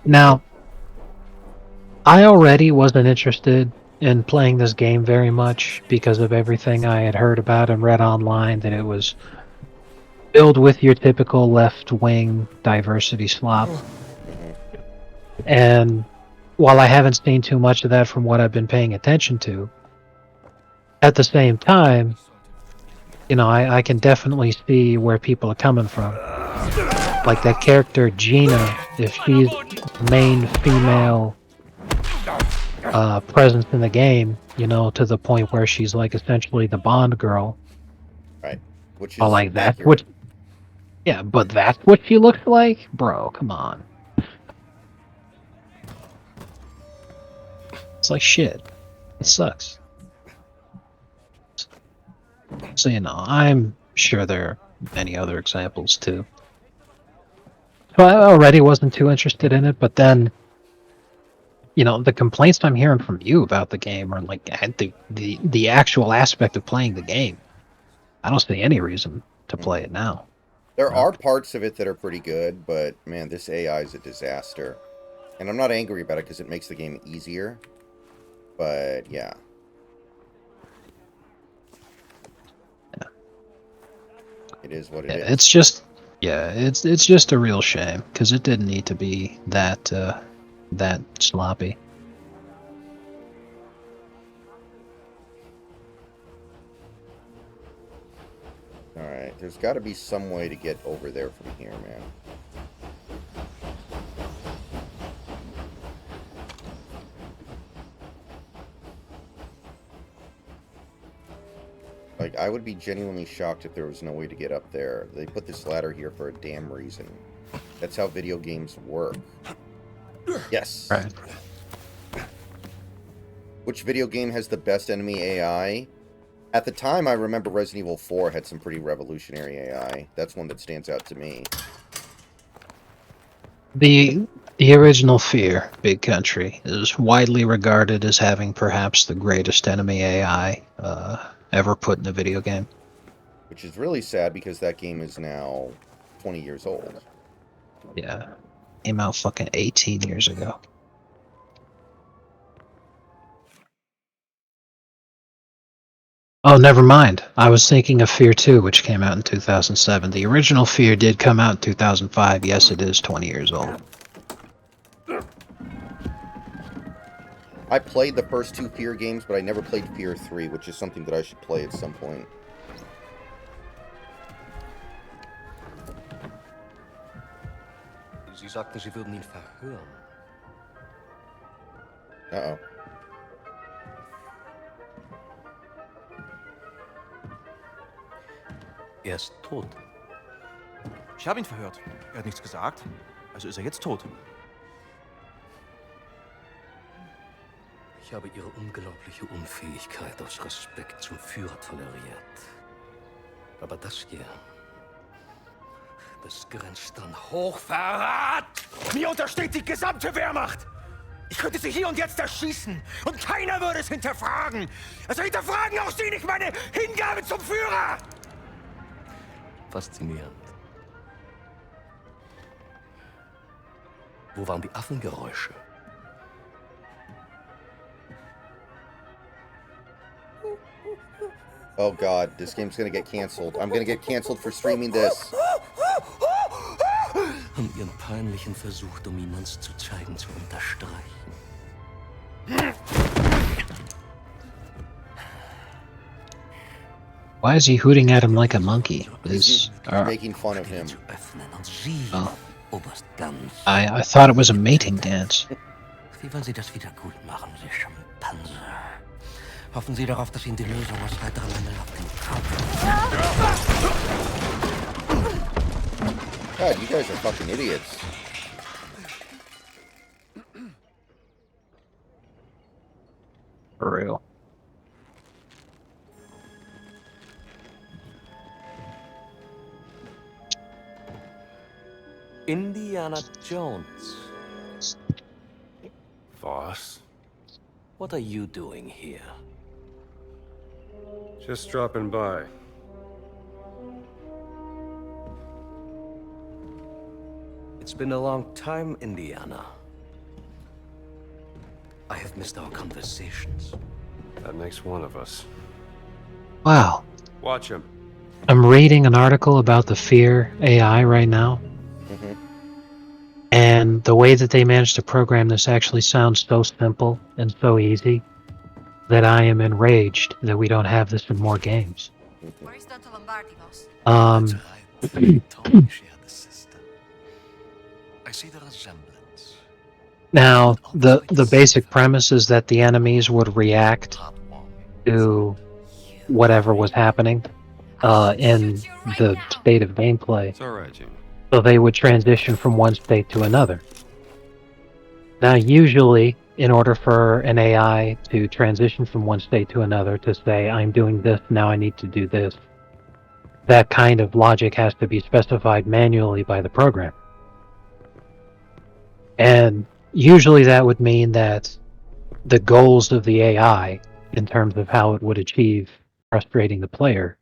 Now, I already wasn't interested in playing this game very much because of everything I had heard about and read online, that it was filled with your typical left-wing diversity slop. And while I haven't seen too much of that from what I've been paying attention to, at the same time, you know, I can definitely see where people are coming from. Like that character Gina, if she's main female presence in the game, you know, to the point where she's like essentially the Bond girl. Right. Which is like that's accurate. what. Yeah, but that's what she looks like, bro. Come on. It's like shit. It sucks. So you know, I'm sure there are many other examples too. So I already wasn't too interested in it, but then, you know, the complaints I'm hearing from you about the game are like the actual aspect of playing the game. I don't see any reason to play it now. There are parts of it that are pretty good, but man, this AI is a disaster. And I'm not angry about it because it makes the game easier. But yeah. It is what it is. It's just, yeah, it's just a real shame because it didn't need to be that that sloppy. Alright, there's got to be some way to get over there from here, man. Like, I would be genuinely shocked if there was no way to get up there. They put this ladder here for a damn reason. That's how video games work. Yes. Right. Which video game has the best enemy AI? At the time, I remember Resident Evil 4 had some pretty revolutionary AI. That's one that stands out to me. The original Fear, Big Country, is widely regarded as having perhaps the greatest enemy AI ever put in a video game. Which is really sad because that game is now 20 years old. Yeah. Came out fucking 18 years ago. Oh, never mind. I was thinking of Fear 2, which came out in 2007. The original Fear did come out in 2005. Yes, it is 20 years old. I played the first 2 Fear games, but I never played Fear 3, which is something that I should play at some point. Sie sagten, Sie würden ihn verhören. Uh-oh. Er ist tot. Ich habe ihn verhört. Er hat nichts gesagt. Also ist er jetzt tot. Ich habe Ihre unglaubliche Unfähigkeit aus Respekt zum Führer toleriert. Aber das hier, das grenzt an Hochverrat! Mir untersteht die gesamte Wehrmacht! Ich könnte sie hier und jetzt erschießen und keiner würde es hinterfragen! Also hinterfragen auch Sie nicht meine Hingabe zum Führer! Faszinierend. Wo waren die Affengeräusche? Oh god, this game's gonna get canceled. I'm gonna get canceled for streaming this. Um Ihren peinlichen Versuch, Dominanz zu zeigen, zu unterstreichen. Why is he hooting at him like a monkey? Making fun of him. Oh. Oberst Ganz. I thought it was a mating dance. Wie wollen Sie das wieder gut machen, Sie Schimpanse? Hoffen Sie darauf, dass Ihnen die Lösung aus weiteren Männern auf den Kopf... God, you guys are fucking idiots. For real. Indiana Jones. Boss? What are you doing here? Just dropping by. It's been a long time, Indiana. I have missed our conversations. That makes one of us. Wow. Watch him. I'm reading an article about the Fear AI right now. Mm-hmm. And the way that they managed to program this actually sounds so simple and so easy that I am enraged that we don't have this in more games. Where's Dr. Lombardi, boss? I see the resemblance. Now, the basic premise is that the enemies would react to whatever was happening in the state of gameplay. It's alright, Jimmy. So they would transition from one state to another. Now, usually, in order for an AI to transition from one state to another, to say, I'm doing this, now I need to do this, that kind of logic has to be specified manually by the program. And usually that would mean that the goals of the AI, in terms of how it would achieve frustrating the player,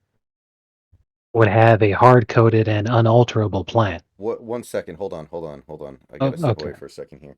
would have a hard-coded and unalterable plan. What? 1 second. Hold on. I gotta step away for a second here.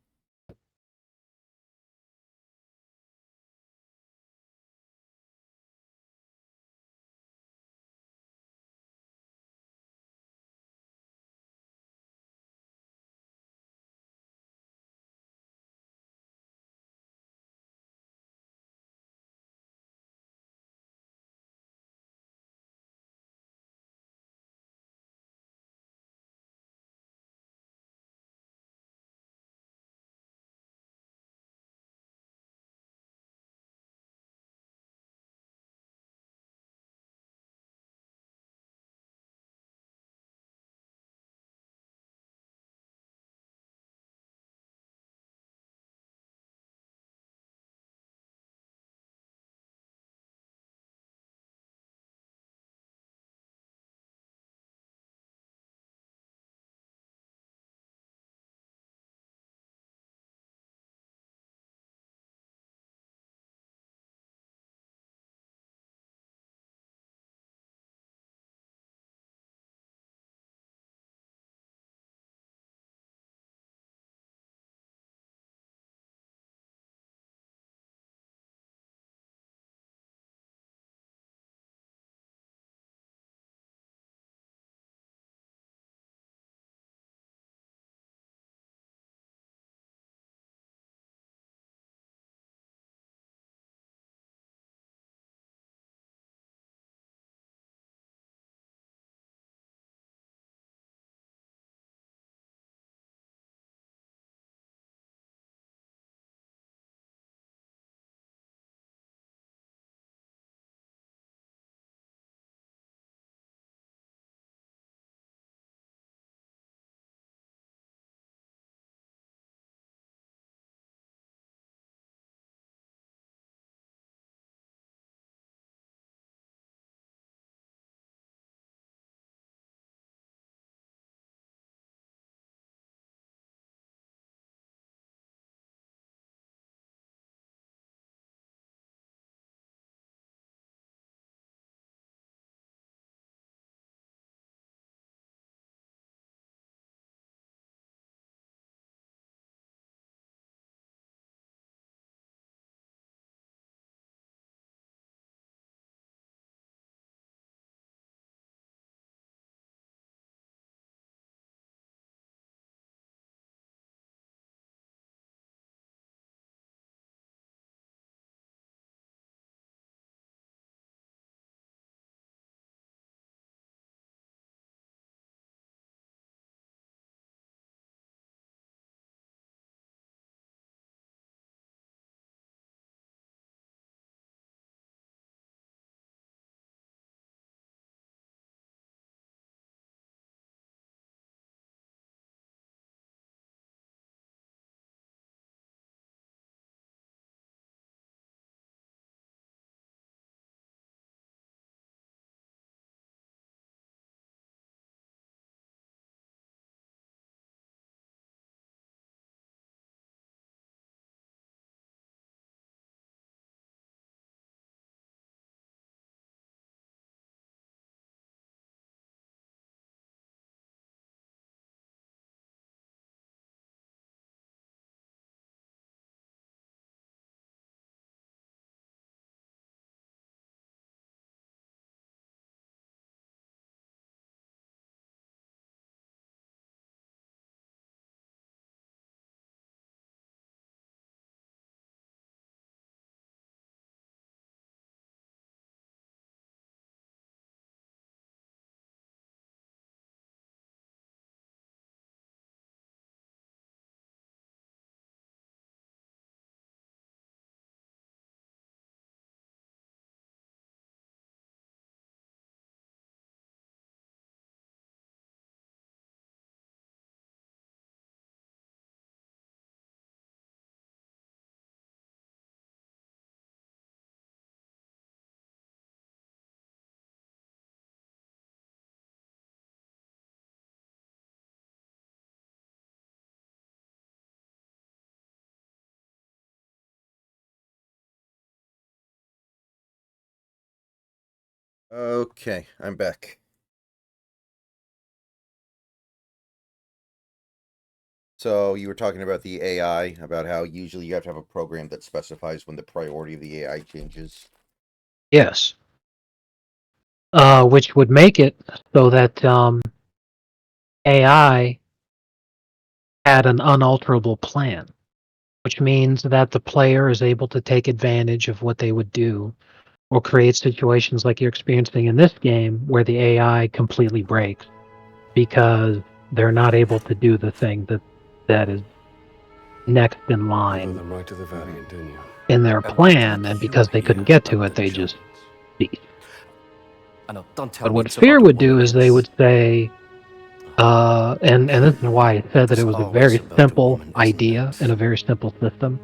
Okay, I'm back. So you were talking about the AI, about how usually you have to have a program that specifies when the priority of the AI changes. Yes. Which would make it so that AI had an unalterable plan, which means that the player is able to take advantage of what they would do or create situations like you're experiencing in this game where the AI completely breaks because they're not able to do the thing that is next in line them right to the Vatican, didn't you? in their plan, and because they couldn't get to it, they just ceased. But what Fear would do is they would say, and this is why I said that it was a very simple idea and a very simple system.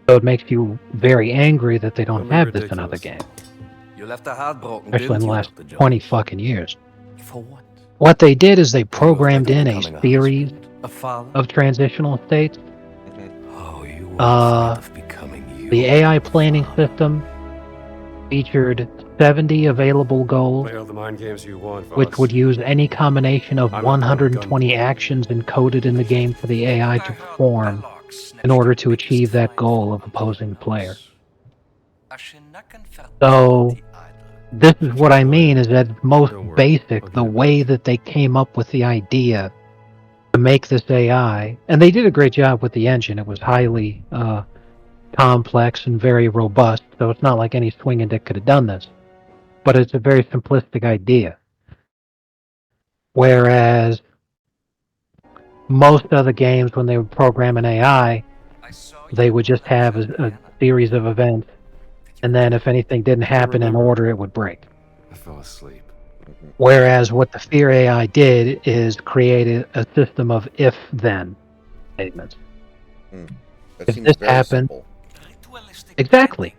So it makes you very angry that they don't have this in other games. You left a heart broken, Especially in the last Dr. Jones? 20 fucking years. For what? What they did is they programmed in a becoming a series A father? of transitional states. Oh, you were afraid of becoming you. The AI planning system featured 70 available goals, Play all the mind games you want, which would use any combination of 120 actions encoded in the game for the AI to perform in order to achieve that goal of opposing the player. So, this is what I mean, is that it's most basic, the way that they came up with the idea to make this AI, and they did a great job with the engine. It was highly complex and very robust, so it's not like any swinging dick could have done this. But it's a very simplistic idea. Whereas most other games, when they would program an AI, they would just have a series of events, and then if anything didn't happen in order, it would break. I fell asleep. Whereas what the Fear AI did is create a system of if-then statements. That If seems this very happened, simple. exactly.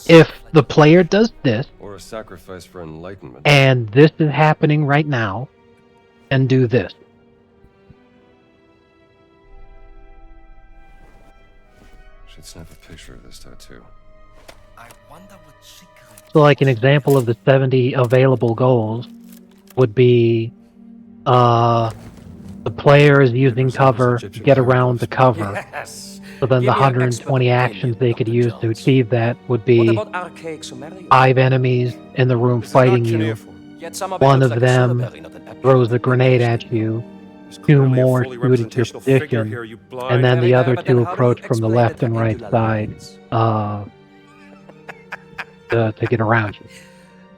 If the player does this, Or a sacrifice for enlightenment. and this is happening right now, and do this. Should snap a picture of this tattoo. I wonder what secret. So like an example of the 70 available goals would be the player is using cover to get around the cover. Yes. So then the Give me an expert 120 opinion, actions they could Dr. use to Jones. achieve that would What be about archaic Sumerian? 5 enemies in the room fighting you. Yet some One looks of like a them silverberry, not an apple. throws a grenade at you. 2 more shoot at your position, and then the other 2 approach from the left and right side to get around you.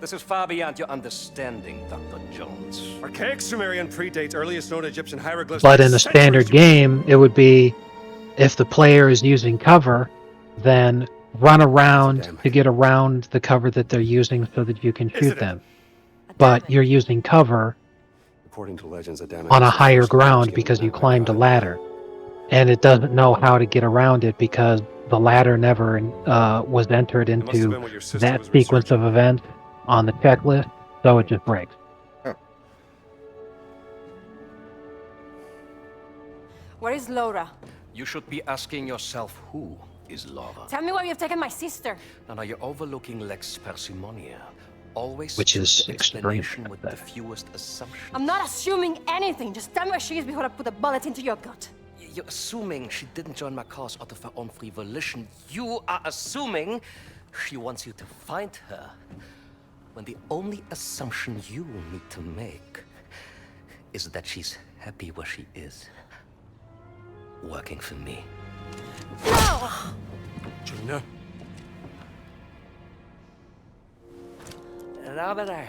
This is far beyond your understanding, Dr. Jones. Archaic Sumerian predates earliest known Egyptian hieroglyphs. But in a standard game, it would be, if the player is using cover, then run around to get around the cover that they're using so that you can shoot them. But you're using cover According to legends, Adama on a is the higher first ground Egyptian because you man climbed a God. ladder. And it doesn't know how to get around it because the ladder never was entered must have into been what your sister that was sequence of events on the checklist, so it just breaks. Where is Laura? You should be asking yourself who is Laura. Tell me where you've taken my sister. Now you're overlooking Lex Persimonia. Always Which choose is the extremely explanation with the fewest assumptions. I'm not assuming anything. Just tell me where she is before I put a bullet into your gut. You're assuming she didn't join my cause out of her own free volition. You are assuming she wants you to find her. When the only assumption you need to make is that she's happy where she is. Working for me. No! Gina? Now that I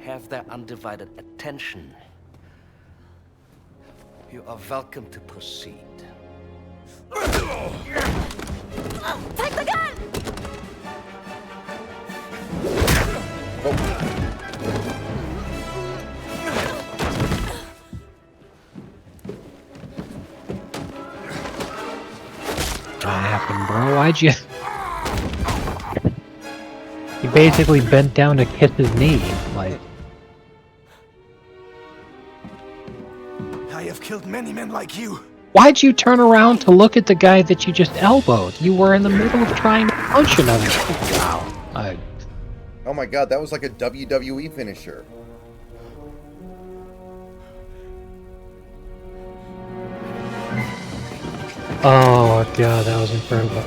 have their undivided attention, you are welcome to proceed. Take the gun! What happened, bro? Why'd you... He basically bent down to kiss his knee, like... I have killed many men like you. Why'd you turn around to look at the guy that you just elbowed? You were in the middle of trying to punch another. Wow. Oh my god, that was like a WWE finisher. Oh god, that was incredible.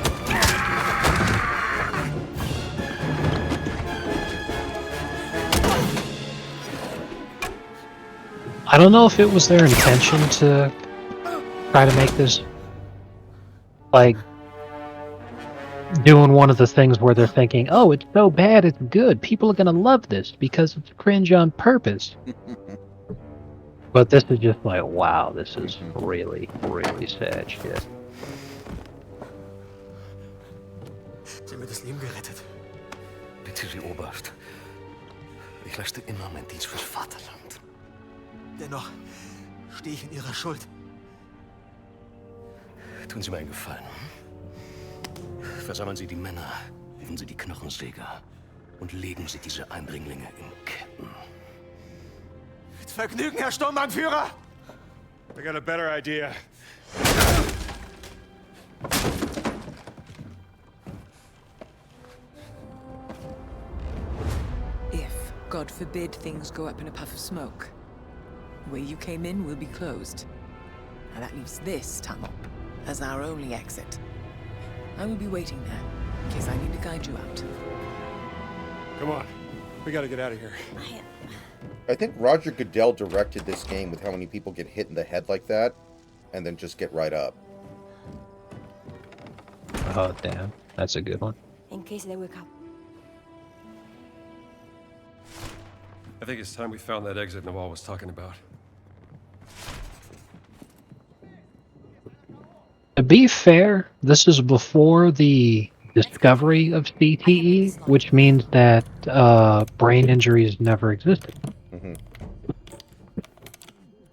I don't know if it was their intention to try to make this like doing one of the things where they're thinking, oh, it's so bad, it's good. People are gonna love this because it's cringe on purpose. But this is just like, wow, this is really, really sad shit. Sie haben mir das Leben gerettet. Bitte, Sie Oberst. Ich leiste immer meinen Dienst fürs Vaterland. Dennoch stehe ich in Ihrer Schuld. Tun Sie mir einen Gefallen. Versammeln Sie die Männer, rufen Sie die Knochensäger und legen Sie diese Eindringlinge in Ketten. Mit Vergnügen, Herr Sturmbannführer! I got a better idea. If, God forbid, things go up in a puff of smoke, the way you came in will be closed. And that leaves this tunnel as our only exit. I will be waiting there, in case I need to guide you out. Come on. We gotta get out of here. I think Roger Goodell directed this game with how many people get hit in the head like that, and then just get right up. Oh, damn. That's a good one. In case they wake up. I think it's time we found that exit Nawal was talking about. To be fair, this is before the discovery of CTE, which means that brain injuries never existed.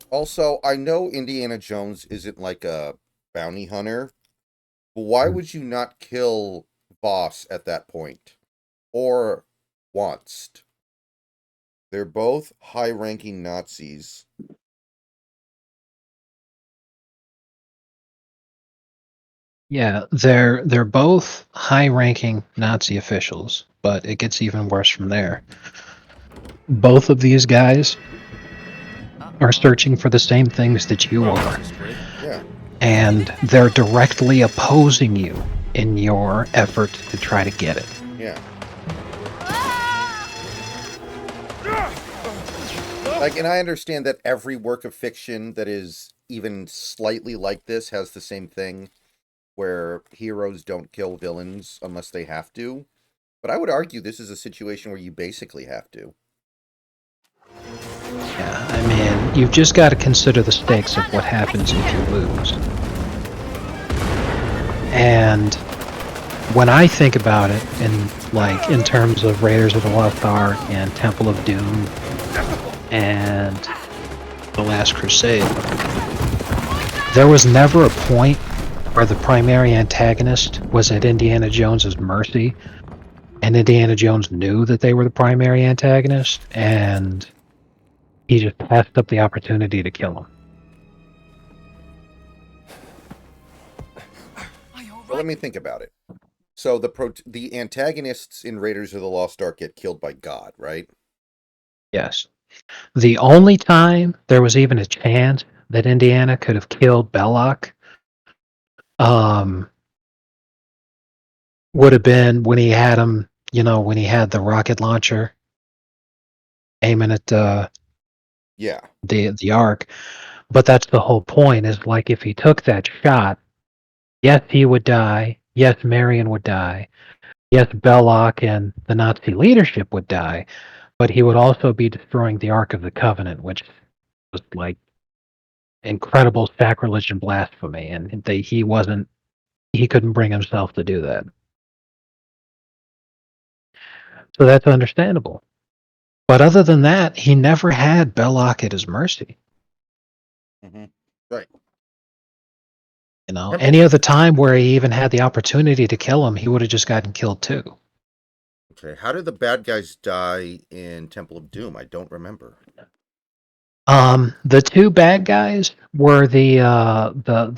Also, I know Indiana Jones isn't like a bounty hunter, but why would you not kill Voss at that point? Or Wanst? They're both high-ranking Nazis. Yeah, they're both high-ranking Nazi officials, but it gets even worse from there. Both of these guys are searching for the same things that you are. Yeah. And they're directly opposing you in your effort to try to get it. Yeah. Like, and I understand that every work of fiction that is even slightly like this has the same thing, where heroes don't kill villains unless they have to. But I would argue this is a situation where you basically have to. Yeah, I mean, you've just got to consider the stakes of what happens if you lose. And when I think about it in terms of Raiders of the Lost Ark and Temple of Doom and The Last Crusade, there was never a point where the primary antagonist was at Indiana Jones's mercy, and Indiana Jones knew that they were the primary antagonist, and he just passed up the opportunity to kill him. Well, let me think about it. So the antagonists in Raiders of the Lost Ark get killed by God, right? Yes. The only time there was even a chance that Indiana could have killed Belloc would have been when he had him, when he had the rocket launcher aiming at the Ark. But that's the whole point, is like if he took that shot, yes, he would die. Yes, Marion would die. Yes, Belloc and the Nazi leadership would die. But he would also be destroying the Ark of the Covenant, which was like incredible sacrilege and blasphemy. And he couldn't bring himself to do that. So that's understandable. But other than that, he never had Belloc at his mercy. Mm-hmm. Right. Any other time where he even had the opportunity to kill him, he would have just gotten killed too. Okay, how did the bad guys die in Temple of Doom? I don't remember. The two bad guys were the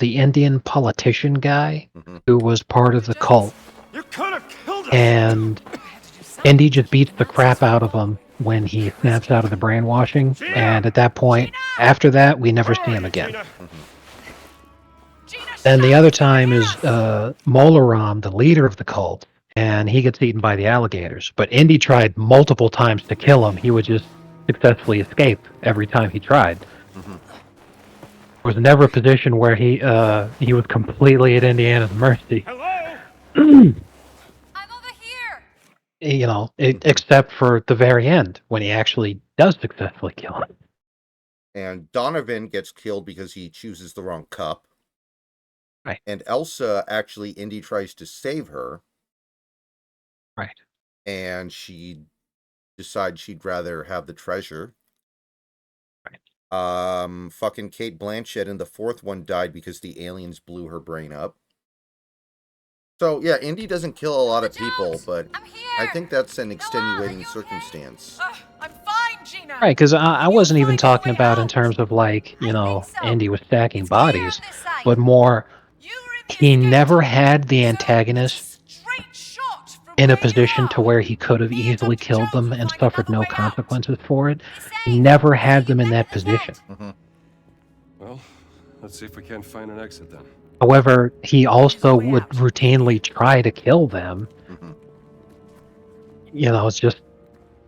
Indian politician guy who was part of the cult, You could have killed him. and Indy just beats the crap out of him when he snaps out of the brainwashing, and at that point, after that, we never see him again. Then the other time is Molaram, the leader of the cult, and he gets eaten by the alligators. But Indy tried multiple times to kill him. He would just successfully escape every time he tried. There was never a position where he was completely at Indiana's mercy. I'm over here. You know, except for the very end when he actually does successfully kill him. And Donovan gets killed because he chooses the wrong cup. Right. And Elsa, actually, Indy tries to save her. Right. And she decides she'd rather have the treasure. Right. Fucking Kate Blanchett in the fourth one died because the aliens blew her brain up. So, yeah, Indy doesn't kill a lot of people, but I think that's an extenuating circumstance. I'm fine, Gina. Right, because I wasn't even talking about in terms of like, you know, Indy was stacking bodies, but more he never had the antagonist in a position to where he could have easily killed them and suffered no consequences for it. He never had them in that position. Well, let's see if we can find an exit then. However, he also would routinely try to kill them. You know, it's just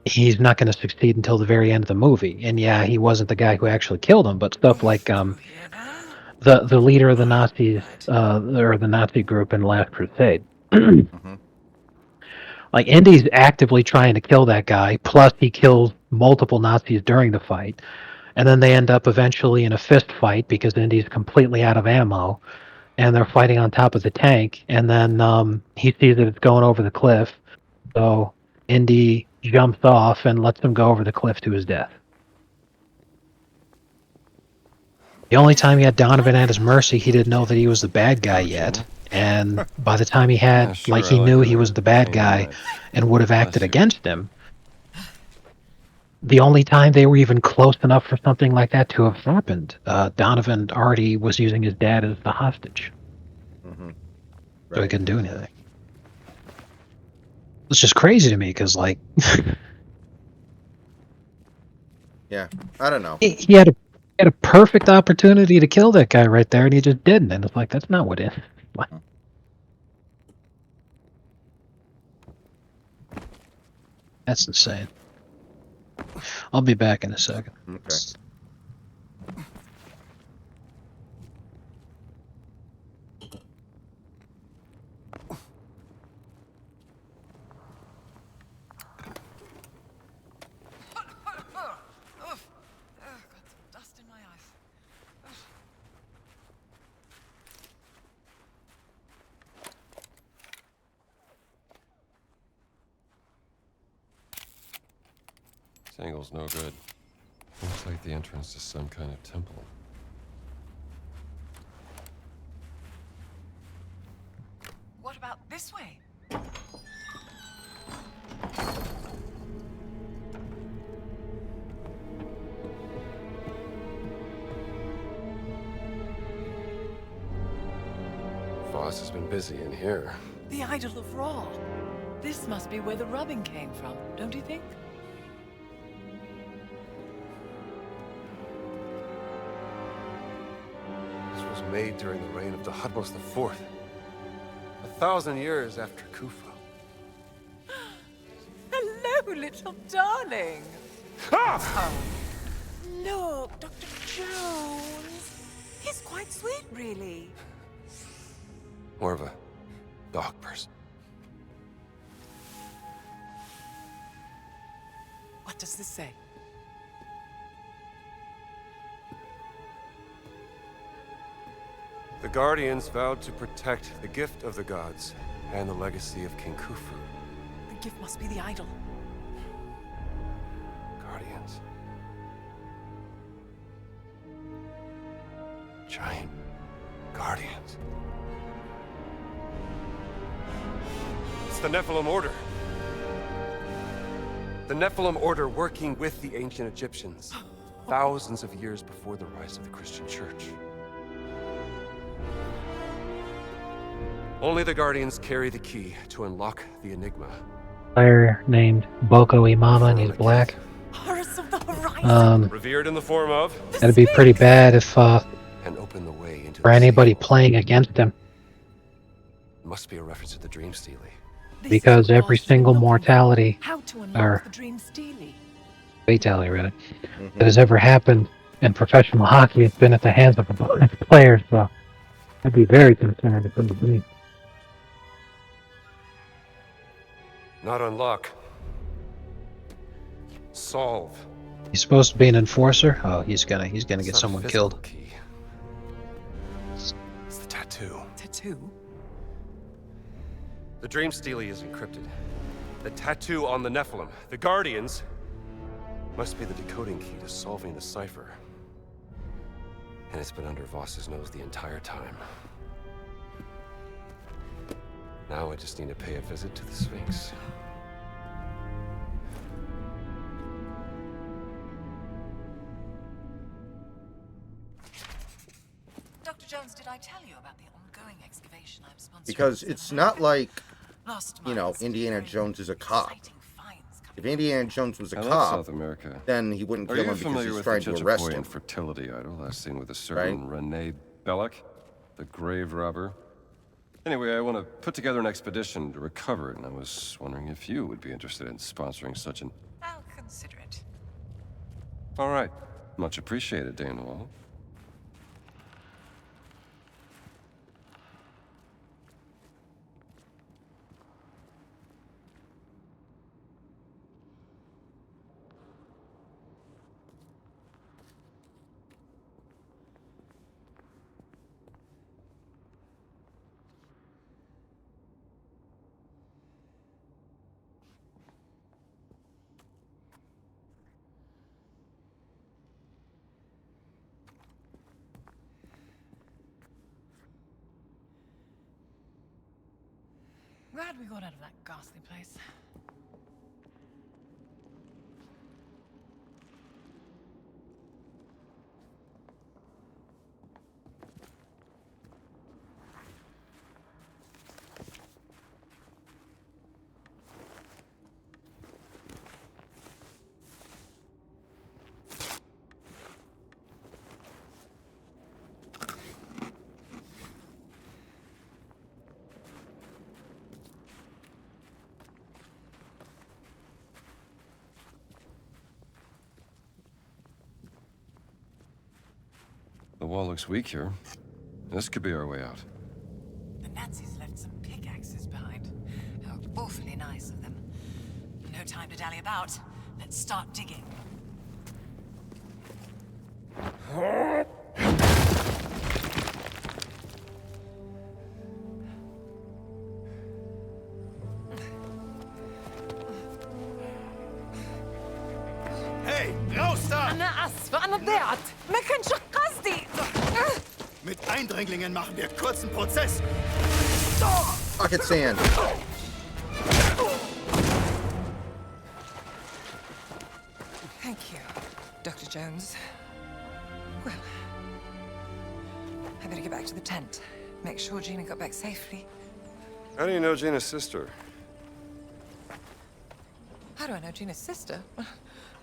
he's not going to succeed until the very end of the movie. And yeah, he wasn't the guy who actually killed him, but stuff like the leader of the Nazis or the Nazi group in Last Crusade. Like Indy's actively trying to kill that guy, plus he kills multiple Nazis during the fight. And then they end up eventually in a fist fight because Indy's completely out of ammo. And they're fighting on top of the tank. And then he sees that it's going over the cliff. So Indy jumps off and lets him go over the cliff to his death. The only time he had Donovan at his mercy, he didn't know that he was the bad guy yet. And by the time he had, he knew he was the bad guy and would have acted against him. The only time they were even close enough for something like that to have happened, Donovan already was using his dad as the hostage. So he couldn't do anything. It's just crazy to me because, like... Yeah, I don't know. He had a perfect opportunity to kill that guy right there, and he just didn't. And it's like, that's not what it is. That's insane. I'll be back in a second. Okay. Dust in my eyes. This angle's no good. Looks like the entrance to some kind of temple. What about this way? Voss has been busy in here. The Idol of Ra. This must be where the rubbing came from, don't you think? This was made during the reign of Thutmose IV, 1,000 years after Khufu. Hello, little darling. Oh. Look, Dr. Jones. He's quite sweet, really. More of a dog person. What does this say? The Guardians vowed to protect the gift of the gods and the legacy of King Khufu. The gift must be the idol. Guardians. Giant Guardians. It's the Nephilim Order. The Nephilim Order working with the ancient Egyptians, thousands of years before the rise of the Christian Church. Only the Guardians carry the key to unlock the Enigma player named Boko Imama, and he's black. Horus of the horizon. Revered in the form of. That'd be pretty bad if And open the way into for the anybody sea. playing against him, Must be a reference to the Dream Stealie. because every single mortality How to or unlock the dream steely. fatality, really, that has ever happened in professional hockey has been at the hands of opponent players. So I'd be very concerned if it was me. Not unlock. Solve. He's supposed to be an enforcer. Oh, he's gonna It's get not a someone physical killed. Key. It's the tattoo. Tattoo? The Dream Stealie is encrypted. The tattoo on the Nephilim, the Guardians, must be the decoding key to solving the cipher. And it's been under Voss's nose the entire time. Now I just need to pay a visit to the Sphinx. Dr. Jones, did I tell you about the ongoing excavation I'm sponsoring? Because it's not like, Lost you know, mines, Indiana Jones is a cop. If Indiana Jones was a I love cop, South America. then he wouldn't Are kill you him because familiar he's with trying the to arrest Chechapoyan him. fertility idol last seen with a certain Renee Belloc, the grave robber? Anyway, I want to put together an expedition to recover it, and I was wondering if you would be interested in sponsoring such an... I'll consider it. All right. Much appreciated, Dane Wall. Glad we got out of that ghastly place. The wall looks weak here. This could be our way out. The Nazis left some pickaxes behind. How awfully nice of them. No time to dally about. Let's start digging. Hey, raus da! أنا آسفة أنا ضيعت ما كانش قصدي. Mit Eindringlingen machen wir kurzen Prozess. Pocket sand. Thank you, Dr. Jones. Well, I better get back to the tent. Make sure Gina got back safely. How do you know Gina's sister? How do I know Gina's sister?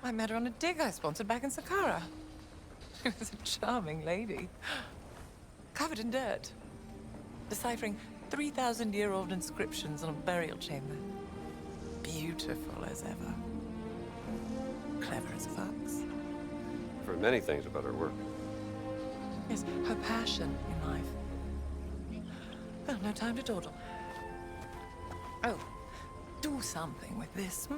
I met her on a dig I sponsored back in Saqqara. She was a charming lady. Covered in dirt. Deciphering 3,000-year-old inscriptions on a burial chamber. Beautiful as ever. Clever as a fox. For many things about her work. Yes, her passion in life. Well, no time to dawdle. Oh, do something with this, hmm?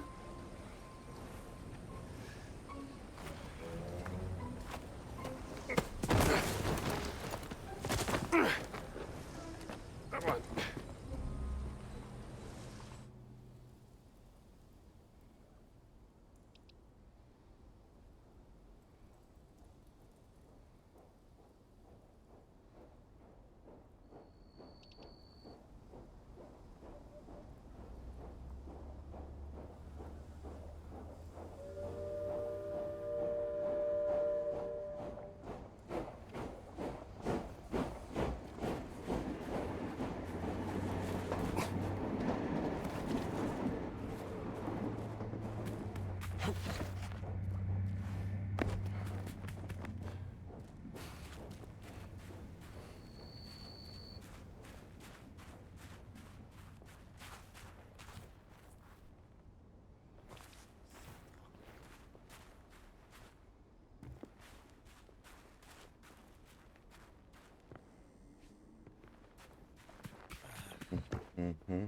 Mm-hmm.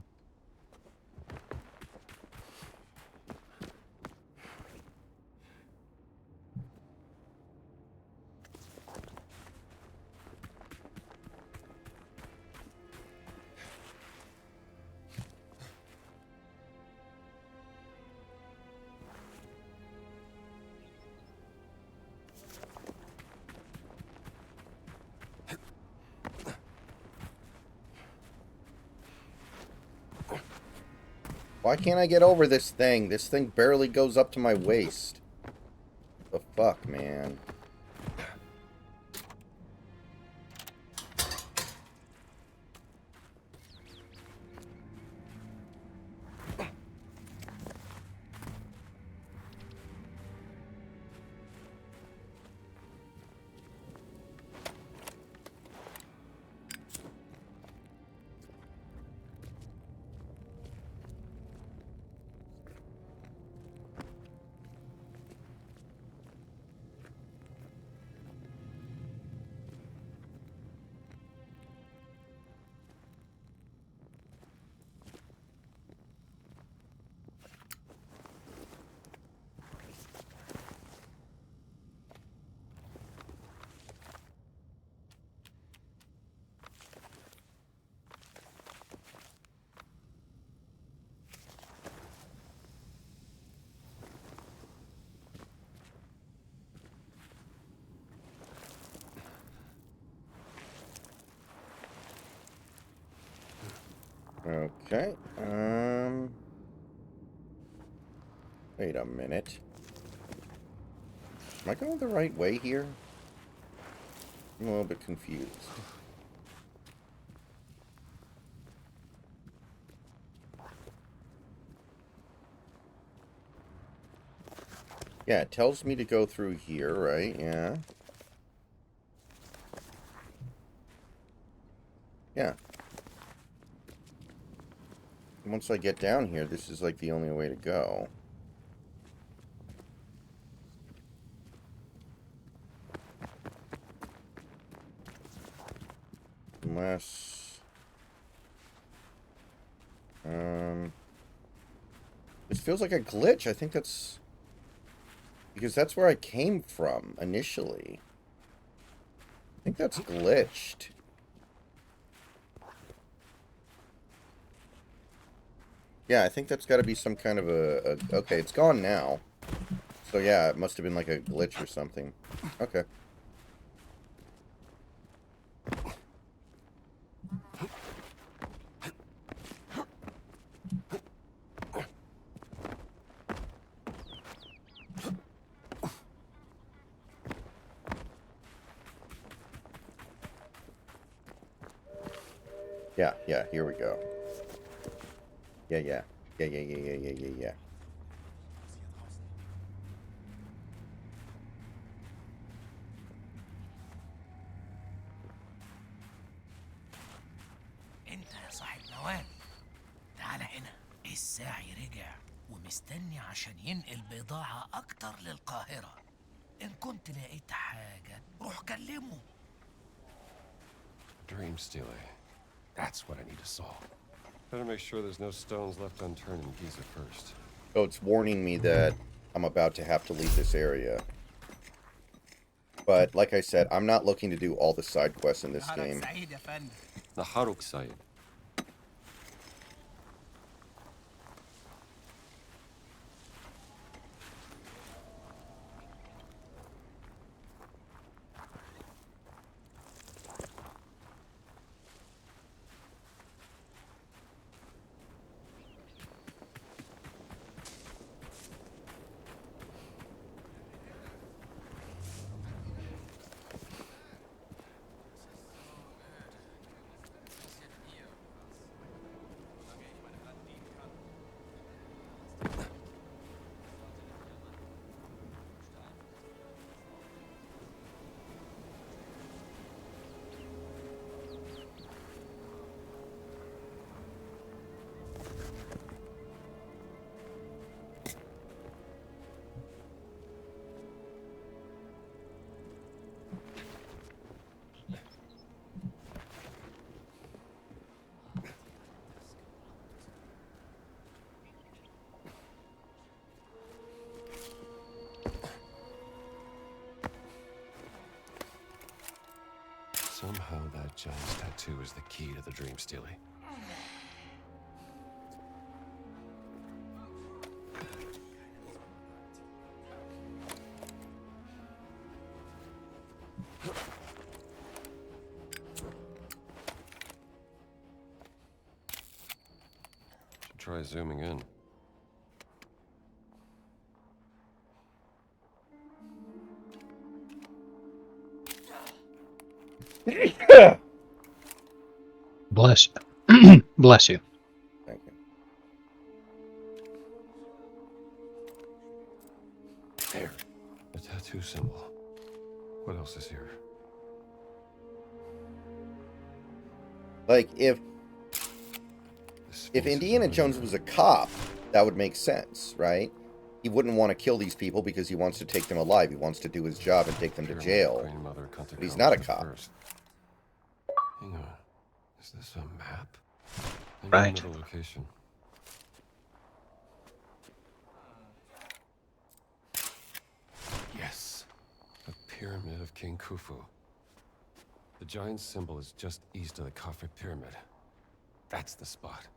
Why can't I get over this thing? This thing barely goes up to my waist. The fuck, man. Okay, wait a minute. Am I going the right way here? I'm a little bit confused. Yeah, it tells me to go through here, right? Yeah. Yeah. Once I get down here, this is like the only way to go. Unless... This feels like a glitch. I think that's... Because that's where I came from, initially. I think that's glitched. Yeah, I think that's got to be some kind of a... Okay, it's gone now. So yeah, it must have been like a glitch or something. Okay. Yeah, here we go. Yeah. انت يا صاحب نوال، تعال هنا. الساعي رجع ومستني عشان ينقل بضاعة أكتر للقاهرة. إن كنت لقيت حاجة روح كلمه. Dream stealer. That's what I need to solve. Better make sure there's no stones left unturned in Giza first. Oh, it's warning me that I'm about to have to leave this area. But, like I said, I'm not looking to do all the side quests in this game. Naharuk Said. Giant's tattoo is the key to the dream stealing. Should try zooming in. Bless you. Bless you. Thank you. There. The tattoo symbol. What else is here? Like, if Indiana Jones was a cop, that would make sense, right? He wouldn't want to kill these people because he wants to take them alive. He wants to do his job and take them to jail. But he's not a cop. Hang on. Is this a map? I Right. know the location. Yes. The Pyramid of King Khufu. The giant symbol is just east of the Khafre Pyramid. That's the spot.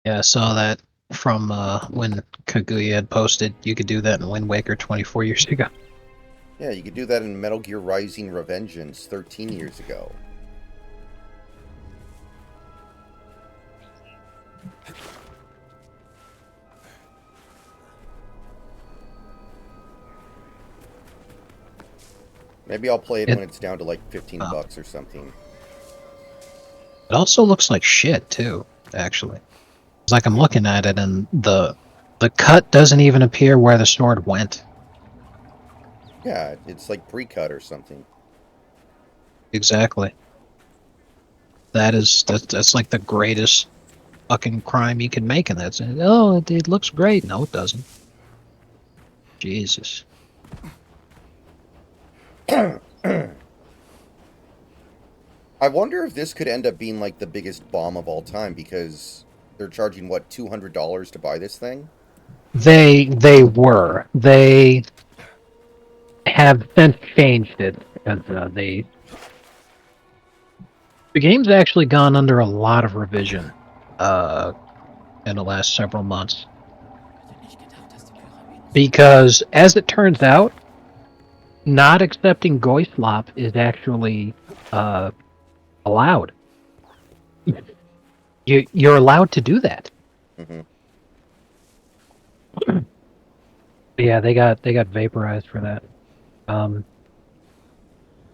Yeah, I saw that from when Kaguya had posted you could do that in Wind Waker 24 years ago. Yeah, you could do that in Metal Gear Rising: Revengeance 13 years ago. Maybe I'll play it when it's down to like 15 bucks or something. It also looks like shit too, actually. It's like I'm looking at it and the cut doesn't even appear where the sword went. Yeah, it's like pre-cut or something. Exactly. That's like the greatest fucking crime you can make in that. Oh, it looks great. No, it doesn't. Jesus. I wonder if this could end up being like the biggest bomb of all time because they're charging what, $200 to buy this thing? They have since changed it because the game's actually gone under a lot of revision. in the last several months. Because, as it turns out, not accepting Goyslop is actually allowed. You're allowed to do that. Mm-hmm. Yeah, they got vaporized for that. And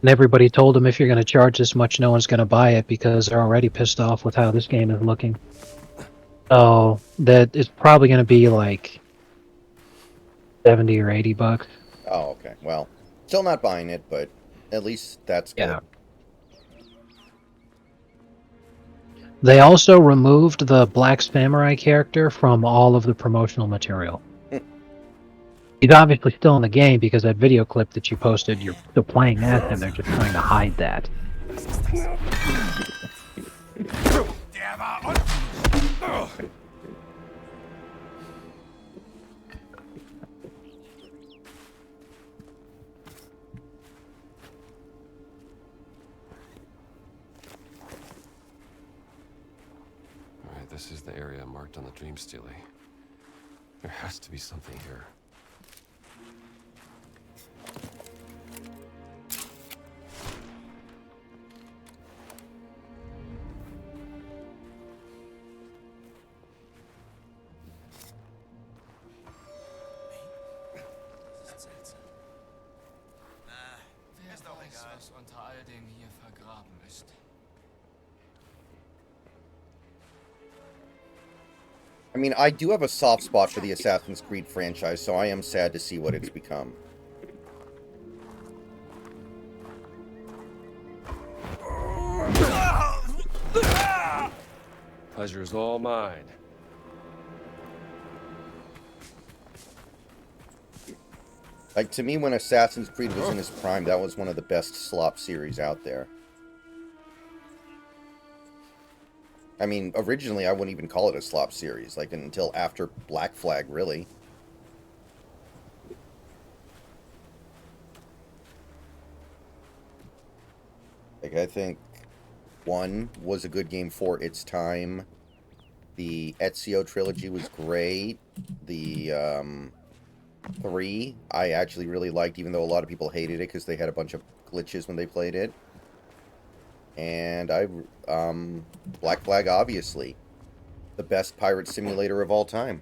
everybody told them if you're going to charge this much, no one's going to buy it because they're already pissed off with how this game is looking. So that it's probably going to be like $70 or $80. Oh, okay. Well, still not buying it, but at least that's good. Yeah. They also removed the Black Samurai character from all of the promotional material. He's obviously still in the game because that video clip that you posted, you're still playing as him. They're just trying to hide that. Alright, this is the area marked on the Dream Stealie. There has to be something here. Wer weiß, was unter all dem hier vergraben ist. I mean, I do have a soft spot for the Assassin's Creed franchise, so I am sad to see what it's become. Pleasure is all mine. Like, to me, when Assassin's Creed was in its prime, that was one of the best slop series out there. I mean, originally, I wouldn't even call it a slop series, like, until after Black Flag, really. Like, I think 1 was a good game for its time. The Ezio trilogy was great. The, 3, I actually really liked, even though a lot of people hated it because they had a bunch of glitches when they played it. And Black Flag, obviously. The best pirate simulator of all time.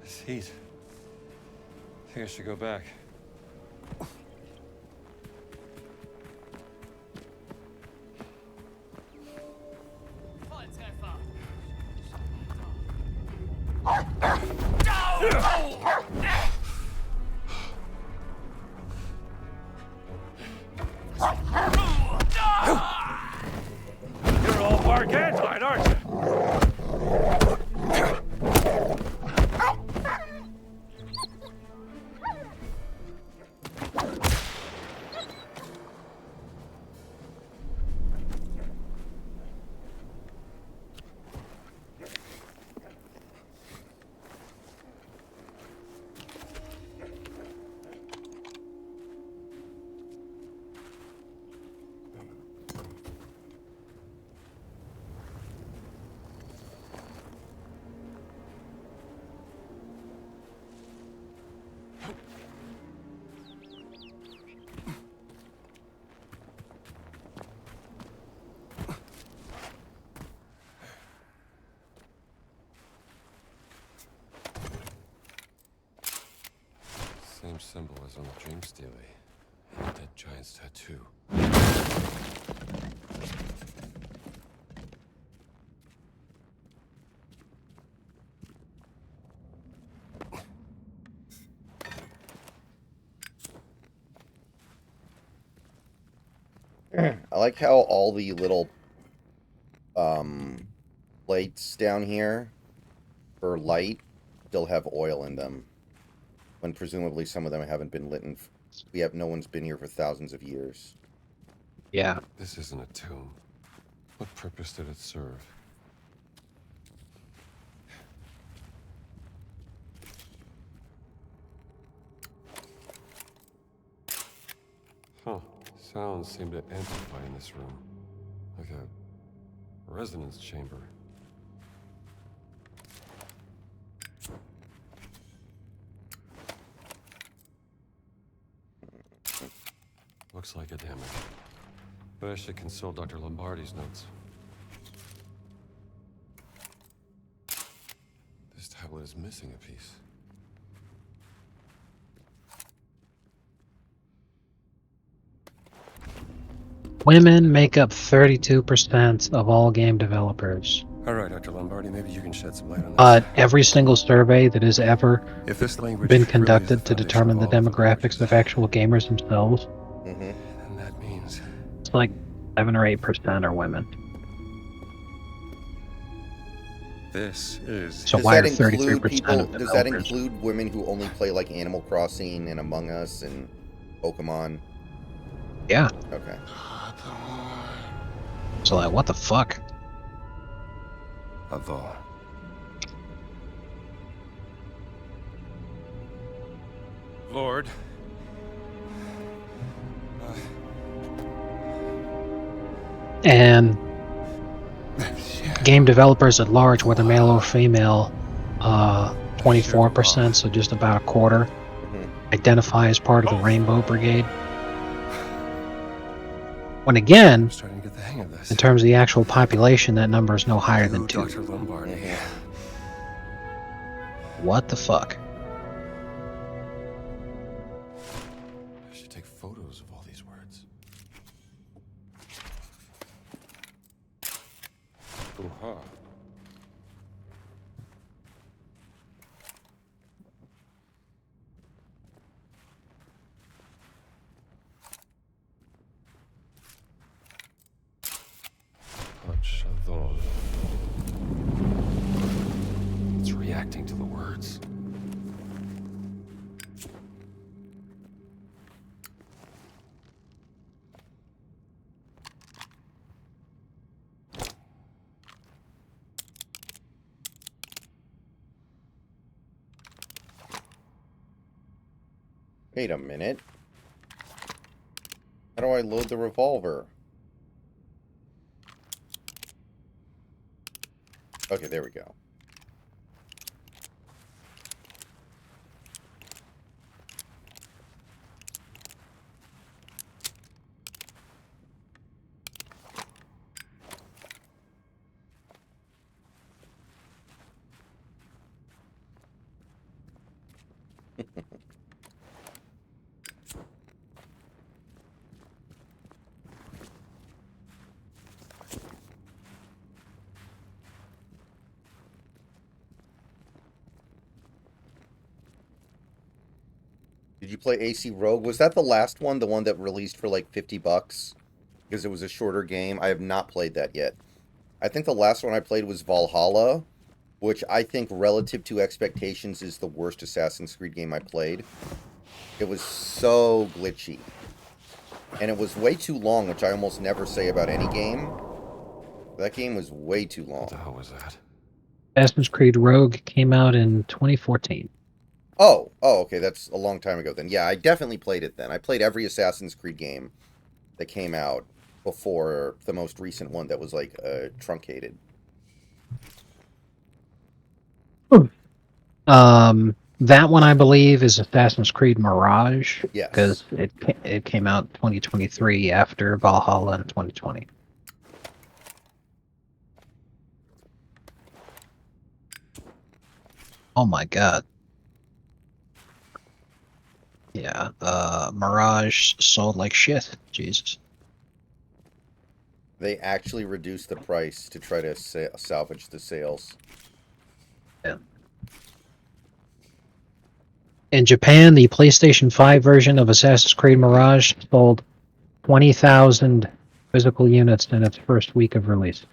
This heat. I think I should go back. You're all Gargantine, aren't you? Same symbol as on the Dream Stealie. And the dead giant's tattoo. I like how all the little plates down here for light still have oil in them, when presumably some of them haven't been lit in. No one's been here for thousands of years. Yeah. This isn't a tomb. What purpose did it serve? Huh. Sounds seem to amplify in this room. Like a resonance chamber. Looks like a damage. But I should consult Dr. Lombardi's notes. This tablet is missing a piece. Women make up 32% of all game developers. Alright, Dr. Lombardi, maybe you can shed some light on this. But every single survey that has ever If this language been really is the conducted to foundation determine the of all of demographics of actual gamers themselves, then that means it's like 7 or 8% are women. this is So Does why that are include 33% people? of Does that developers? include women who only play like Animal Crossing and Among Us and Pokemon? Yeah. Okay. So like, what the fuck? Avon. Lord. And game developers at large, whether male or female, 24%, so just about a quarter, identify as part of the Rainbow Brigade. When again, Starting to get the hang of this. in terms of the actual population, that number is no higher than 2. Dr. Lombardi. What the fuck? I should take photos of all these words. Ooh-ha. Pachador. It's reacting to the words. Wait a minute. How do I load the revolver? Okay, there we go. Did you play AC Rogue? Was that the last one? The one that released for like $50? Because it was a shorter game? I have not played that yet. I think the last one I played was Valhalla, which I think relative to expectations is the worst Assassin's Creed game I played. It was so glitchy. And it was way too long, which I almost never say about any game. That game was way too long. What the hell was that? Assassin's Creed Rogue came out in 2014. Oh, okay, that's a long time ago then. Yeah, I definitely played it then. I played every Assassin's Creed game that came out before the most recent one that was like truncated. That one I believe is Assassin's Creed Mirage. Yes. Because it came out 2023 after Valhalla in 2020. Oh my god. Yeah, Mirage sold like shit. Jesus. They actually reduced the price to try to salvage the sales. Yeah. In Japan, the PlayStation 5 version of Assassin's Creed Mirage sold 20,000 physical units in its first week of release.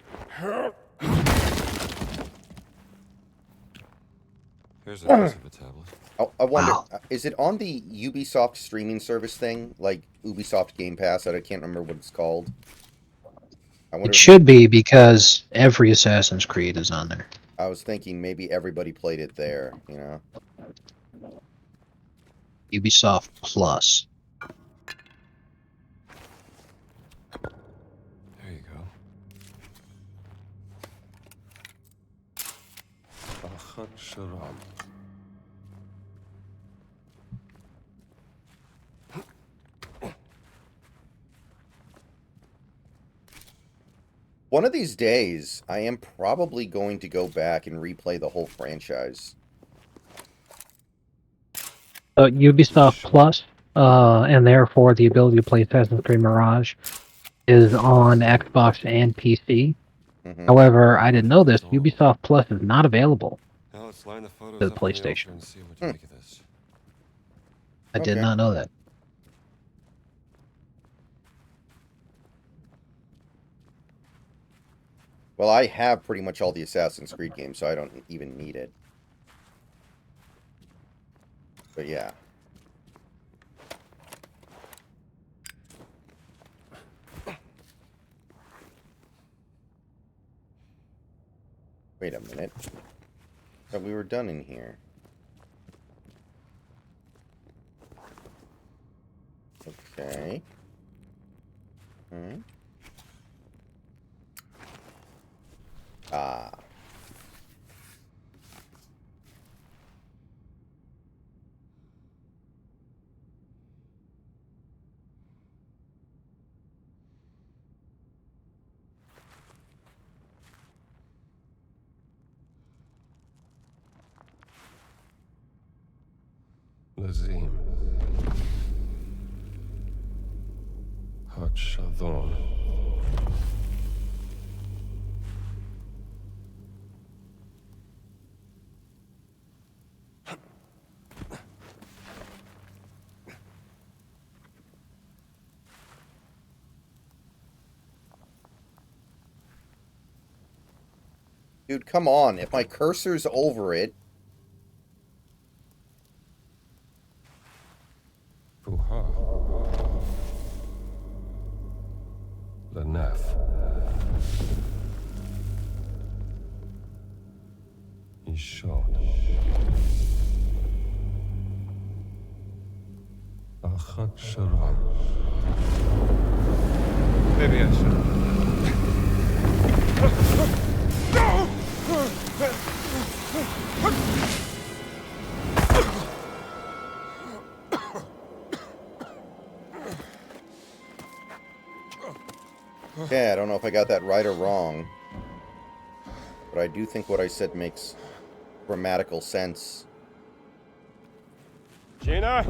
Here's a piece of a tablet. I wonder, is it on the Ubisoft streaming service thing? Like Ubisoft Game Pass? I can't remember what it's called. I wonder It should be because every Assassin's Creed is on there. I was thinking maybe everybody played it there, you know? Ubisoft Plus. Achat Sharam. One of these days, I am probably going to go back and replay the whole franchise. Ubisoft Plus, and therefore the ability to play Assassin's Creed Mirage, is on Xbox and PC. Mm-hmm. However, I didn't know this. Ubisoft Plus is not available Now let's line the photos to the up on the altar PlayStation. and see what you make of this. I did Okay. not know that. Well, I have pretty much all the Assassin's Creed games, so I don't even need it. But yeah. Wait a minute. Thought we were done in here. Okay. Alright. Ah. Lazim. Hat Shadon. Dude, come on. If my cursor's over it... Fuha. Lanef. Ishod. Achat Sharam. Maybe I should. Okay, I don't know if I got that right or wrong. But I do think what I said makes grammatical sense. Gina?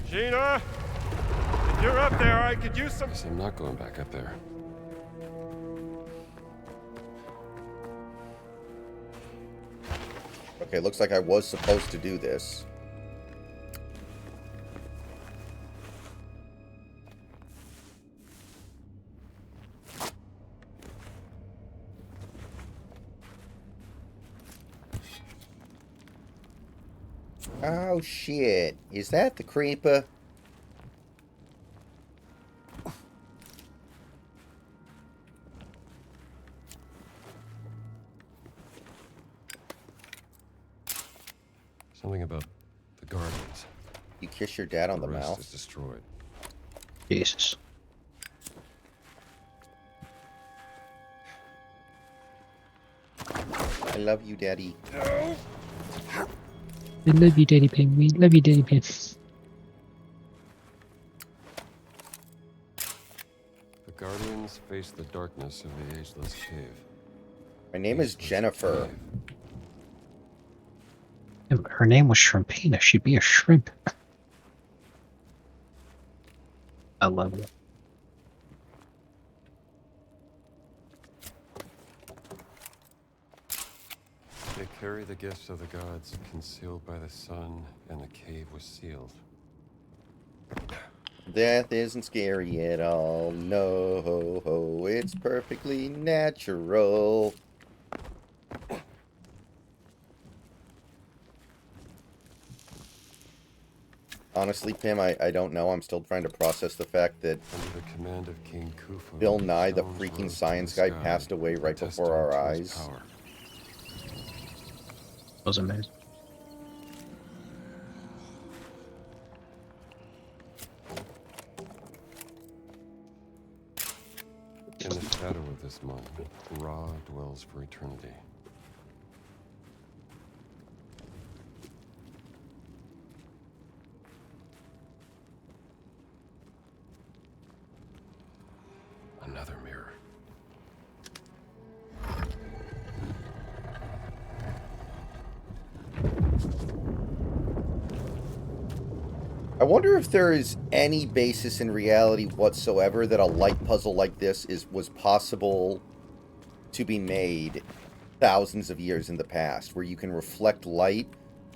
Gina? If you're up there, I could use some... Guess I'm not going back up there. Okay, looks like I was supposed to do this. Oh shit. Is that the creeper? Something about the Guardians. You kiss your dad on the rest mouth? is destroyed. Jesus. I love you, Daddy. I love you, Daddy Penguin. Love you, Daddy Penguin. The Guardians face the darkness of the Ageless Cave. My name is Jennifer. If her name was Shrimpina. She'd be a shrimp. I love it. They carry the gifts of the gods concealed by the sun, and the cave was sealed. Death isn't scary at all. No, ho, ho. It's perfectly natural. Honestly, Pim, I don't know. I'm still trying to process the fact that Under the command of King Khufu, Bill Nye, the stones freaking rose science to the guy, sky, passed away right before our testament to his eyes. power. That was amazing. In the shadow of this monument, Ra dwells for eternity. wonder if there is any basis in reality whatsoever that a light puzzle like this was possible to be made thousands of years in the past, where you can reflect light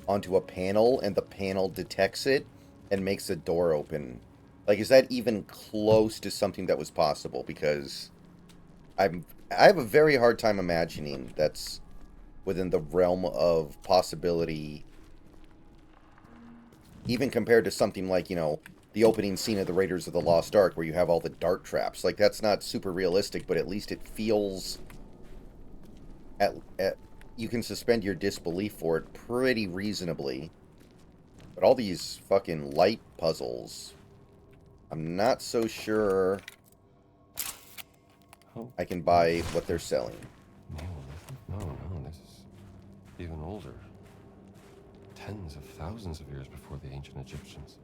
onto a panel and the panel detects it and makes a door open. Like, is that even close to something that was possible? Because I have a very hard time imagining that's within the realm of possibility, even compared to something like, you know, the opening scene of the Raiders of the Lost Ark, where you have all the dart traps. Like, that's not super realistic, but at least it feels... you can suspend your disbelief for it pretty reasonably. But all these fucking light puzzles, I'm not so sure I can buy what they're selling. No, this is even older. Tens of thousands of years before the ancient Egyptians.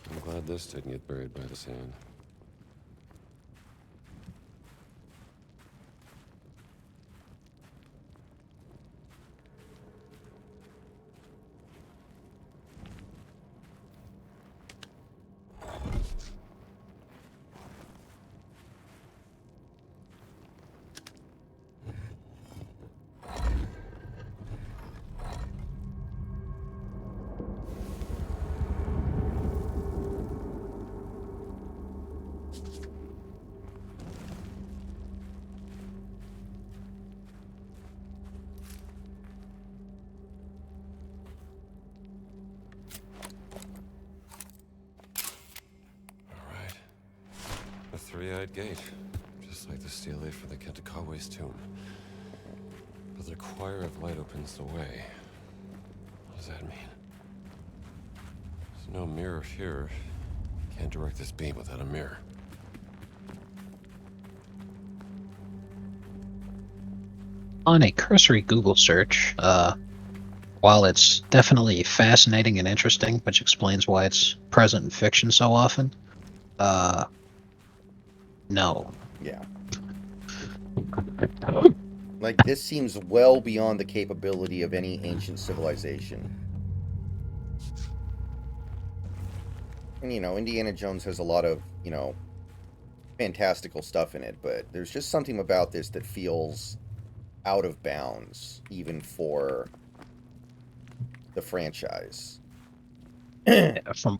I'm glad this didn't get buried by the sand. The three-eyed gate, just like the stele for the Kentakawe's tomb. But the choir of light opens the way. What does that mean? There's no mirror here. Can't direct this beam without a mirror. On a cursory Google search, while it's definitely fascinating and interesting, which explains why it's present in fiction so often, no. Yeah. Like, this seems well beyond the capability of any ancient civilization. And, you know, Indiana Jones has a lot of, you know, fantastical stuff in it, but there's just something about this that feels out of bounds, even for the franchise. From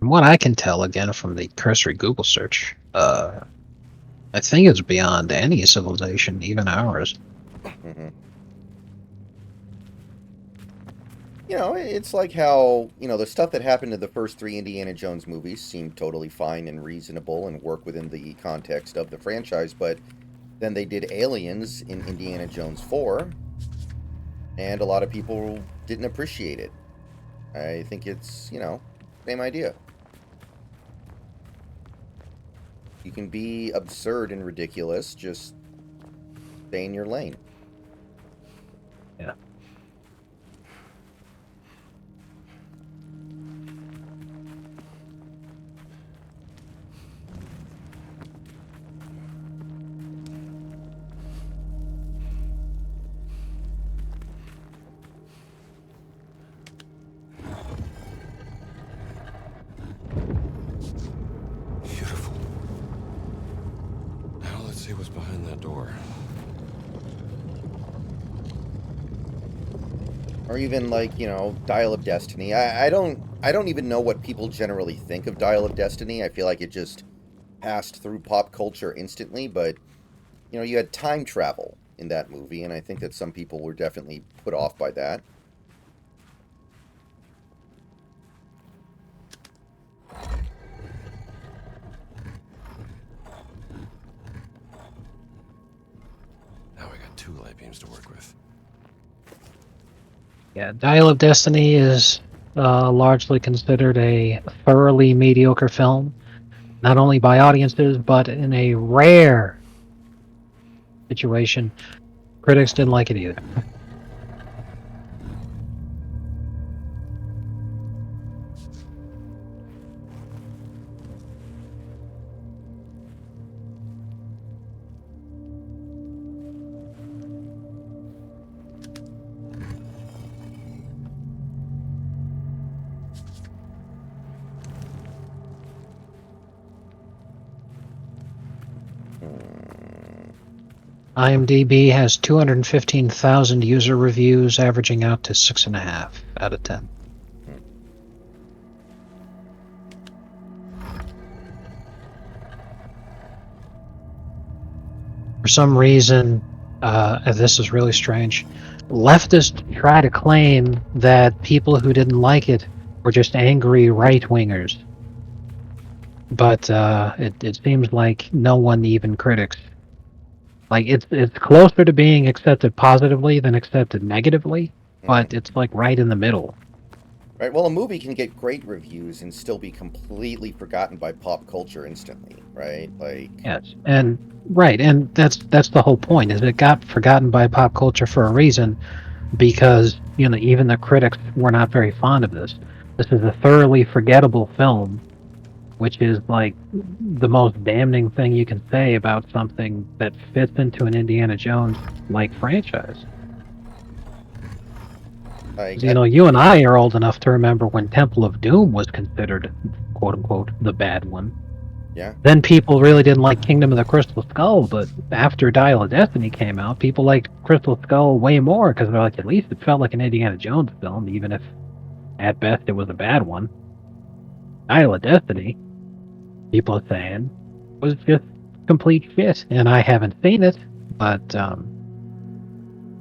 what I can tell, again, from the cursory Google search, I think it's beyond any civilization, even ours. Mm-hmm. You know, it's like how, you know, the stuff that happened in the first 3 Indiana Jones movies seemed totally fine and reasonable and work within the context of the franchise, but then they did Aliens in Indiana Jones 4, and a lot of people didn't appreciate it. I think it's, you know, same idea. You can be absurd and ridiculous, just stay in your lane. Yeah. Beautiful. Now let's see what's behind that door. Or even like, you know, Dial of Destiny. I don't even know what people generally think of Dial of Destiny. I feel like it just passed through pop culture instantly, but you know, you had time travel in that movie, and I think that some people were definitely put off by that. Now we got 2 light beams to work with. Yeah, Dial of Destiny is largely considered a thoroughly mediocre film, not only by audiences, but in a rare situation. Critics didn't like it either. IMDb has 215,000 user reviews, averaging out to 6.5 out of 10. For some reason, this is really strange, leftists try to claim that people who didn't like it were just angry right-wingers. But it seems like no one, even critics, like it's closer to being accepted positively than accepted negatively, but it's like right in the middle. Right. Well, a movie can get great reviews and still be completely forgotten by pop culture instantly, right? Like Yes, and right, and that's the whole point. Is it got forgotten by pop culture for a reason, because even the critics were not very fond of this. This is a thoroughly forgettable film, which is like the most damning thing you can say about something that fits into an Indiana Jones like franchise. You and I are old enough to remember when Temple of Doom was considered, quote unquote, the bad one. Yeah. Then people really didn't like Kingdom of the Crystal Skull, but after Dial of Destiny came out, people liked Crystal Skull way more because they're like, at least it felt like an Indiana Jones film, even if at best it was a bad one. Dial of Destiny, people are saying, was just complete shit, and I haven't seen it, but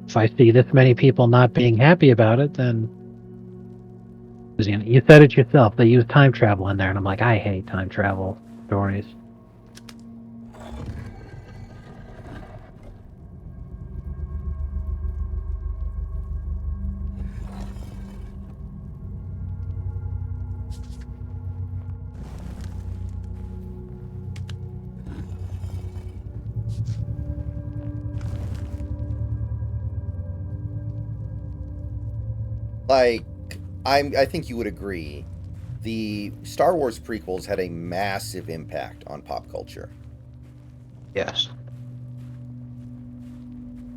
if I see this many people not being happy about it, then you said it yourself, they use time travel in there, and I'm like, I hate time travel stories. Like, I think you would agree, the Star Wars prequels had a massive impact on pop culture. Yes.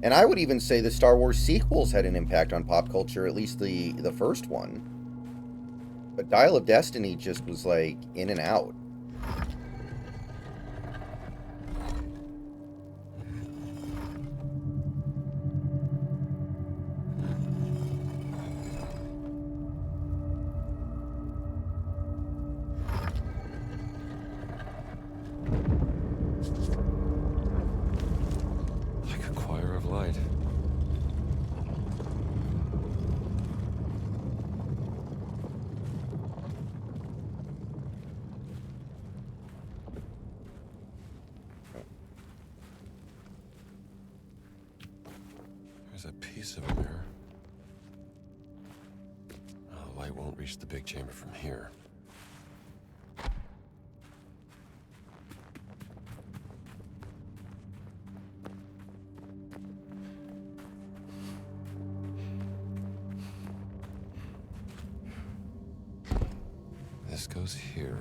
And I would even say the Star Wars sequels had an impact on pop culture, at least the first one. But Dial of Destiny just was like in and out. Like a choir of light. There's a piece of a mirror. Oh, the light won't reach the big chamber from here. This goes here.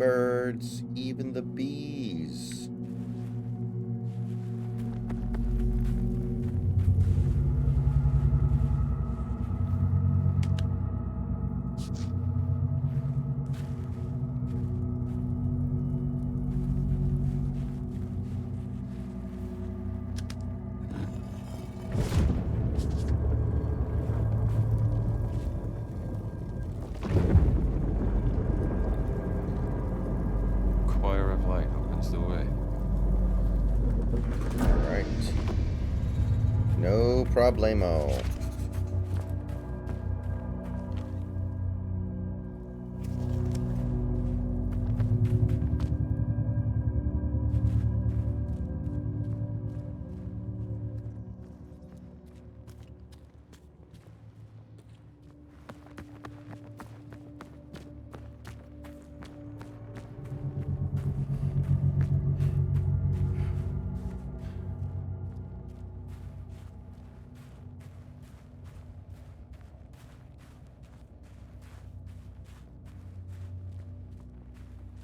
birds, even the bees. Choir of light opens the way. Alright. No problemo.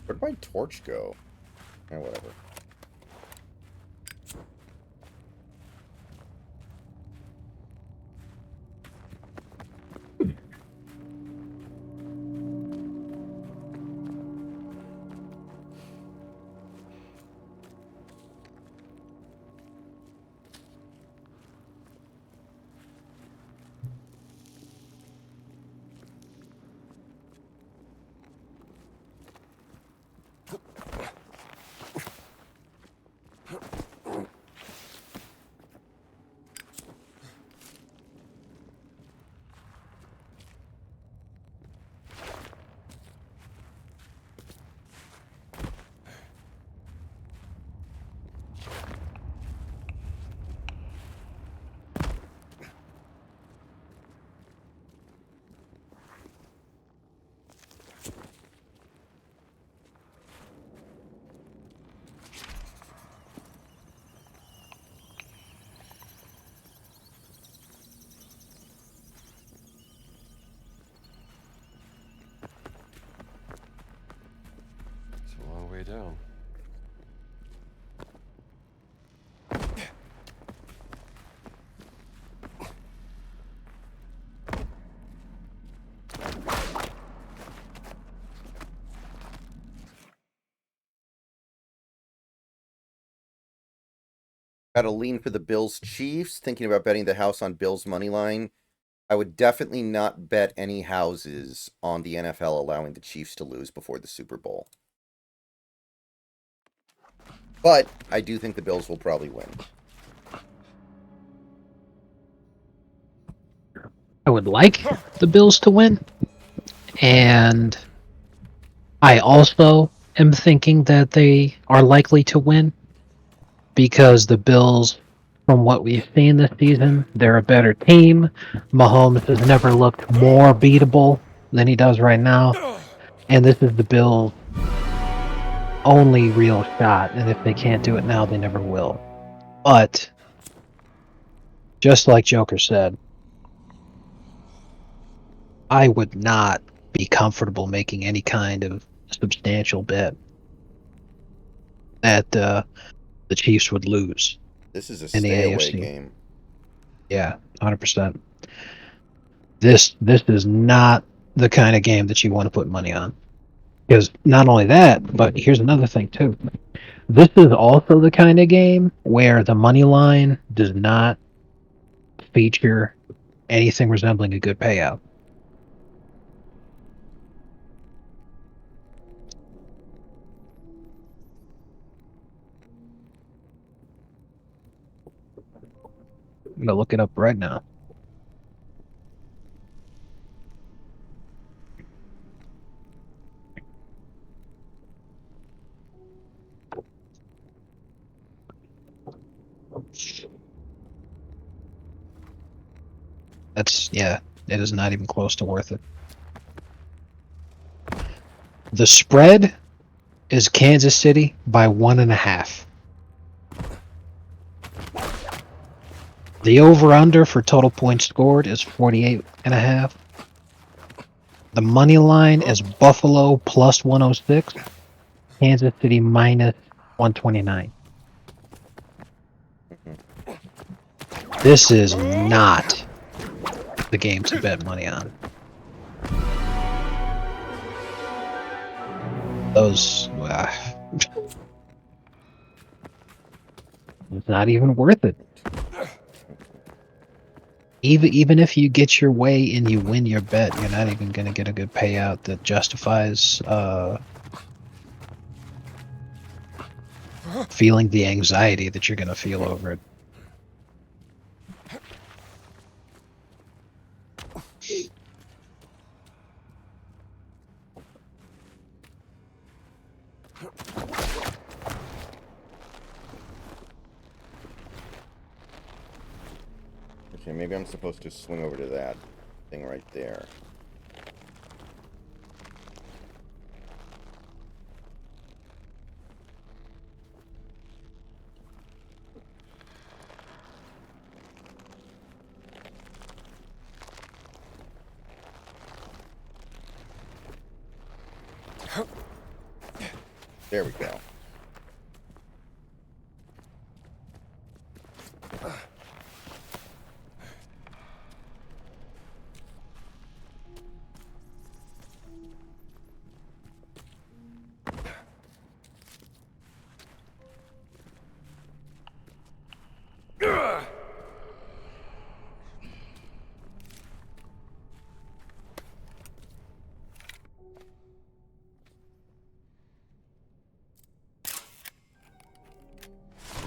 Where'd my torch go? Whatever. It's a long way down. Got a lean for the Bills Chiefs. Thinking about betting the house on Bills money line. I would definitely not bet any houses on the NFL allowing the Chiefs to lose before the Super Bowl. But I do think the Bills will probably win. I would like the Bills to win. And I also am thinking that they are likely to win. Because the Bills, from what we've seen this season, they're a better team. Mahomes has never looked more beatable than he does right now. And this is the Bills' only real shot. And if they can't do it now, they never will. But, just like Joker said, I would not be comfortable making any kind of substantial bet that the Chiefs would lose. This is a in the stay away AFC game. Yeah, 100%. This is not the kind of game that you want to put money on. Because not only that, but here's another thing too. This is also the kind of game where the money line does not feature anything resembling a good payout. I'm gonna look it up right now. Yeah, it is not even close to worth it. The spread is Kansas City by 1.5. The over-under for total points scored is 48.5. The money line is Buffalo plus 106. Kansas City minus 129. This is not the game to bet money on. Those. It's not even worth it. Even if you get your way and you win your bet, you're not even going to get a good payout that justifies feeling the anxiety that you're going to feel over it. Okay, maybe I'm supposed to swing over to that thing right there. There we go.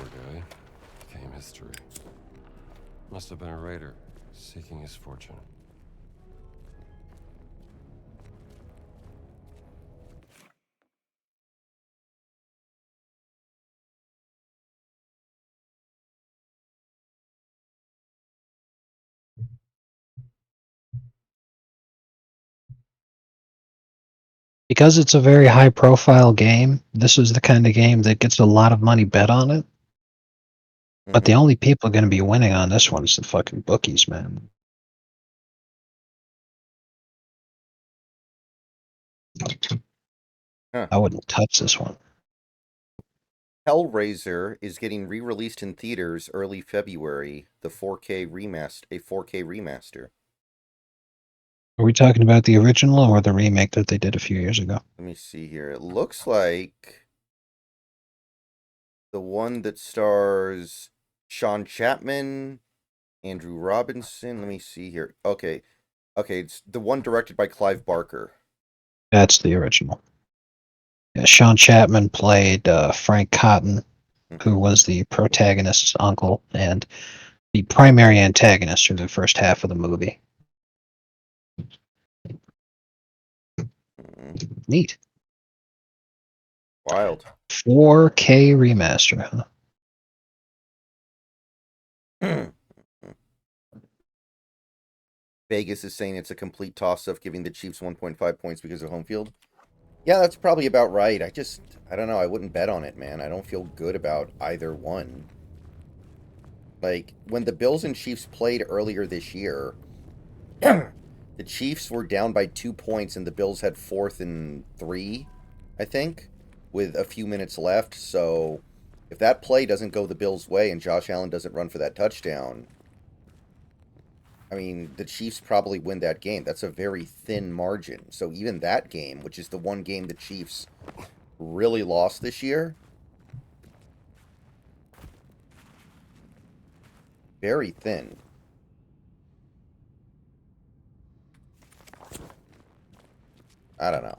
Poor guy. Became history. Must have been a raider, seeking his fortune. Because it's a very high profile game, this is the kind of game that gets a lot of money bet on it. But the only people going to be winning on this one is the fucking bookies, man. Huh. I wouldn't touch this one. Hellraiser is getting re-released in theaters early February. The 4K remaster, a 4K remaster. Are we talking about the original or the remake that they did a few years ago? Let me see here. It looks like the one that stars Sean Chapman, Andrew Robinson. Let me see here. Okay. Okay, it's the one directed by Clive Barker. That's the original. Yeah, Sean Chapman played Frank Cotton, who was the protagonist's uncle and the primary antagonist through the first half of the movie. Neat. Wild. 4K remaster, huh? Vegas is saying it's a complete toss-up, giving the Chiefs 1.5 points because of home field. Yeah, that's probably about right. I don't know. I wouldn't bet on it, man. I don't feel good about either one. Like, when the Bills and Chiefs played earlier this year, the Chiefs were down by 2 points and the Bills had 4th and 3, I think, with a few minutes left. So, if that play doesn't go the Bills' way and Josh Allen doesn't run for that touchdown, I mean, the Chiefs probably win that game. That's a very thin margin. So even that game, which is the one game the Chiefs really lost this year, very thin. I don't know.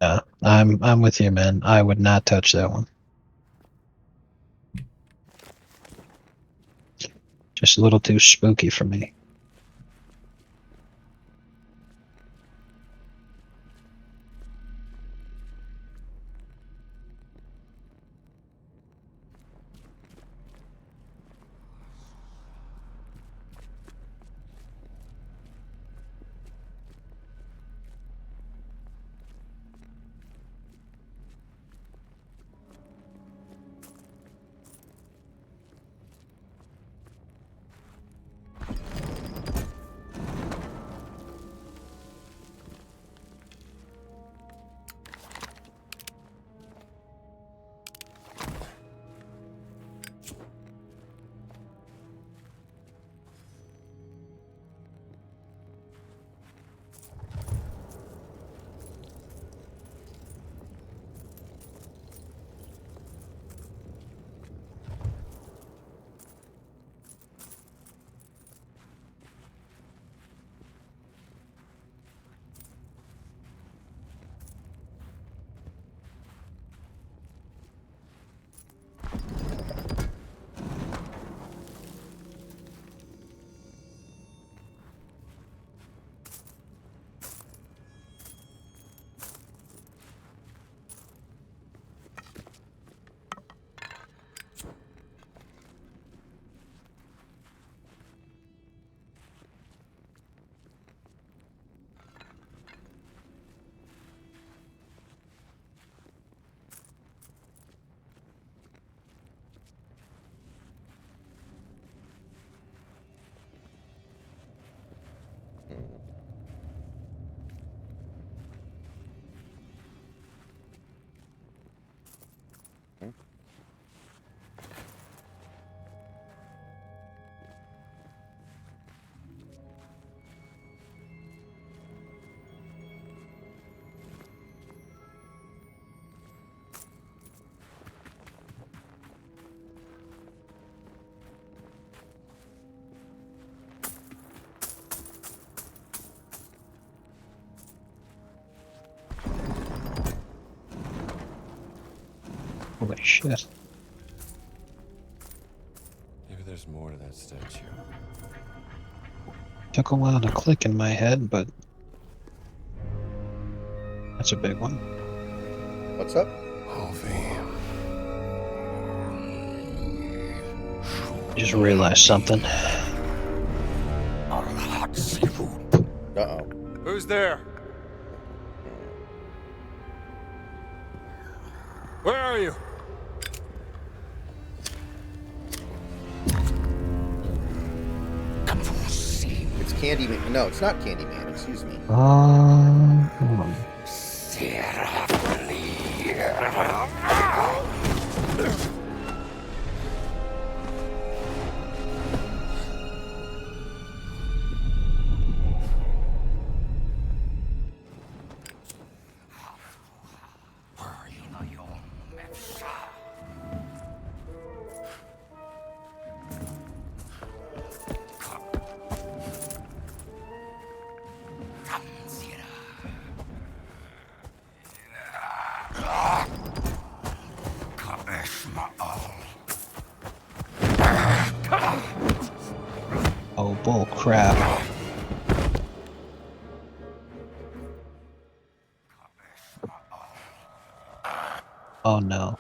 Yeah, I'm with you, man. I would not touch that one. Just a little too spooky for me. Holy shit. Maybe there's more to that statue. Took a while to click in my head, but that's a big one. What's up? Just realized something. Uh-oh. Who's there? Where are you? It's Candyman. No, it's not Candyman. Excuse me. Oh, bull crap. Oh no.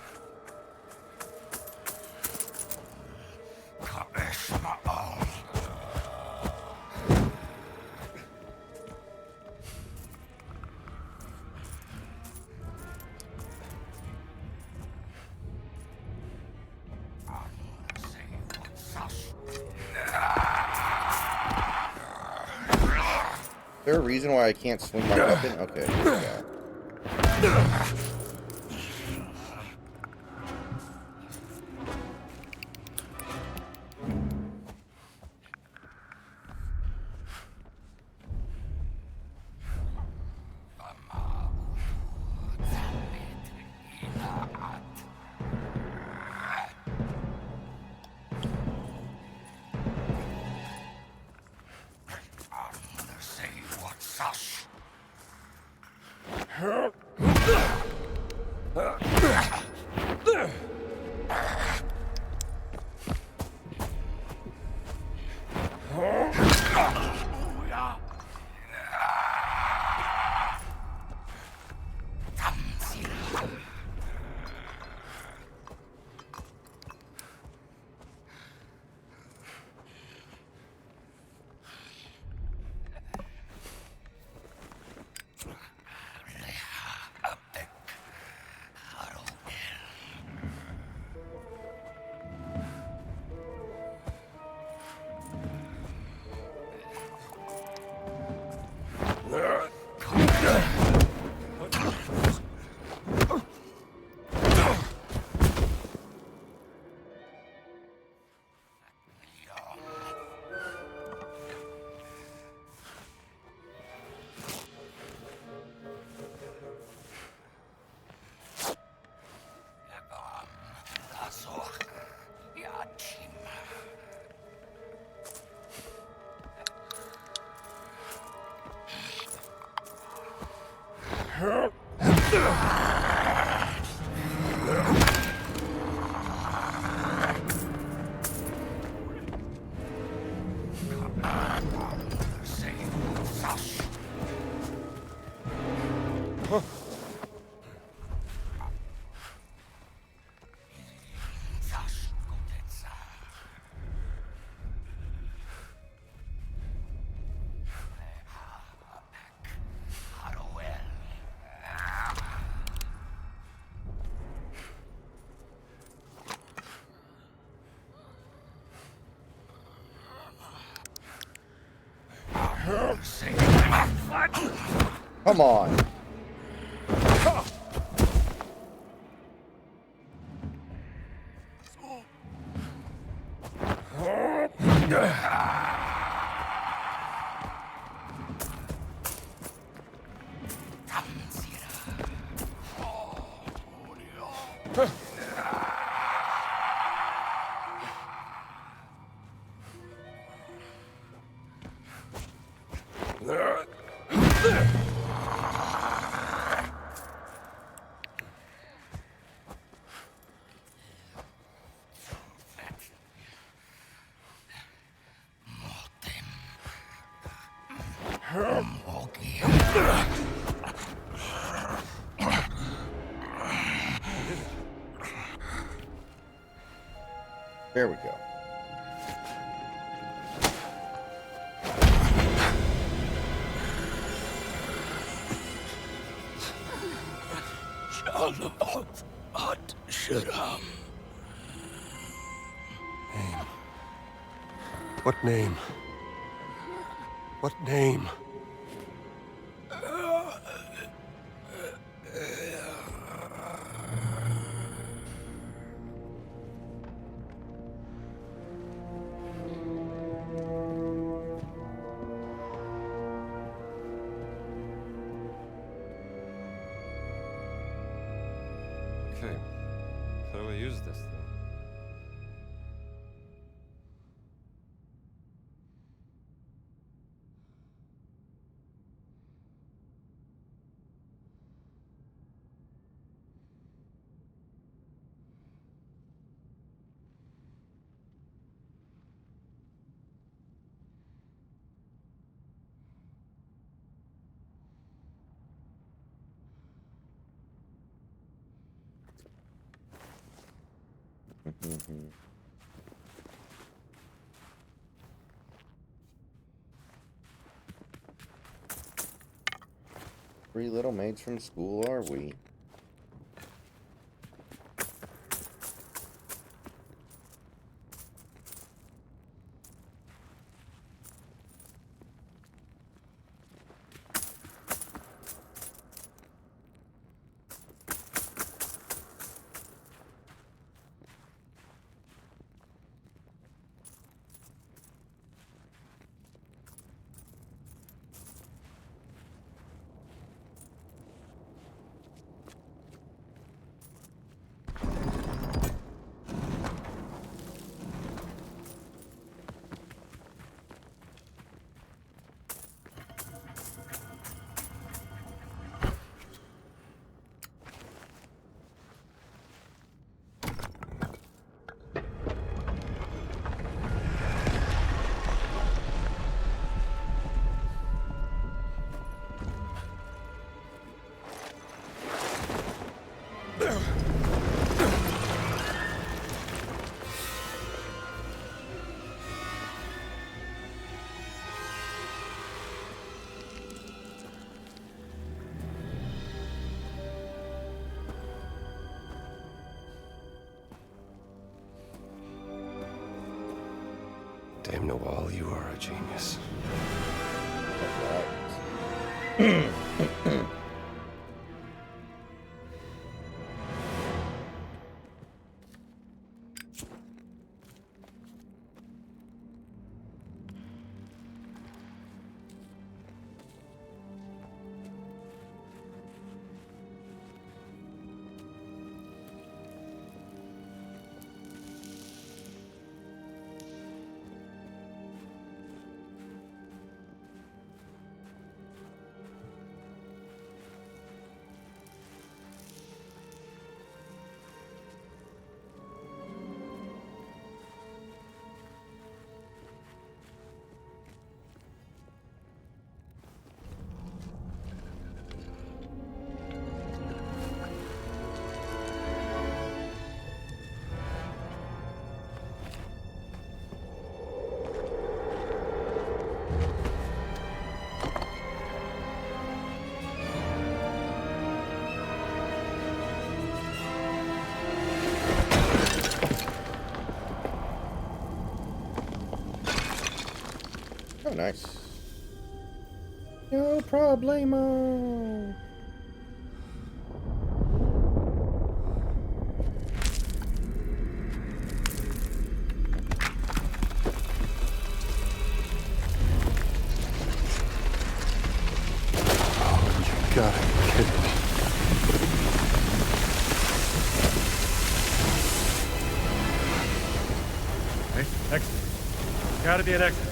Is there a reason why I can't swing my weapon? Okay, here we go. Come on. There we go. Name. What name? What name? Okay. How do I use this thing? Three little maids from school, are we? Dame Noel, you are a genius. Oh, nice. No problemo. gotta be an exit.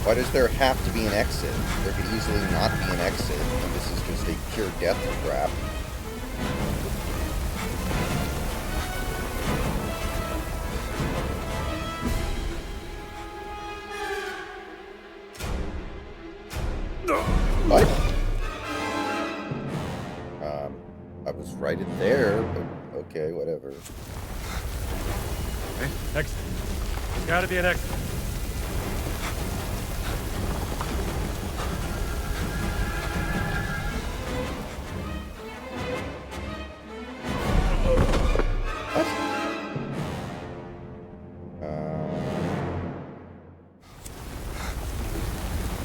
Why does there have to be an exit? There could easily not be an exit, and this is just a pure death trap. What? I was right in there, but okay, whatever. Okay, exit. There's gotta be an exit.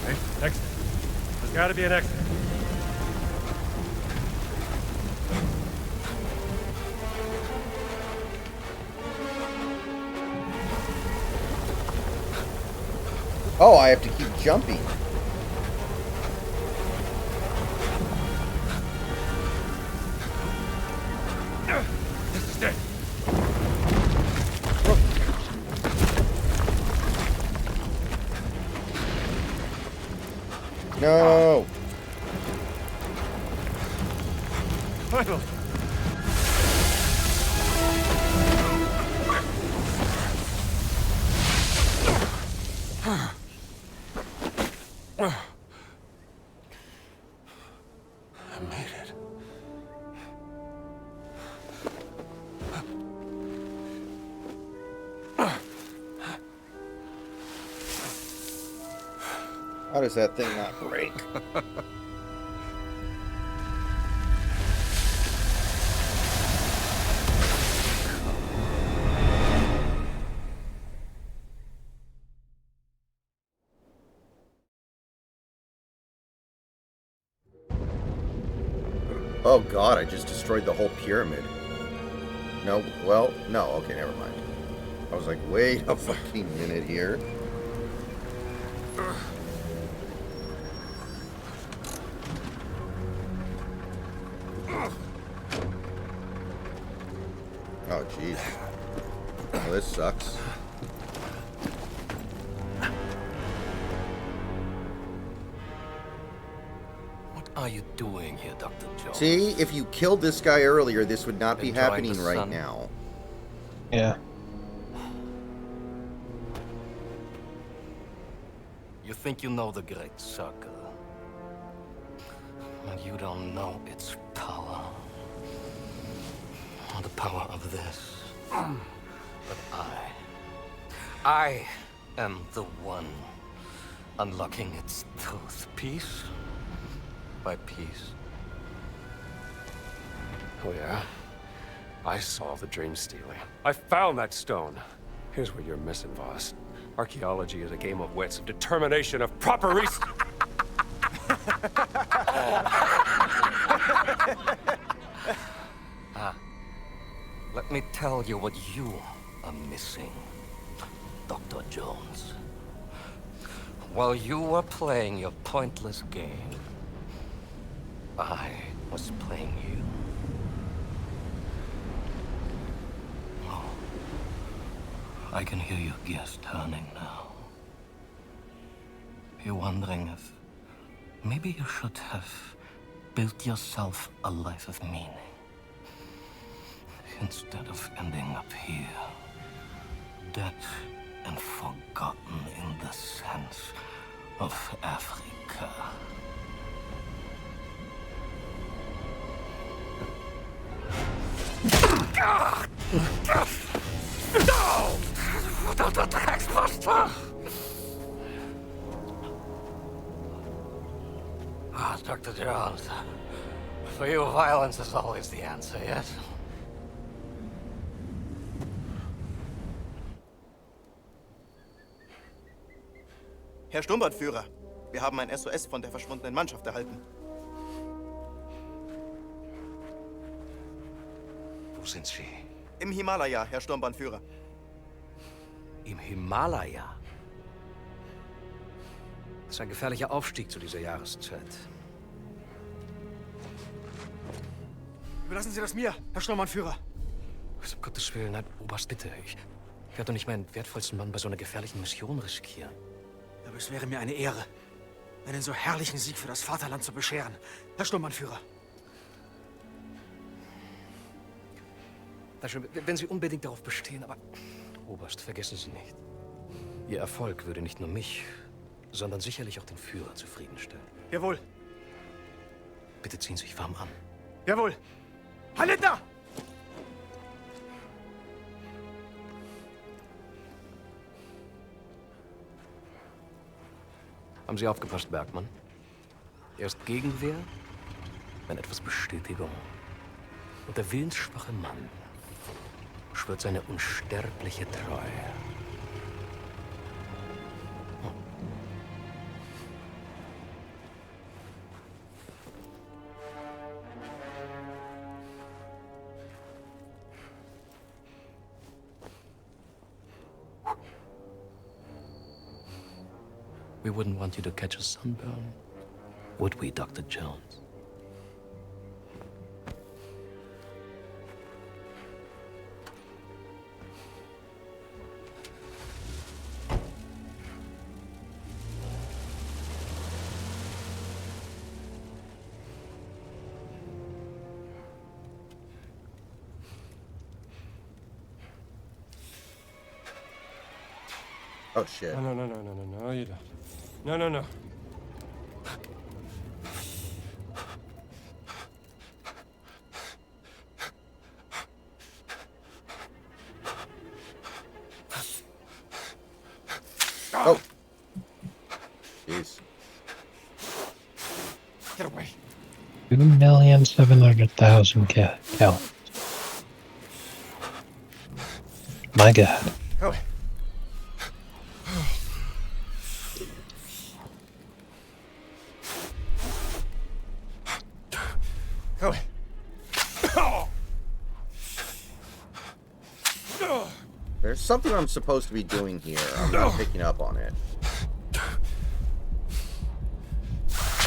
Okay, exit. There's gotta be an exit. Oh, I have to keep jumping. This is it. No. Finally. I made it. How does that thing not break? Oh god, I just destroyed the whole pyramid. No, well, no, okay, never mind. I was like, wait a fucking minute here. Oh, jeez. Well, this sucks. What are you doing here, Dr. Jones? See, if you killed this guy earlier, this would not be Enjoying happening the right sun? now. Yeah. You think you know the Great Circle, but you don't know its power. Or the power of this. But I am the one unlocking its truth, piece by piece. Oh, yeah? I saw the dream stealing. I found that stone. Here's what you're missing, Voss. Archaeology is a game of wits, of determination, of proper research. Let me tell you what you are missing, Dr. Jones. While you were playing your pointless game, I was playing you. Oh, I can hear your gears turning now. You're wondering if maybe you should have built yourself a life of meaning instead of ending up here, dead and forgotten in the sense of Africa. No! Dr. Drecksbuster! Ah, Dr. Jones. For you, violence is always the answer, yes? Herr Sturmbannführer, wir haben ein SOS von der verschwundenen Mannschaft erhalten. Wo sind Sie? Im Himalaya, Herr Sturmbannführer. Im Himalaya? Das ist ein gefährlicher Aufstieg zu dieser Jahreszeit. Überlassen Sie das mir, Herr Sturmbannführer. Um Gottes Willen, nein, Oberst, bitte. Ich werde doch nicht meinen wertvollsten Mann bei so einer gefährlichen Mission riskieren. Aber es wäre mir eine Ehre, einen so herrlichen Sieg für das Vaterland zu bescheren, Herr Sturmbannführer. Na schön, wenn Sie unbedingt darauf bestehen, aber Oberst, vergessen Sie nicht. Ihr Erfolg würde nicht nur mich, sondern sicherlich auch den Führer zufriedenstellen. Jawohl. Bitte ziehen Sie sich warm an. Jawohl. Herr Lindner! Haben Sie aufgepasst, Bergmann? Erst Gegenwehr, dann etwas Bestätigung. Und der willensschwache Mann schwört seine unsterbliche Treue. We wouldn't want you to catch a sunburn, would we, Dr. Jones? Oh shit. No, you don't. No. Oh. Jeez. Get away. 2,700,000 calories. My God. Go away. Go away. There's something I'm supposed to be doing here. I'm not picking up on it.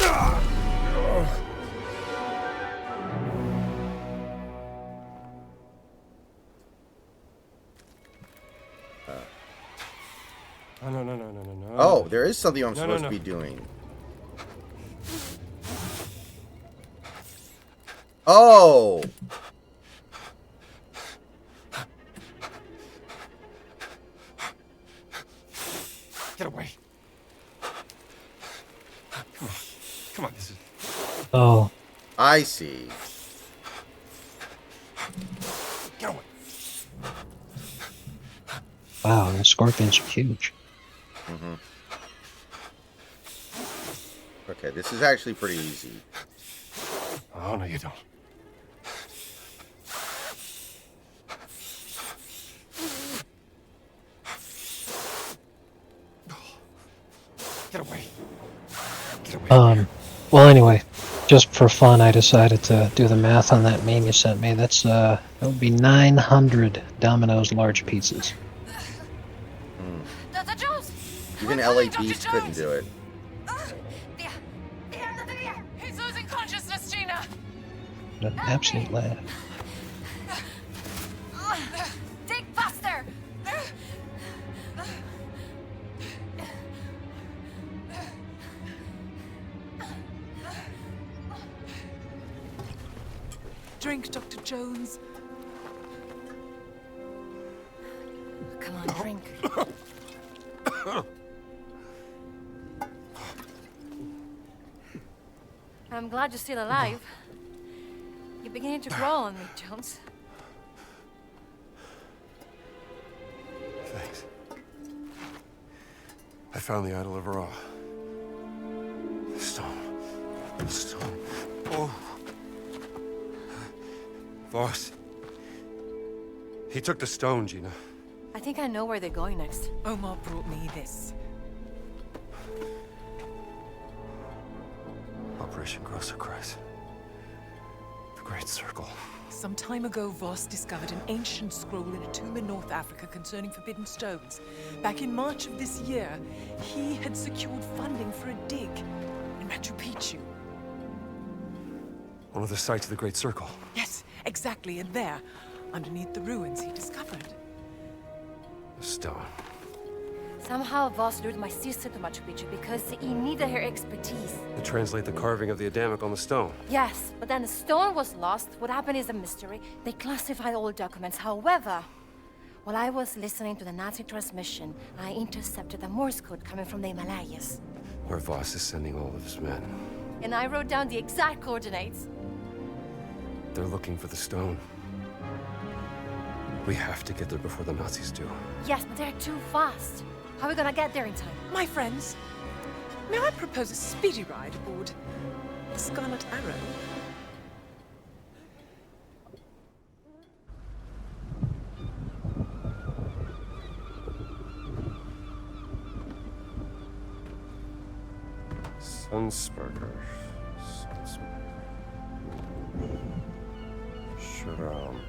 No. Oh, there is something I'm supposed to be doing. Oh! Get away. Come on, this is... Oh. I see. Get away. Wow, the scorpions are huge. Mm-hmm. Okay, this is actually pretty easy. Oh, no, you don't. Get away. Get away. Well, anyway, just for fun, I decided to do the math on that meme you sent me. That's, that would be 900 Domino's large pizzas. Dr. Jones! Even LA Beast couldn't do it. He's losing consciousness, Gina! An absolute laugh. Dig faster! Drink, Dr. Jones. Come on, drink. I'm glad you're still alive. You're beginning to grow on me, Jones. Thanks. I found the Idol of Ra. The stone. The stone. Oh. Voss. He took the stone, Gina. I think I know where they're going next. Omar brought me this. Operation Grosser Kreis. The Great Circle. Some time ago, Voss discovered an ancient scroll in a tomb in North Africa concerning forbidden stones. Back in March of this year, he had secured funding for a dig in Machu Picchu. One of the sites of the Great Circle. Yes, exactly, and there, underneath the ruins, he discovered The stone. Somehow Voss lured my sister to Machu Picchu because he needed her expertise. To translate the carving of the Adamic on the stone. Yes, but then the stone was lost. What happened is a mystery. They classified all documents. However, while I was listening to the Nazi transmission, I intercepted a Morse code coming from the Himalayas. Where Voss is sending all of his men. And I wrote down the exact coordinates. They're looking for the stone. We have to get there before the Nazis do. Yes, but they're too fast. How are we gonna get there in time? My friends, may I propose a speedy ride aboard the Scarlet Arrow? Sunsparker. Sharam.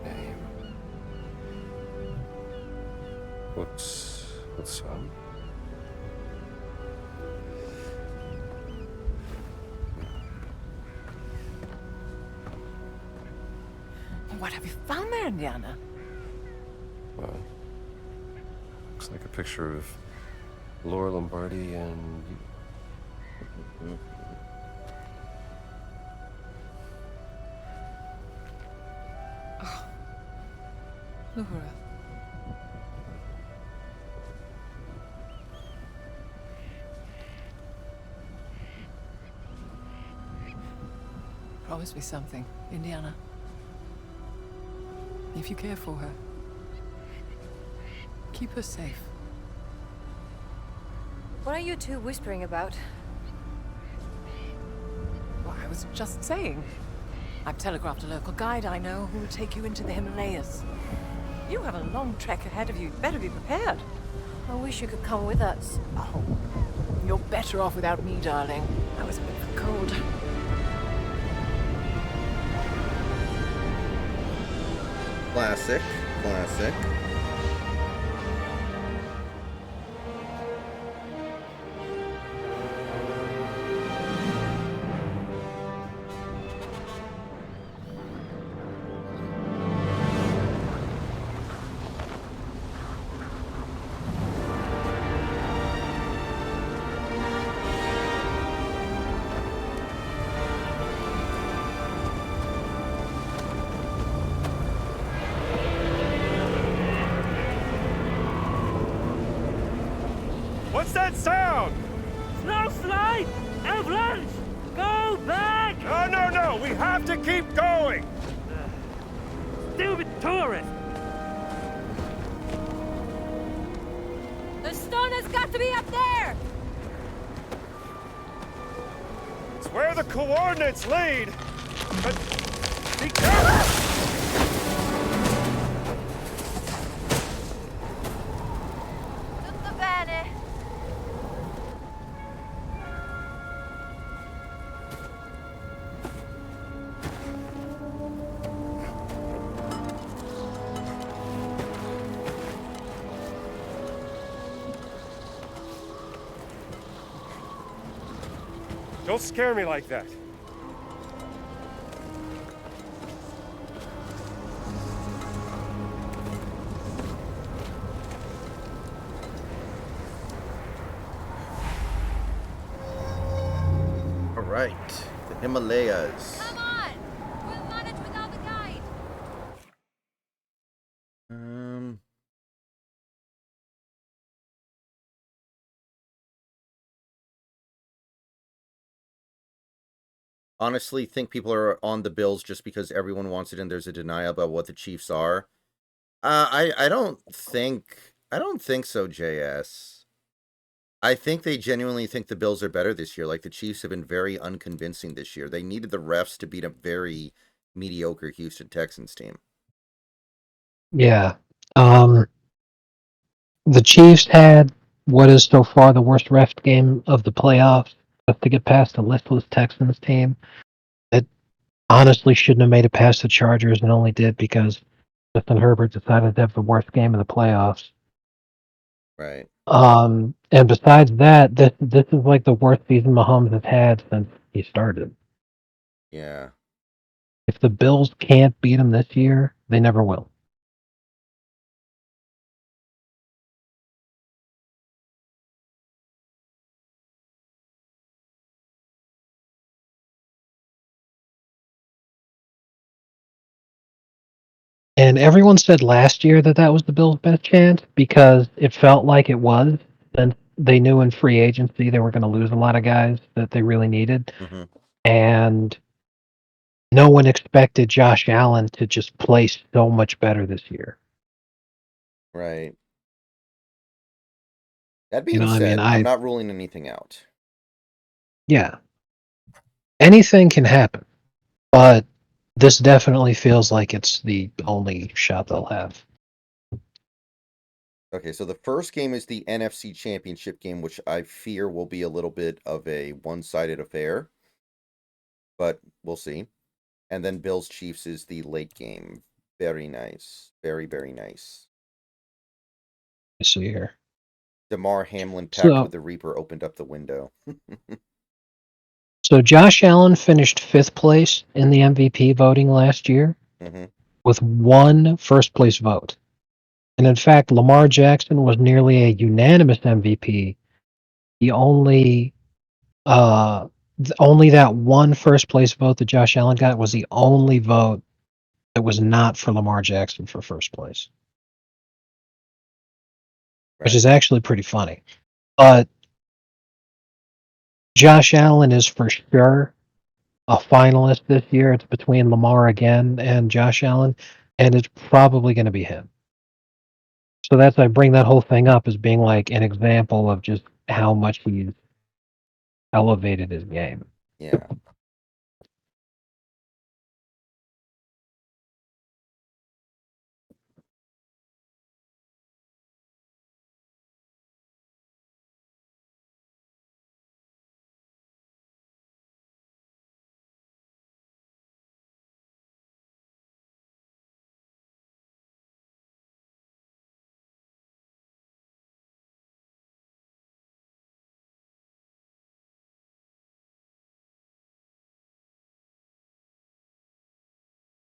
Name. What's up? What have you found there, Indiana? Well, looks like a picture of Laura Lombardi and... Oh. Laura. Promise me something, Indiana. If you care for her, keep her safe. What are you two whispering about? Well, I was just saying. I've telegraphed a local guide I know who will take you into the Himalayas. You have a long trek ahead of you. Better be prepared. I wish you could come with us. Oh, you're better off without me, darling. I was a bit of a cold. Classic. Classic. What's that sound? Snowslide! Avalanche! Go back! No! We have to keep going! Stupid tourist! The stone has got to be up there! It's where the coordinates lead! But be careful! Tutto bene. Don't scare me like that. All right, the Himalayas. Come on! We'll manage without the guide. Honestly, think people are on the bills just because everyone wants it and there's a denial about what the Chiefs are. I don't think so, JS. I think they genuinely think the Bills are better this year. Like, the Chiefs have been very unconvincing this year. They needed the refs to beat a very mediocre Houston Texans team. Yeah. The Chiefs had what is so far the worst ref game of the playoffs to get past the listless Texans team. It honestly shouldn't have made it past the Chargers and only did because Justin Herbert decided to have the worst game of the playoffs. Right. And besides that, this is like the worst season Mahomes has had since he started. Yeah. If the Bills can't beat him this year, They never will. And everyone said last year that that was the Bills' best chance because it felt like it was. And they knew in free agency they were going to lose a lot of guys that they really needed. Mm-hmm. And no one expected Josh Allen to just play so much better this year. Right. That You being know, I mean, said, I'm not ruling anything out. Yeah. Anything can happen, but this definitely feels like it's the only shot they'll have. Okay, so the first game is the NFC Championship game, which I fear will be a little bit of a one-sided affair, but we'll see. And then Bills Chiefs is the late game. Very nice. Very, very nice. Let's see here. DeMar Hamlin packed So- with the Reaper opened up the window. So Josh Allen finished 5th place in the MVP voting last year Mm-hmm. with 1 first place vote. And in fact, Lamar Jackson was nearly a unanimous MVP. The only that 1 first place vote that Josh Allen got was the only vote that was not for Lamar Jackson for first place. Which is actually pretty funny. But Josh Allen is for sure a finalist this year. It's between Lamar again and Josh Allen, and it's probably going to be him. So I bring that whole thing up as being like an example of just how much he's elevated his game. Yeah.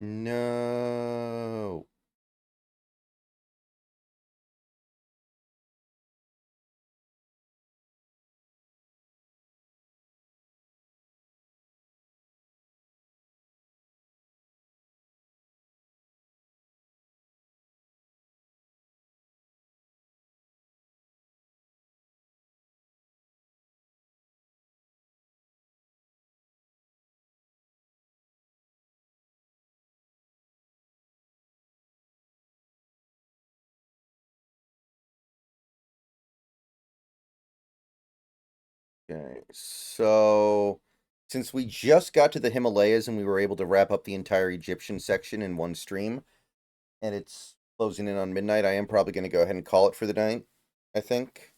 No. Okay, so since we just got to the Himalayas and we were able to wrap up the entire Egyptian section in one stream, and it's closing in on midnight, I am probably going to go ahead and call it for the night, I think.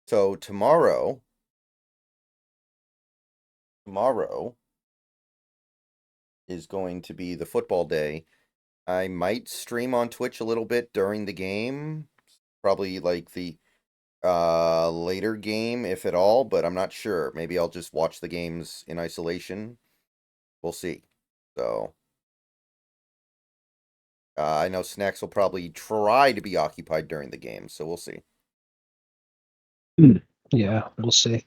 So tomorrow is going to be the football day. I might stream on Twitch a little bit during the game, probably like the later game, if at all, but I'm not sure. Maybe I'll just watch the games in isolation. We'll see. So I know Snacks will probably try to be occupied during the game, so we'll see. Yeah, we'll see.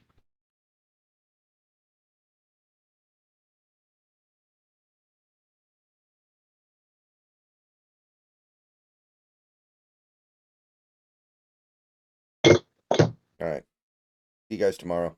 All right. See you guys tomorrow.